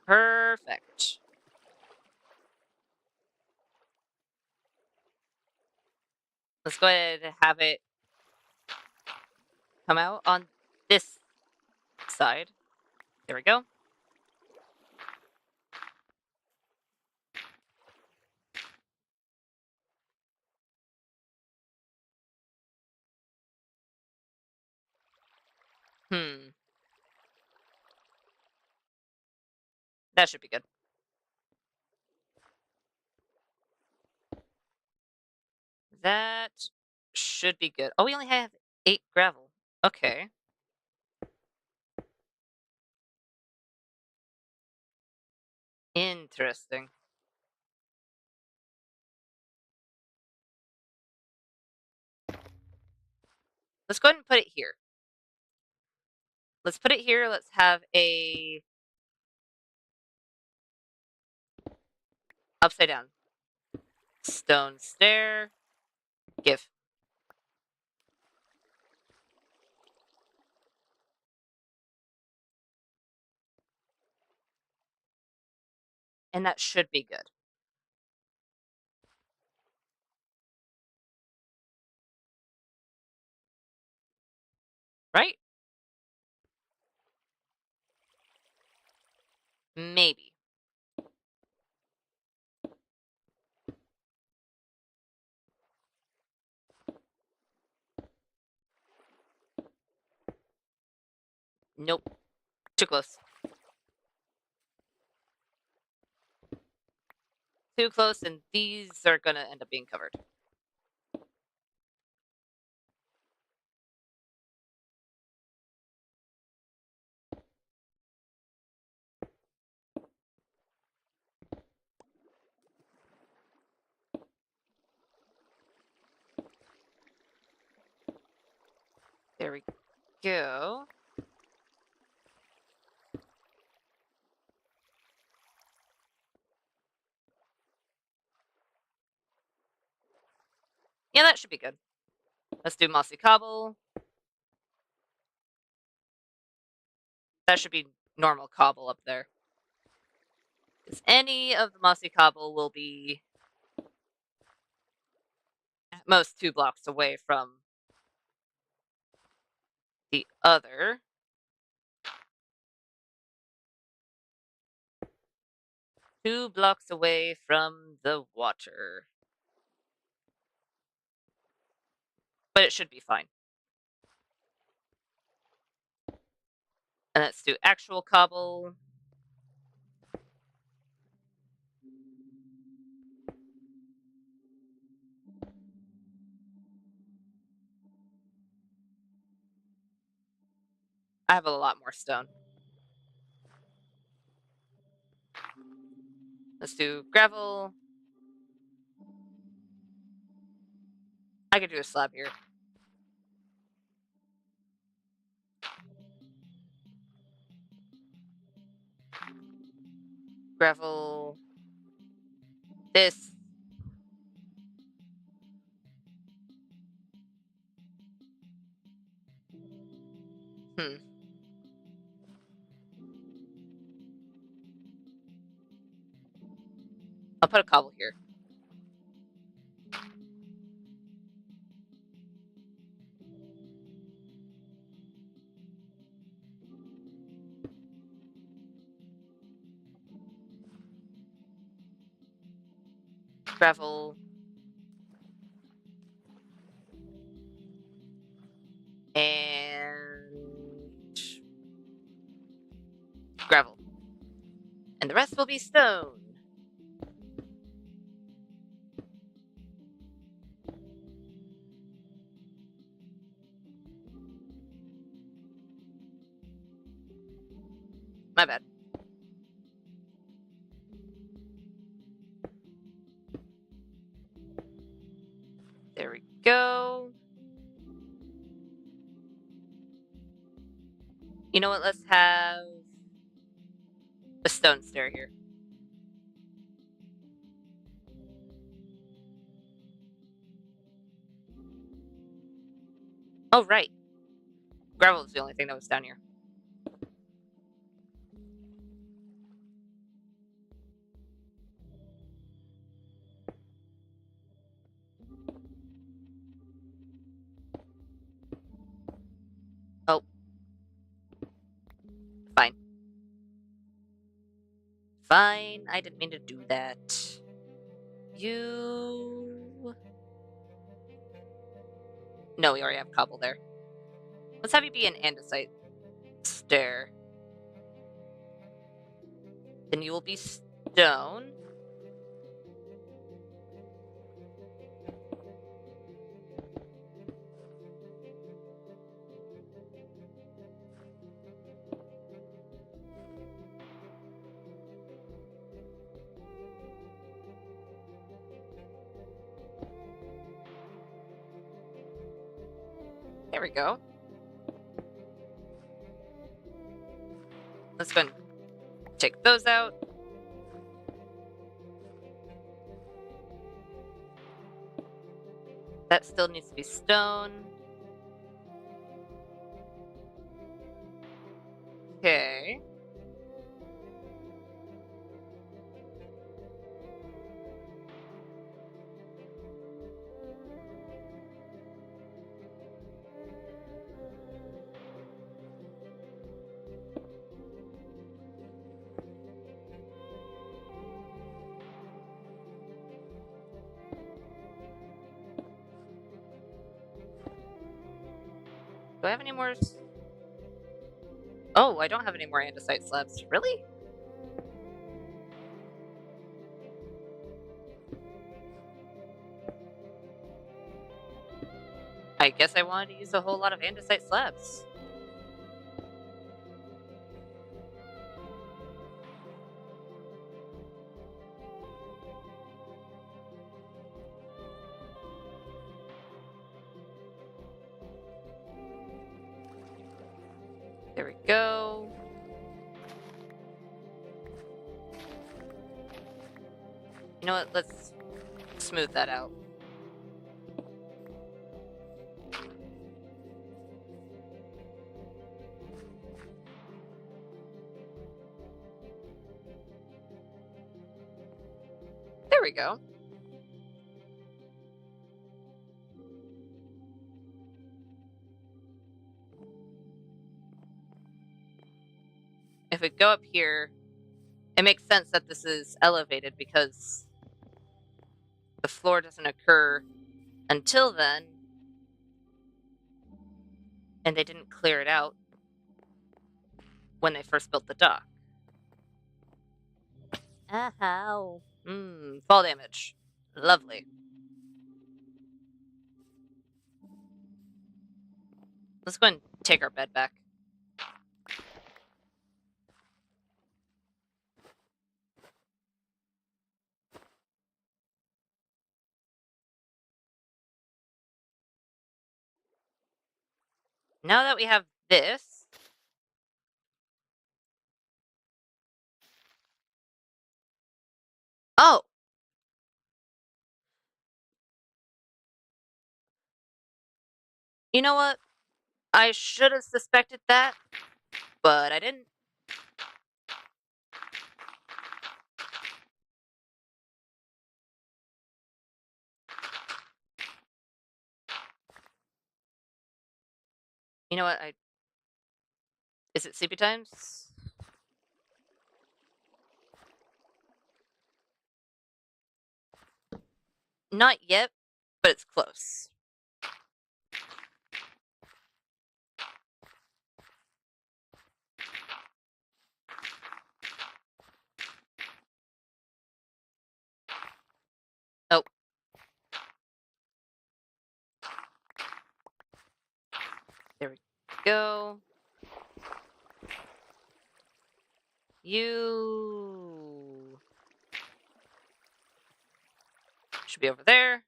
Perfect. Let's go ahead and have it come out on this side. There we go. That should be good. That should be good. Oh, we only have 8 gravel. Okay. Interesting. Let's go ahead and put it here. Let's put it here. Let's have a upside down stone stair. Give. And that should be good. Right? Maybe. Nope. Too close. Too close, and these are going to end up being covered. There we go. Yeah, that should be good. Let's do mossy cobble. That should be normal cobble up there. Because any of the mossy cobble will be at most 2 blocks away from the other. Two blocks away from the water. But it should be fine. And let's do actual cobble. I have a lot more stone. Let's do gravel. I could do a slab here. Gravel. This. I'll put a cobble here. Gravel. And gravel. And the rest will be stone. My bad. There we go. You know what? Let's have a stone stair here. Oh, right. Gravel is the only thing that was down here. Oh. Fine. Fine. I didn't mean to do that. You... No, we already have cobble there. Let's have you be an andesite stair. Then you will be stone. There we go. Let's go and take those out. That still needs to be stone. Okay. Do I have any more? Oh, I don't have any more andesite slabs. Really? I guess I wanted to use a whole lot of andesite slabs. There we go. You know what? Let's smooth that out. There we go. If we go up here, it makes sense that this is elevated because the floor doesn't occur until then, and they didn't clear it out when they first built the dock. Ow. Fall damage. Lovely. Let's go and take our bed back. Now that we have this, oh, you know what? I should have suspected that, but I didn't. You know what? Is it sleepy times? Not yet, but it's close. Oh. There we go. You should be over there.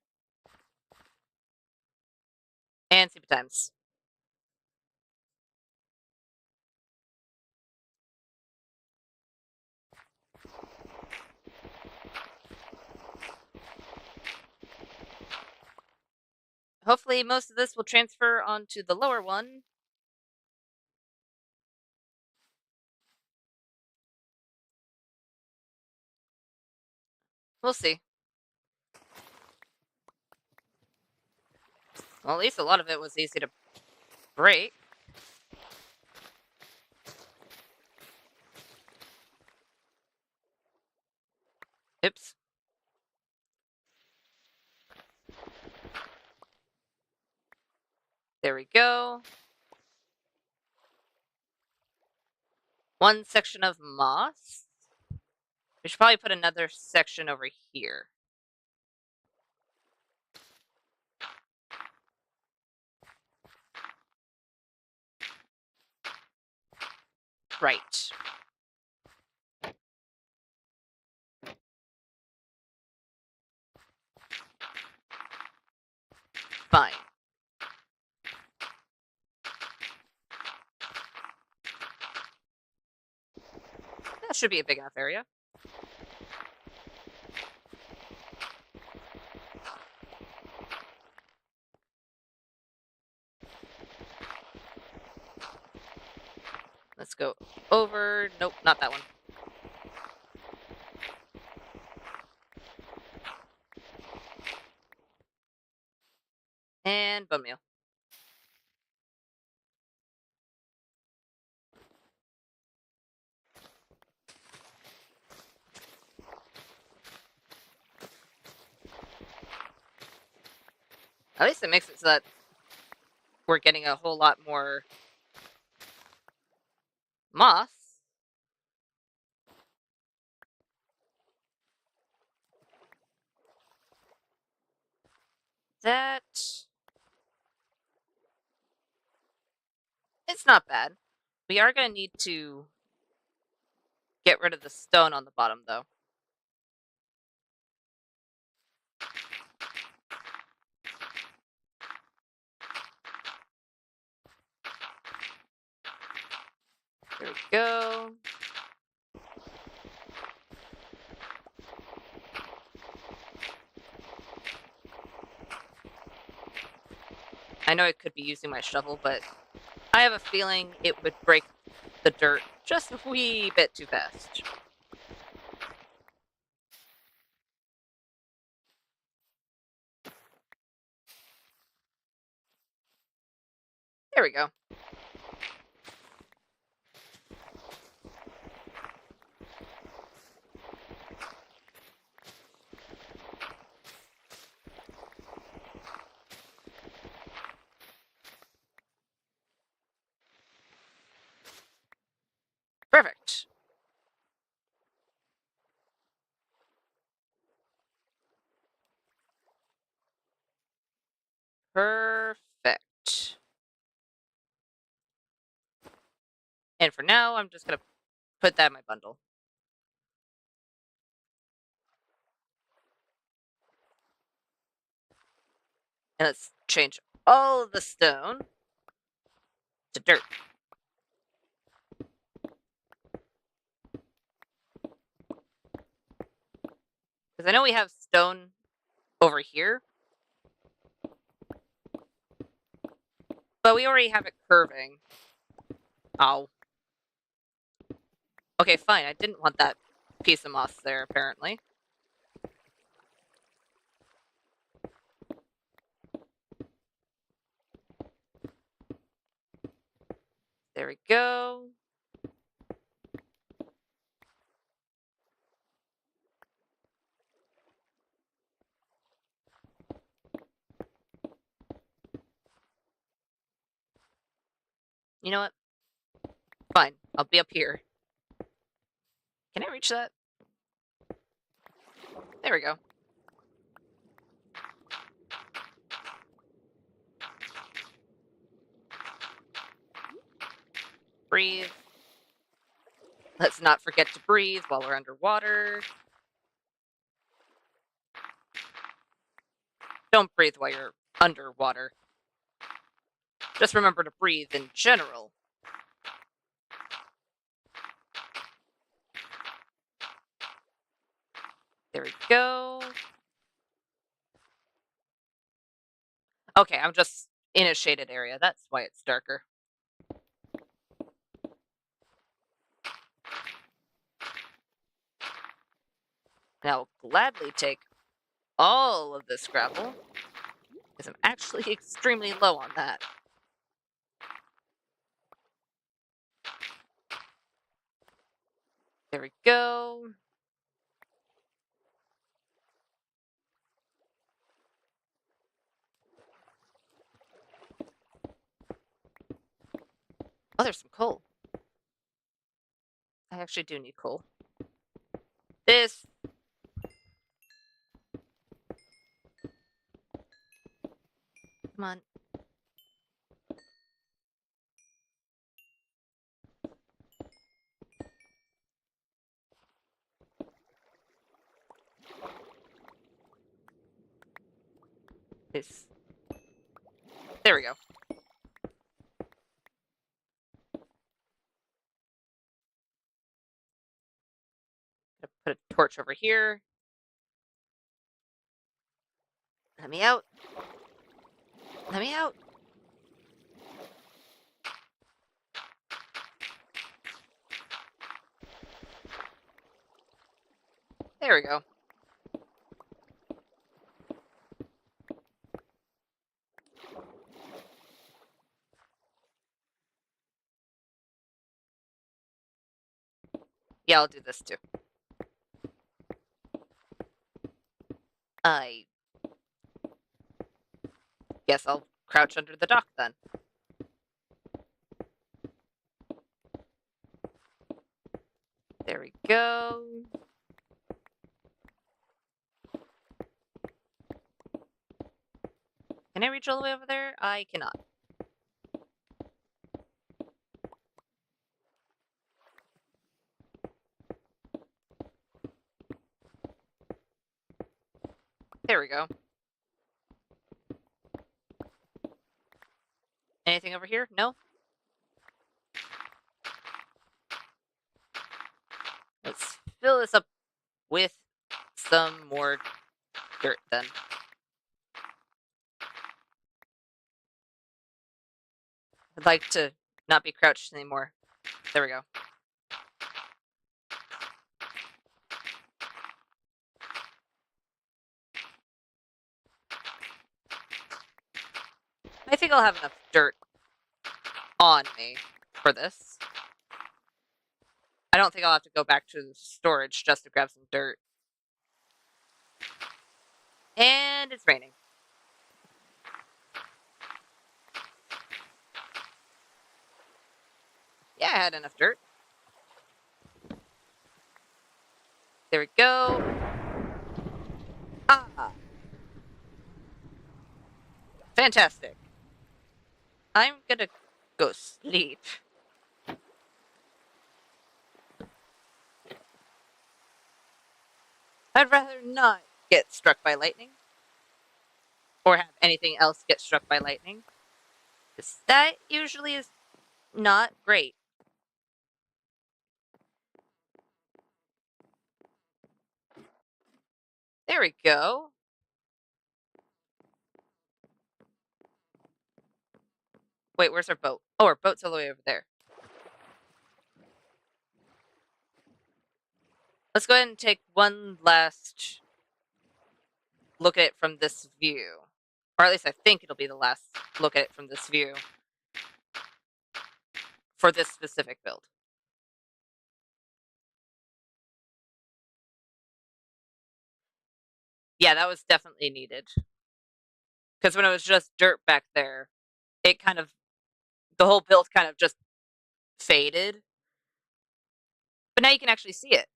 And sleepy times. Hopefully most of this will transfer onto the lower one. We'll see. Well, at least a lot of it was easy to break. Oops. There we go. One section of moss. We should probably put another section over here. Right. Fine. That should be a big enough area. Let's go over. Nope, not that one. And bone meal. At least it makes it so that we're getting a whole lot more moss. That... It's not bad. We are going to need to get rid of the stone on the bottom, though. There we go. I know I could be using my shovel, but I have a feeling it would break the dirt just a wee bit too fast. There we go. Perfect. Perfect. And for now, I'm just going to put that in my bundle. And let's change all of the stone to dirt. Because I know we have stone over here. But we already have it curving. Oh. Okay, fine. I didn't want that piece of moss there, apparently. There we go. You know what? Fine. I'll be up here. Can I reach that? There we go. Breathe. Let's not forget to breathe while we're underwater. Don't breathe while you're underwater. Just remember to breathe in general. There we go. Okay, I'm just in a shaded area. That's why it's darker. And I'll gladly take all of this gravel, because I'm actually extremely low on that. There we go. Oh, there's some coal. I actually do need coal. This. Come on. This. There we go. Put a torch over here. Let me out. Let me out. There we go. Yeah, I'll do this too. I guess I'll crouch under the dock then. There we go. Can I reach all the way over there? I cannot. There we go. Anything over here? No? Let's fill this up with some more dirt then. I'd like to not be crouched anymore. There we go. I think I'll have enough dirt on me for this. I don't think I'll have to go back to storage just to grab some dirt. And it's raining. Yeah, I had enough dirt. There we go. Ah. Fantastic. I'm gonna go sleep. I'd rather not get struck by lightning. Or have anything else get struck by lightning. Because that usually is not great. There we go. Wait, where's our boat? Oh, our boat's all the way over there. Let's go ahead and take one last look at it from this view. Or at least I think it'll be the last look at it from this view. For this specific build. Yeah, that was definitely needed. Because when it was just dirt back there, it kind of, the whole build kind of just faded. But now you can actually see it.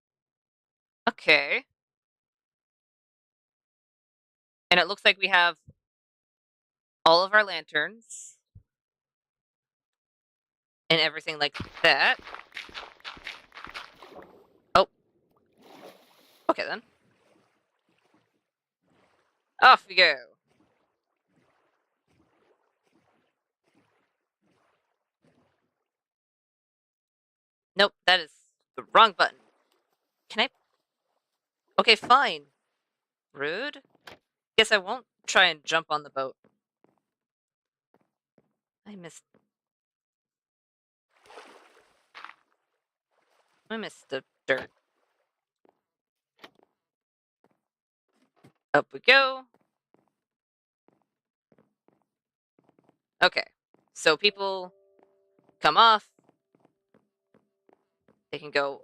Okay. And it looks like we have all of our lanterns. And everything like that. Oh. Okay then. Off we go. Nope, that is the wrong button. Can I? Okay, fine. Rude. Guess I won't try and jump on the boat. I missed the dirt. Up we go. Okay, so people come off. They can go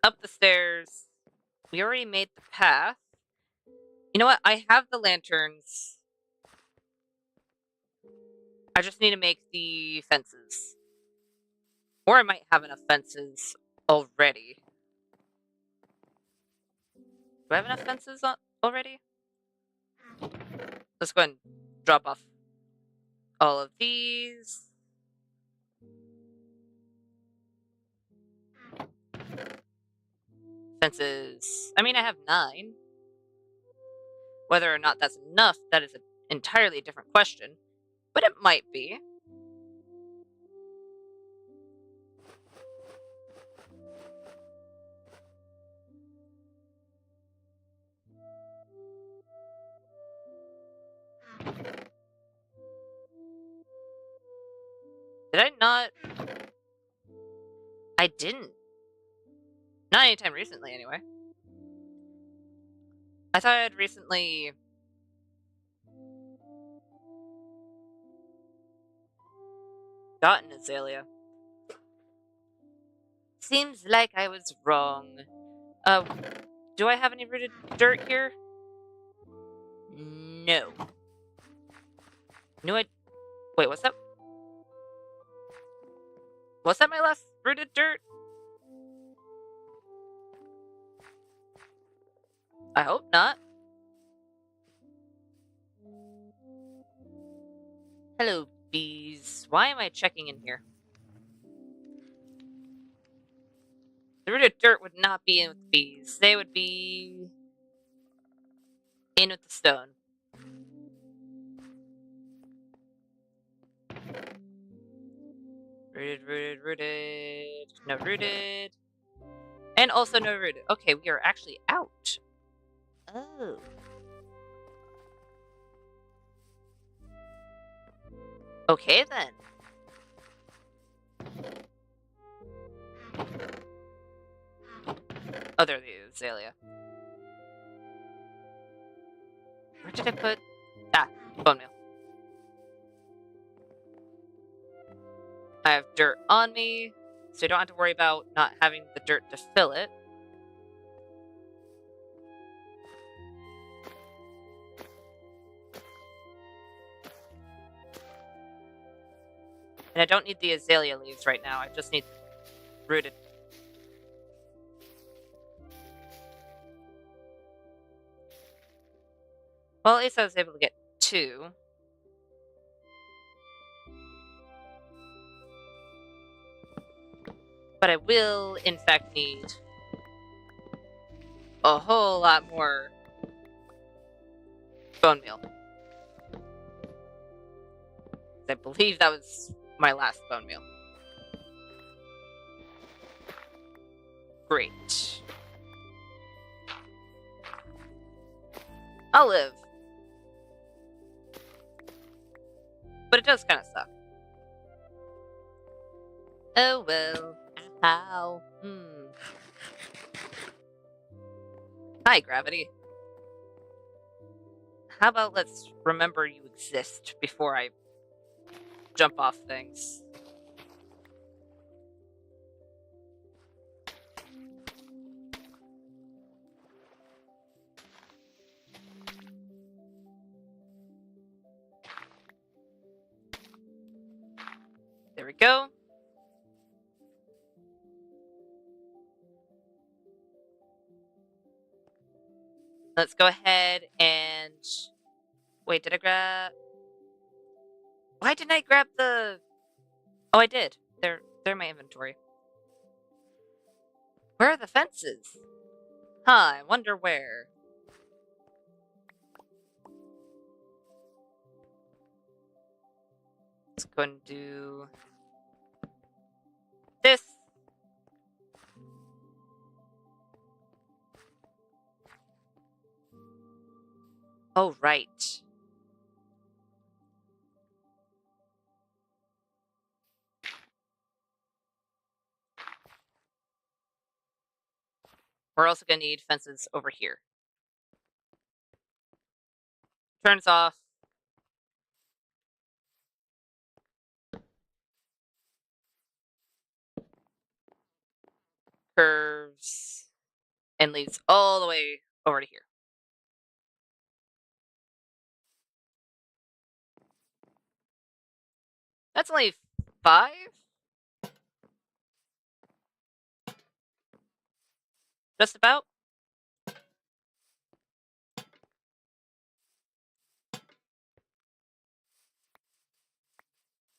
up the stairs. We already made the path. You know what? I have the lanterns. I just need to make the fences. Or I might have enough fences already. Do I have enough fences already? Let's go ahead and drop off all of these. Fences. I mean, I have 9. Whether or not that's enough, that is an entirely different question. But it might be. Did I not? I didn't. Not anytime recently, anyway. I thought I had recently... gotten Azalea. Seems like I was wrong. Do I have any rooted dirt here? No. Knew I... Wait, what's that? Was that my last rooted dirt? I hope not. Hello, bees. Why am I checking in here? The rooted dirt would not be in with the bees. They would be in with the stone. Rooted. No rooted. And also no rooted. Okay, we are actually out. Oh. Okay, then. Oh, there the azalea. Where did I put... Ah, bone meal. I have dirt on me, so you don't have to worry about not having the dirt to fill it. And I don't need the azalea leaves right now, I just need rooted. Well, at least I was able to get 2. But I will, in fact, need a whole lot more bone meal. I believe that was my last bone meal. Great. I'll live. But it does kind of suck. Oh well. How? Hi, gravity. How about let's remember you exist before I jump off things. There we go. Let's go ahead and... Wait, did I grab... Why didn't I grab the... Oh, I did. They're in my inventory. Where are the fences? Huh, I wonder where. Let's go and do... this. Oh, right. We're also going to need fences over here. Turns off. Curves. And leads all the way over to here. That's only 5? Just about?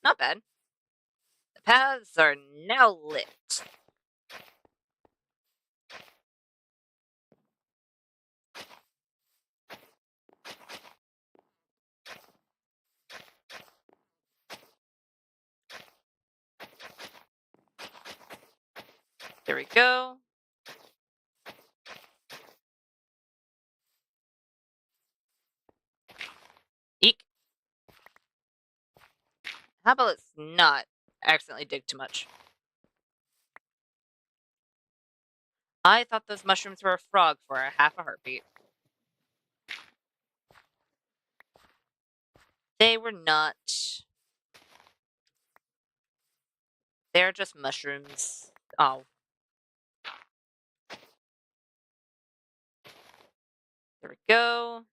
Not bad. The paths are now lit. There we go. Eek. How about let's not accidentally dig too much? I thought those mushrooms were a frog for a half a heartbeat. They were not. They're just mushrooms. Oh. There we go.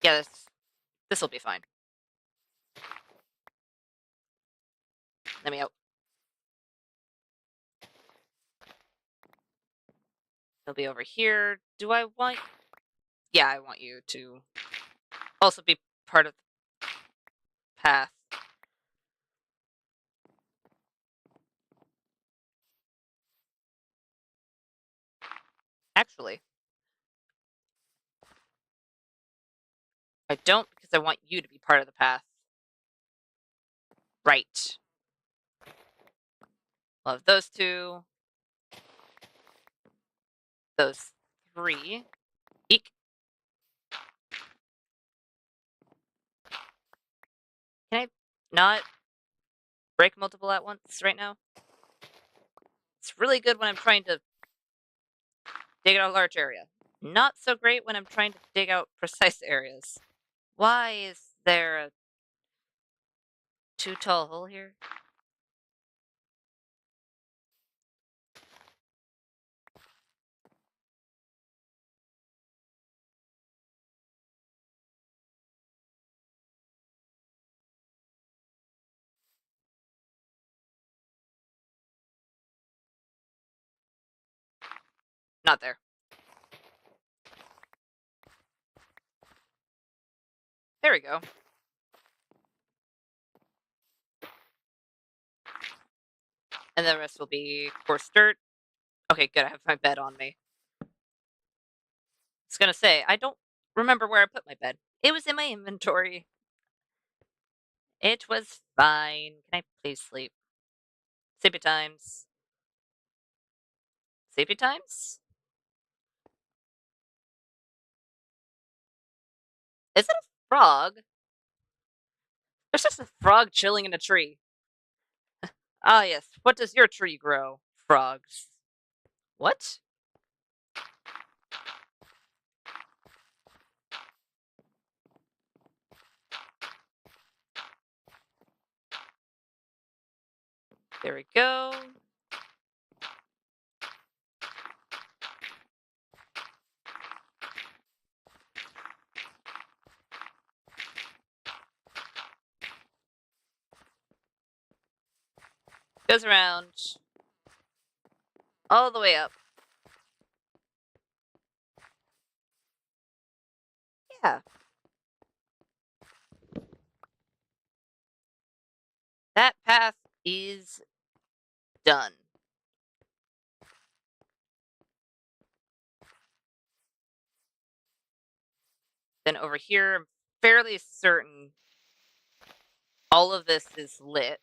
Yeah, this will be fine. Let me out. It'll be over here. Do I want... Yeah, I want you to also be part of the path. Actually, I don't, because I want you to be part of the path. Right. Love those 2. Those 3. Eek. Can I not? break multiple at once right now. It's really good when I'm trying to dig out a large area. Not so great when I'm trying to dig out precise areas. Why is there a too tall hole here? Not there. There we go. And the rest will be coarse dirt. Okay, good. I have my bed on me. I was gonna say, I don't remember where I put my bed. It was in my inventory. It was fine. Can I please sleep? Sleepy times. Sleepy times? Is it a frog? There's just a frog chilling in a tree. Ah, yes. What does your tree grow? Frogs. What? There we go. Goes around all the way up. Yeah. That path is done. Then over here, I'm fairly certain all of this is lit.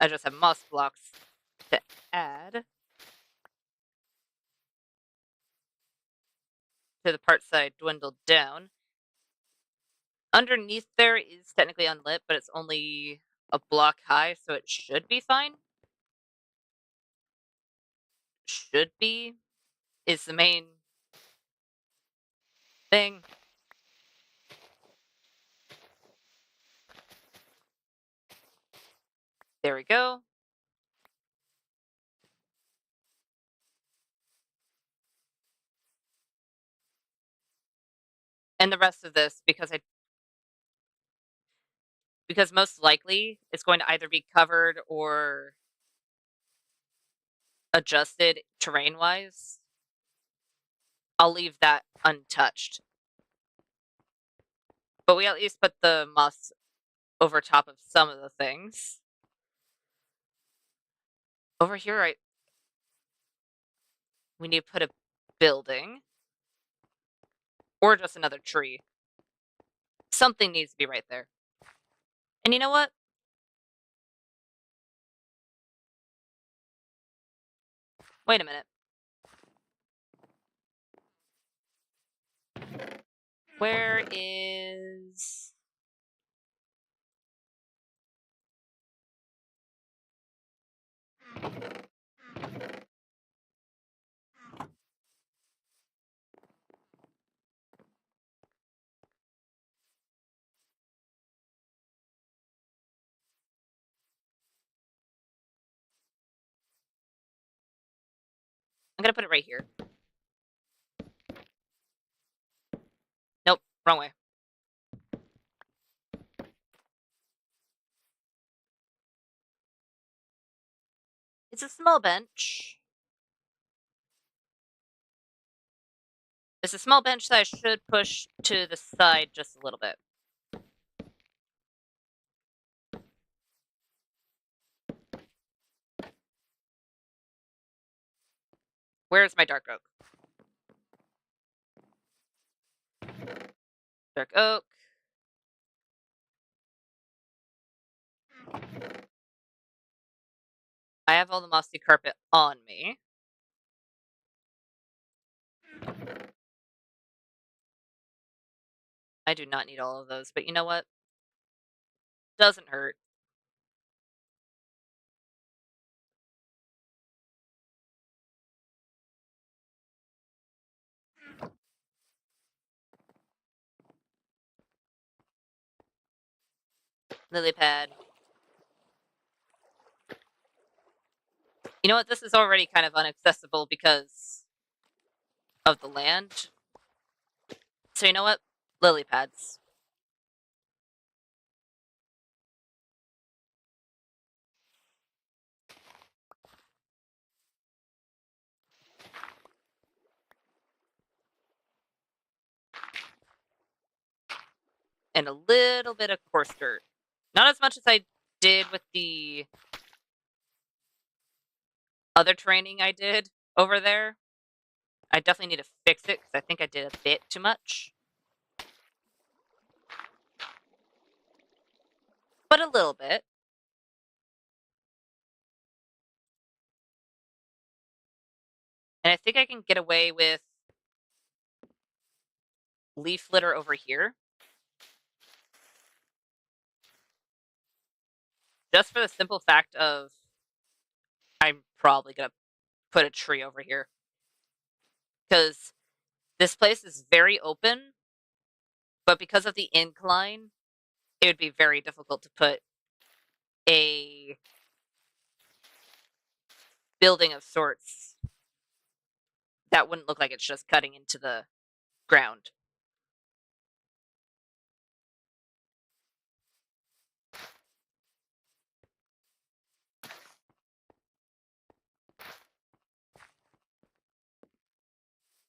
I just have moss blocks to add to the parts that I dwindled down. Underneath there is technically unlit, but it's only a block high, so it should be fine. Should be is the main thing. There we go. And the rest of this, because most likely it's going to either be covered or adjusted terrain wise, I'll leave that untouched. But we at least put the moss over top of some of the things. Over here, we need to put a building or just another tree. Something needs to be right there. And you know what? Wait a minute. Where is... I'm gonna put it right here. Nope, wrong way. It's a small bench. It's a small bench that I should push to the side just a little bit. Where's my dark oak? Dark oak. I have all the mossy carpet on me. I do not need all of those, but you know what? Doesn't hurt. Lily pad. You know what? This is already kind of inaccessible because of the land. So you know what? Lily pads. And a little bit of coarse dirt. Not as much as I did with the other training I did over there. I definitely need to fix it because I think I did a bit too much. But a little bit. And I think I can get away with leaf litter over here. Just for the simple fact of I'm probably going to put a tree over here. Because this place is very open, but because of the incline, it would be very difficult to put a building of sorts that wouldn't look like it's just cutting into the ground.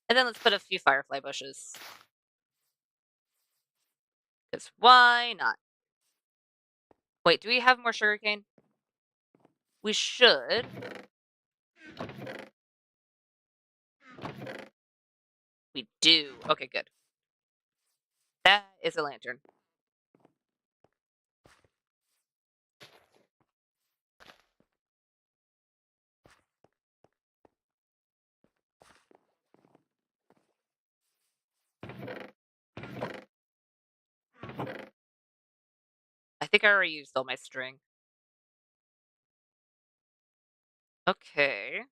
And then let's put a few firefly bushes. Because why not? Wait, do we have more sugarcane? We should. We do. Okay, good. That is a lantern. I think I already used all my string. Okay.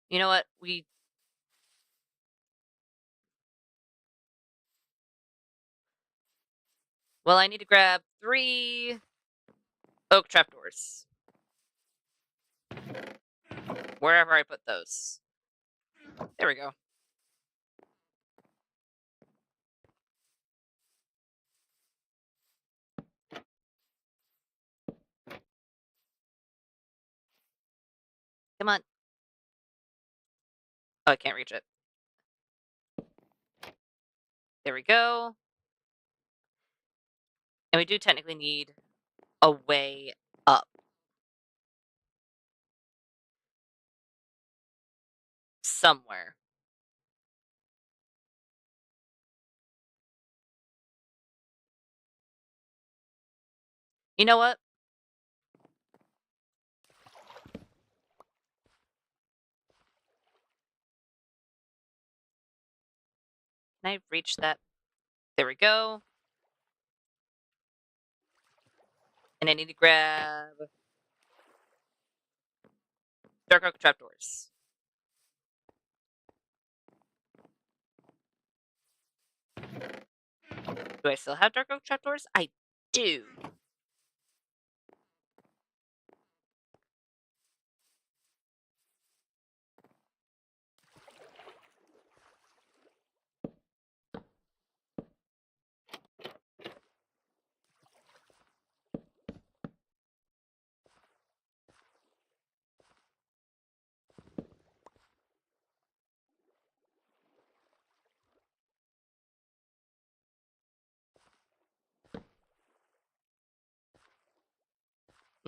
You know what? Well, I need to grab 3 oak trapdoors. Wherever I put those. There we go. Come on. Oh, I can't reach it. There we go. And we do technically need a way up. Somewhere. You know what? Can I reach that? There we go. And I need to grab dark oak trapdoors. Do I still have dark oak trapdoors? I do.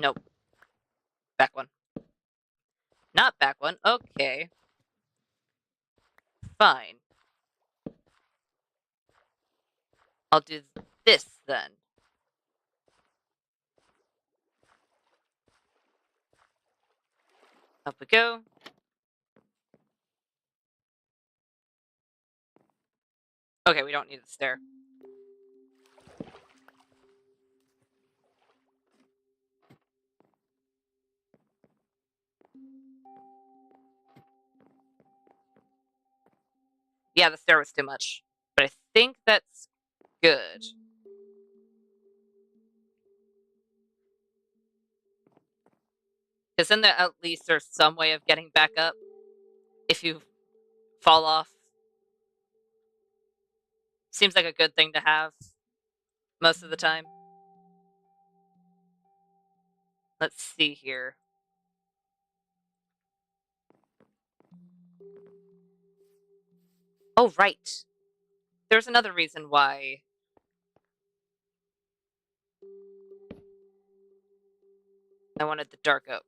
Nope. Back one. Not back one. Okay. Fine. I'll do this then. Up we go. Okay, we don't need the stair. Yeah, the stair was too much. But I think that's good. Because then there, at least there's some way of getting back up if you fall off. Seems like a good thing to have most of the time. Let's see here. Oh, right. There's another reason why I wanted the dark oak.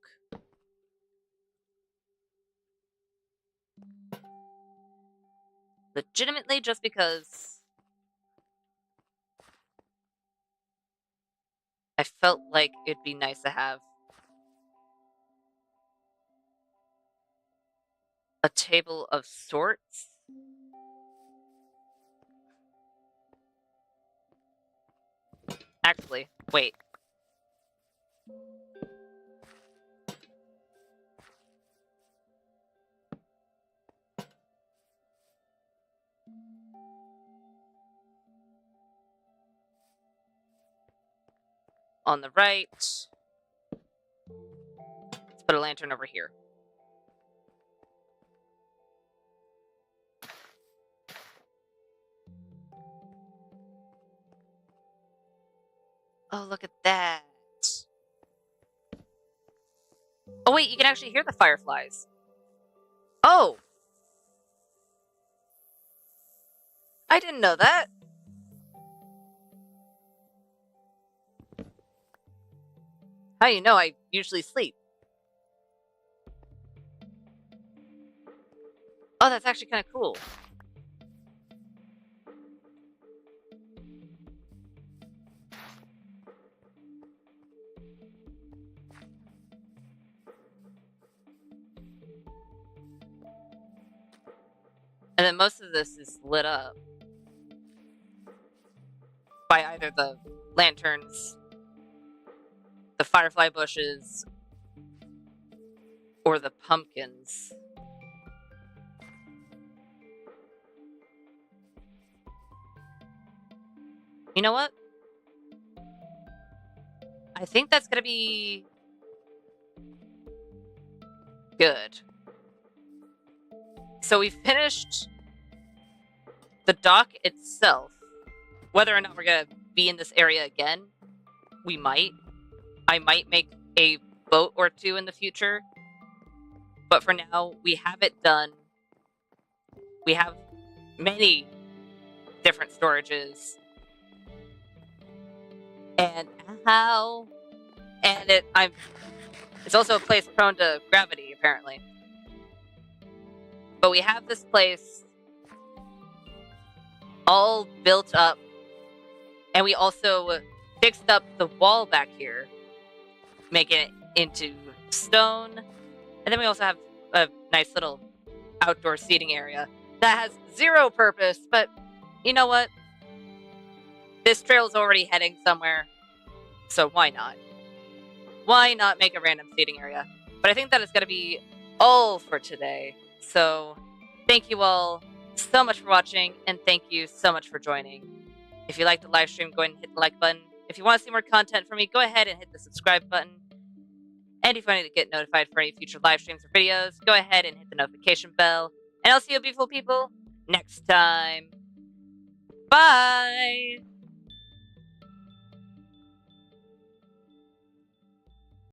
Legitimately just because I felt like it'd be nice to have a table of sorts. Actually, wait. On the right. Let's put a lantern over here. Oh, look at that. Oh, wait, you can actually hear the fireflies. Oh! I didn't know that. How do you know I usually sleep? Oh, that's actually kind of cool. And then most of this is lit up by either the lanterns, the firefly bushes, or the pumpkins. You know what? I think that's gonna be good. So we finished the dock itself. Whether or not we're gonna be in this area again, we might. I might make a boat or two in the future. But for now, we have it done. We have many different storages. And how? And it's also a place prone to gravity, apparently. But we have this place all built up. And we also fixed up the wall back here, making it into stone. And then we also have a nice little outdoor seating area that has zero purpose, but you know what? This trail's already heading somewhere, so why not? Why not make a random seating area? But I think that is going to be all for today. So thank you all so much for watching, and thank you so much for joining. If you like the live stream, go ahead and hit the like button. If you want to see more content from me, go ahead and hit the subscribe button. And if you want to get notified for any future live streams or videos, go ahead and hit the notification bell. And I'll see you beautiful people next time. Bye!